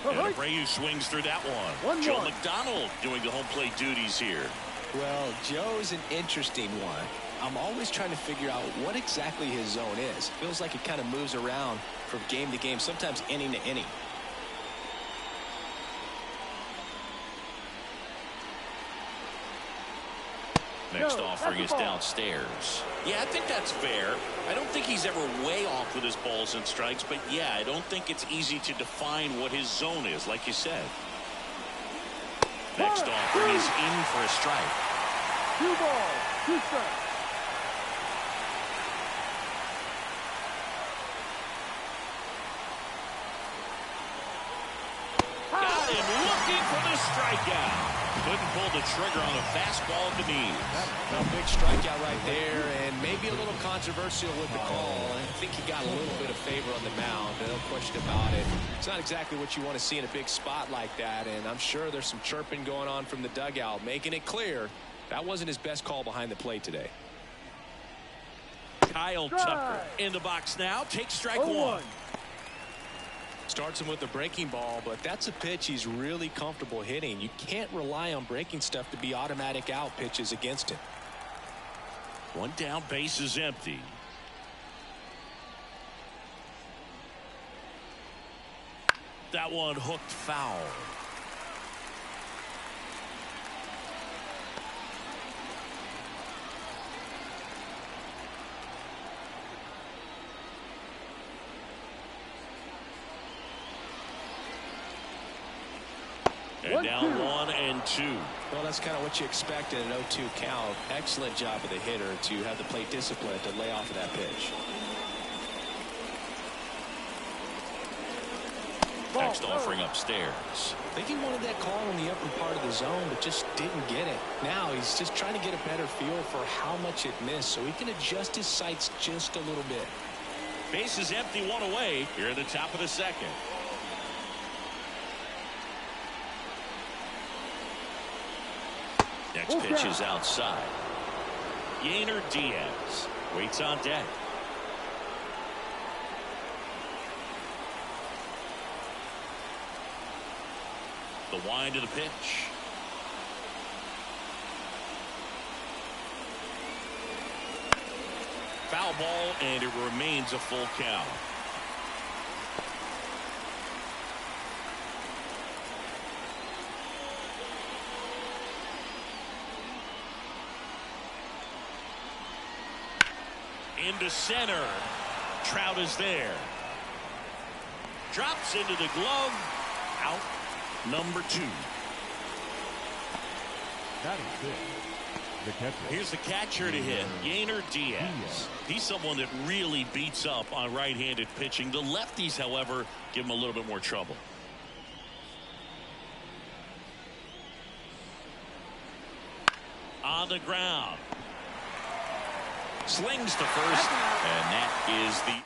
And Abreu swings through that one. Joe McDonald doing the home plate duties here. Well, Joe's an interesting one. I'm always trying to figure out what exactly his zone is. Feels like it kind of moves around from game to game, sometimes inning to inning. Next offering is downstairs. Yeah, I think that's fair. I don't think he's ever way off with his balls and strikes, but yeah, I don't think it's easy to define what his zone is, like you said. Next offering is in for a strike. 2 balls, 2 strikes. Got him looking for the strikeout. Couldn't pull the trigger on a fastball at the knees. A big strikeout right there, and maybe a little controversial with the call. I think he got a little bit of favor on the mound. No question about it. It's not exactly what you want to see in a big spot like that, and I'm sure there's some chirping going on from the dugout, making it clear that wasn't his best call behind the plate today. Kyle Tucker in the box now. Takes strike 1. Starts him with a breaking ball, but that's a pitch he's really comfortable hitting. You can't rely on breaking stuff to be automatic out pitches against him. 1 down, base is empty. That one hooked foul. And down 1-2. Well, that's kind of what you expect in an 0-2 count. Excellent job of the hitter to have the plate discipline to lay off of that pitch. Next offering upstairs. I think he wanted that call in the upper part of the zone, but just didn't get it. Now he's just trying to get a better feel for how much it missed so he can adjust his sights just a little bit. Base is empty, 1 away here at the top of the second. Next pitch is outside. Yainer Diaz waits on deck. The wind of the pitch. Foul ball, and it remains a full count. Into center. Trout is there. Drops into the glove. Out number 2. That is good. The catcher. Here's the catcher to hit, Yainer Diaz. He's someone that really beats up on right-handed pitching. The lefties, however, give him a little bit more trouble. On the ground. Slings to first, and that is the inning.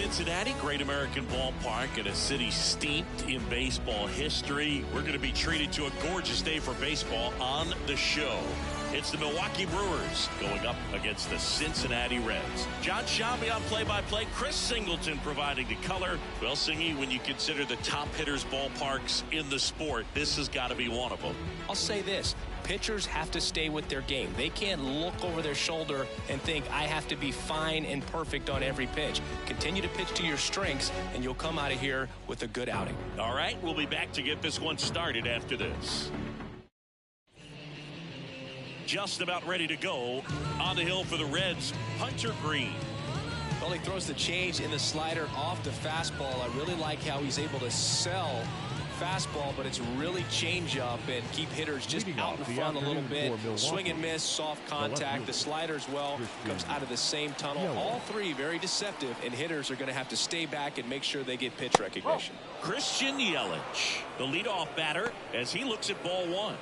Cincinnati, great American ballpark and a city steeped in baseball history. We're going to be treated to a gorgeous day for baseball on the show. It's the Milwaukee Brewers going up against the Cincinnati Reds. John Shambi on play-by-play. Chris Singleton providing the color. Well, Singy, when you consider the top hitters ballparks in the sport, this has got to be one of them. I'll say this. Pitchers have to stay with their game. They can't look over their shoulder and think, I have to be fine and perfect on every pitch. Continue to pitch to your strengths, and you'll come out of here with a good outing. All right, we'll be back to get this one started after this. Just about ready to go on the hill for the Reds, Hunter Green. Well, he throws the change in the slider off the fastball. I really like how he's able to sell fastball, but it's really change up and keep hitters just out in front a little bit. Swing and miss, soft contact. The slider as well comes out of the same tunnel. All three very deceptive, and hitters are going to have to stay back and make sure they get pitch recognition. Christian Yelich, the leadoff batter, as he looks at ball one.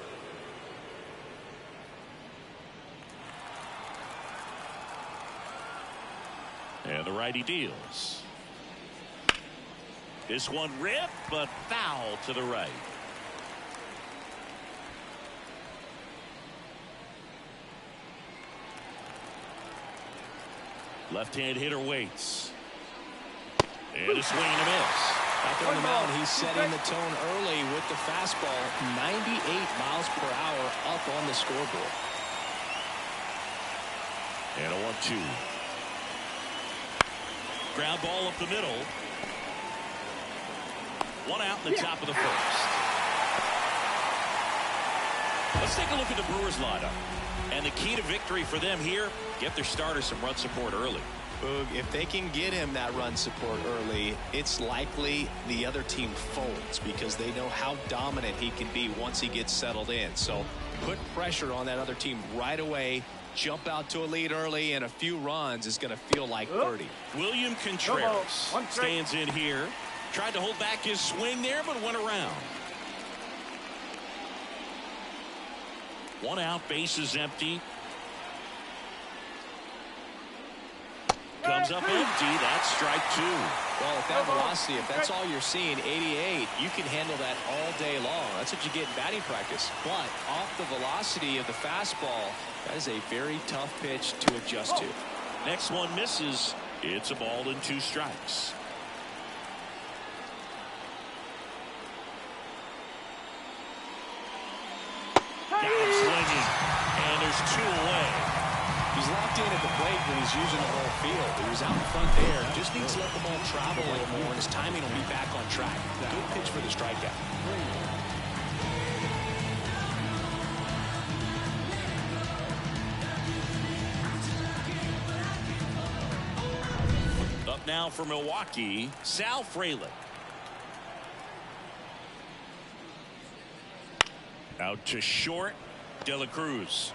And the righty deals. This one ripped, but foul to the right. Left-hand hitter waits. And a swing and a miss. Out there on the mound, he's setting the tone early with the fastball. 98 miles per hour up on the scoreboard. And a 1-2. Ground ball up the middle. One out in the top of the first. Let's take a look at the Brewers lineup. And the key to victory for them here, get their starter some run support early. Boog, if they can get him that run support early, it's likely the other team folds because they know how dominant he can be once he gets settled in. So put pressure on that other team right away. Jump out to a lead early, and a few runs is going to feel like 30. William Contreras stands in here. Tried to hold back his swing there, but went around. One out, bases empty. Comes up empty. That's strike two. Well, at that velocity, if that's all you're seeing, 88, you can handle that all day long. That's what you get in batting practice. But off the velocity of the fastball, that is a very tough pitch to adjust to. Next one misses. It's a ball and 2 strikes. Down swinging. And there's 2 away. He's locked in at the plate when he's using the whole field. He was out in front there. Just needs to let the ball travel a little more, and his timing will be back on track. Good pitch for the strikeout. Up now for Milwaukee, Sal Frelick. Out to short, De La Cruz.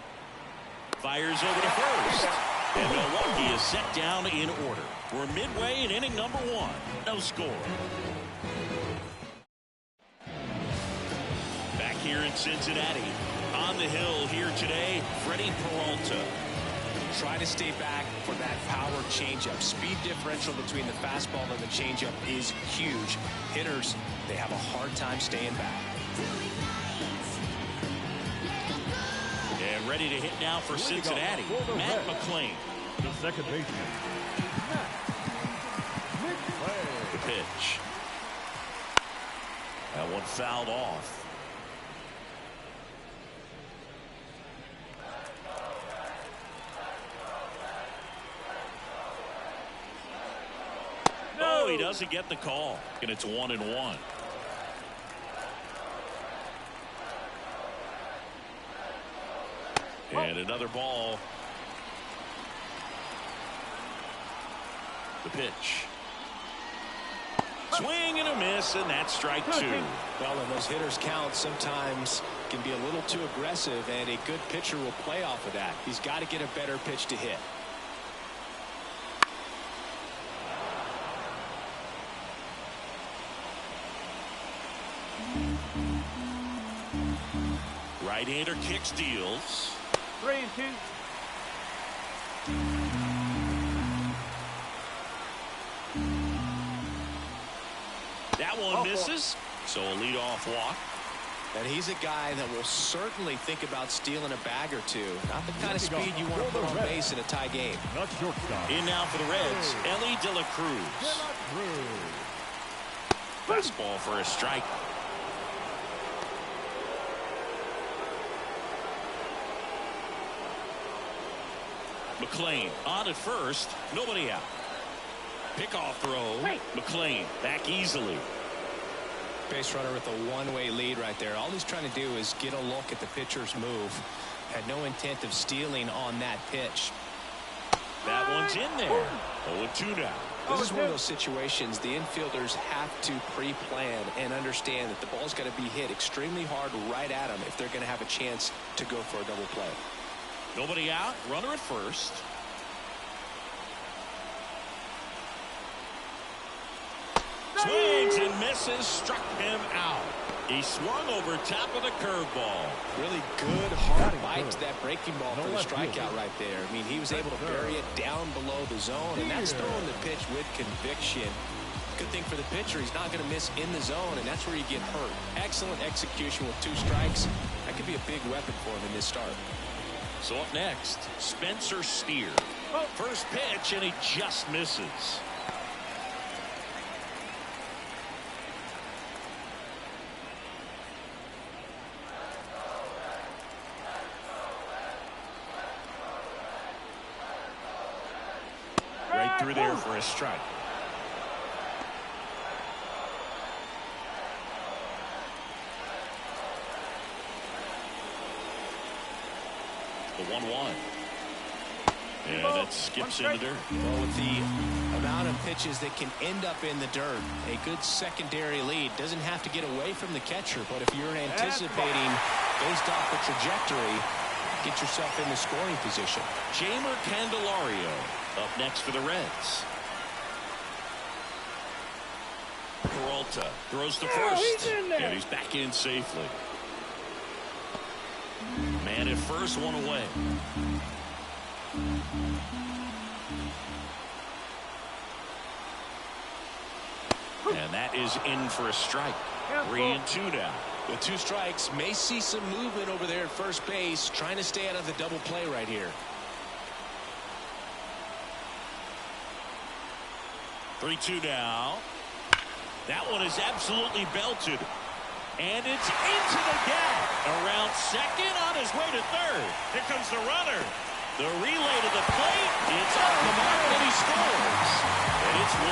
Fires over to first. And Milwaukee is set down in order. We're midway in inning number 1. No score. Back here in Cincinnati. On the hill here today, Freddie Peralta. Try to stay back for that power changeup. Speed differential between the fastball and the changeup is huge. Hitters, they have a hard time staying back. And ready to hit now for Cincinnati, Matt McClain. The second baseman. The pitch. That one fouled off. Oh, he doesn't get the call. And it's 1-1. And another ball. The pitch. Swing and a miss, and that's strike 2. Well, when those hitters count, sometimes can be a little too aggressive, and a good pitcher will play off of that. He's got to get a better pitch to hit. Right-hander kicks, deals. 3-2. That one misses. So a leadoff walk. And he's a guy that will certainly think about stealing a bag or two. Not the kind of speed you want to put on base in a tie game. Not shortstop. In now for the Reds, Ellie De La Cruz. Fastball for a strike. McClain on at first. Nobody out. Pickoff throw. McClain back easily. Base runner with a one-way lead right there. All he's trying to do is get a look at the pitcher's move. Had no intent of stealing on that pitch. That one's in there. 0-2 now. This is one of those situations the infielders have to pre-plan and understand that the ball's got to be hit extremely hard right at them if they're going to have a chance to go for a double play. Nobody out. Runner at first. Swings and misses. Struck him out. He swung over top of the curveball. Really good hard bite to that breaking ball for the strikeout right there. I mean, he was able to bury it down below the zone, and that's throwing the pitch with conviction. Good thing for the pitcher, he's not going to miss in the zone, and that's where you get hurt. Excellent execution with 2 strikes. That could be a big weapon for him in this start. So up next, Spencer Steer. First pitch, and he just misses. Right through there for a strike. The 1-1. And that skips in the dirt. Well, with the amount of pitches that can end up in the dirt, a good secondary lead doesn't have to get away from the catcher, but if you're anticipating based off the trajectory, get yourself in the scoring position. Jeimer Candelario up next for the Reds. Peralta throws to first, and he's back in safely. Man at first, 1 away. And that is in for a strike. 3-2 now. With 2 strikes, may see some movement over there at first base, trying to stay out of the double play right here. 3-2 now. That one is absolutely belted. And it's into the gap. Around second, on his way to third. Here comes the runner. The relay to the plate. It's off the mark, and he scores. And it's 1-0.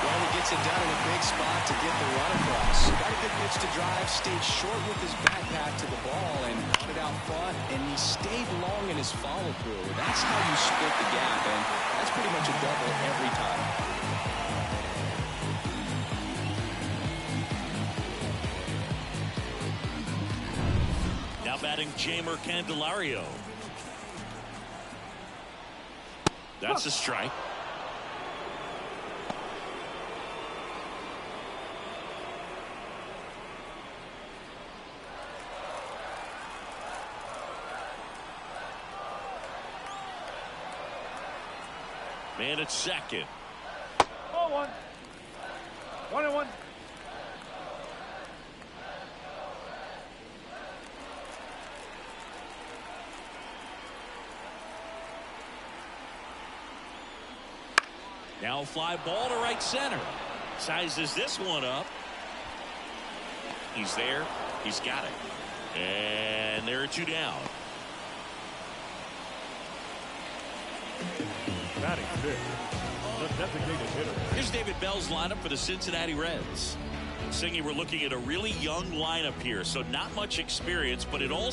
Well, he gets it down in a big spot to get the run across. Got a good pitch to drive, stayed short with his back path to the ball, and got it out front, and he stayed long in his follow-through. That's how you split the gap, and that's pretty much a double every time. Now batting Jeimer Candelario. That's a strike. Man at second. 0-1. 1-1. Now fly ball to right center. Sizes this one up. He's there. He's got it. And there are 2 down. Batting 6, the designated hitter. Here's David Bell's lineup for the Cincinnati Reds. Singy, we're looking at a really young lineup here, so not much experience, but it all